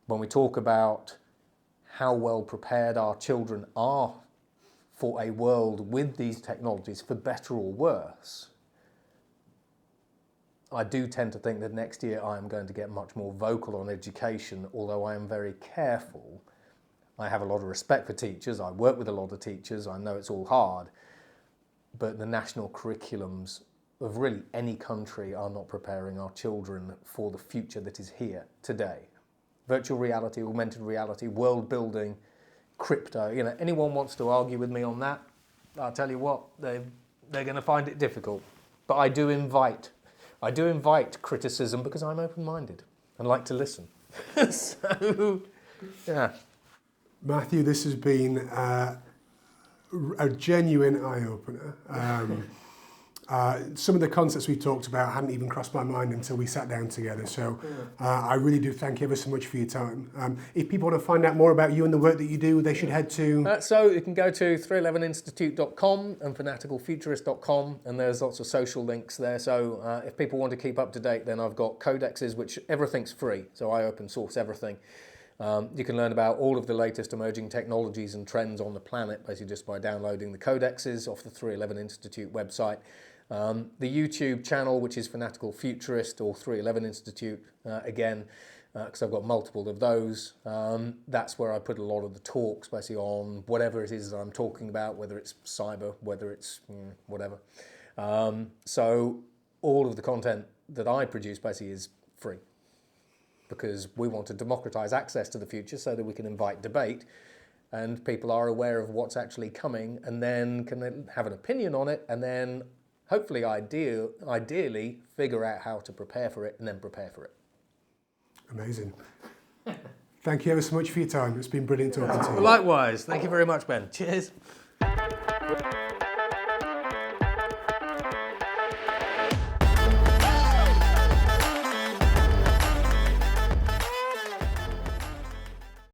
when we talk about how well prepared our children are for a world with these technologies, for better or worse, I do tend to think that next year I am going to get much more vocal on education, although I am very careful. I have a lot of respect for teachers, I work with a lot of teachers, I know it's all hard, but the national curriculums of really any country are not preparing our children for the future that is here today. Virtual reality, augmented reality, world building, crypto, anyone wants to argue with me on that, I'll tell you what, they're going to find it difficult. But I do invite criticism because I'm open-minded and like to listen. So, yeah. Matthew, this has been a genuine eye-opener. Some of the concepts we talked about hadn't even crossed my mind until we sat down together. So I really do thank you ever so much for your time. If people want to find out more about you and the work that you do, they should head to... So you can go to 311institute.com and fanaticalfuturist.com, and there's lots of social links there. So if people want to keep up to date, then I've got codexes, which everything's free. So I open source everything. You can learn about all of the latest emerging technologies and trends on the planet, basically just by downloading the codexes off the 311 Institute website. The YouTube channel, which is Fanatical Futurist or 311 Institute, again, because I've got multiple of those. That's where I put a lot of the talks, basically on whatever it is that I'm talking about, whether it's cyber, whether it's whatever. So all of the content that I produce basically is free, because we want to democratize access to the future so that we can invite debate and people are aware of what's actually coming and then can have an opinion on it and then hopefully ideally figure out how to prepare for it and then prepare for it. Amazing. Thank you ever so much for your time. It's been brilliant talking to you. Likewise. Thank you very much, Ben. Cheers.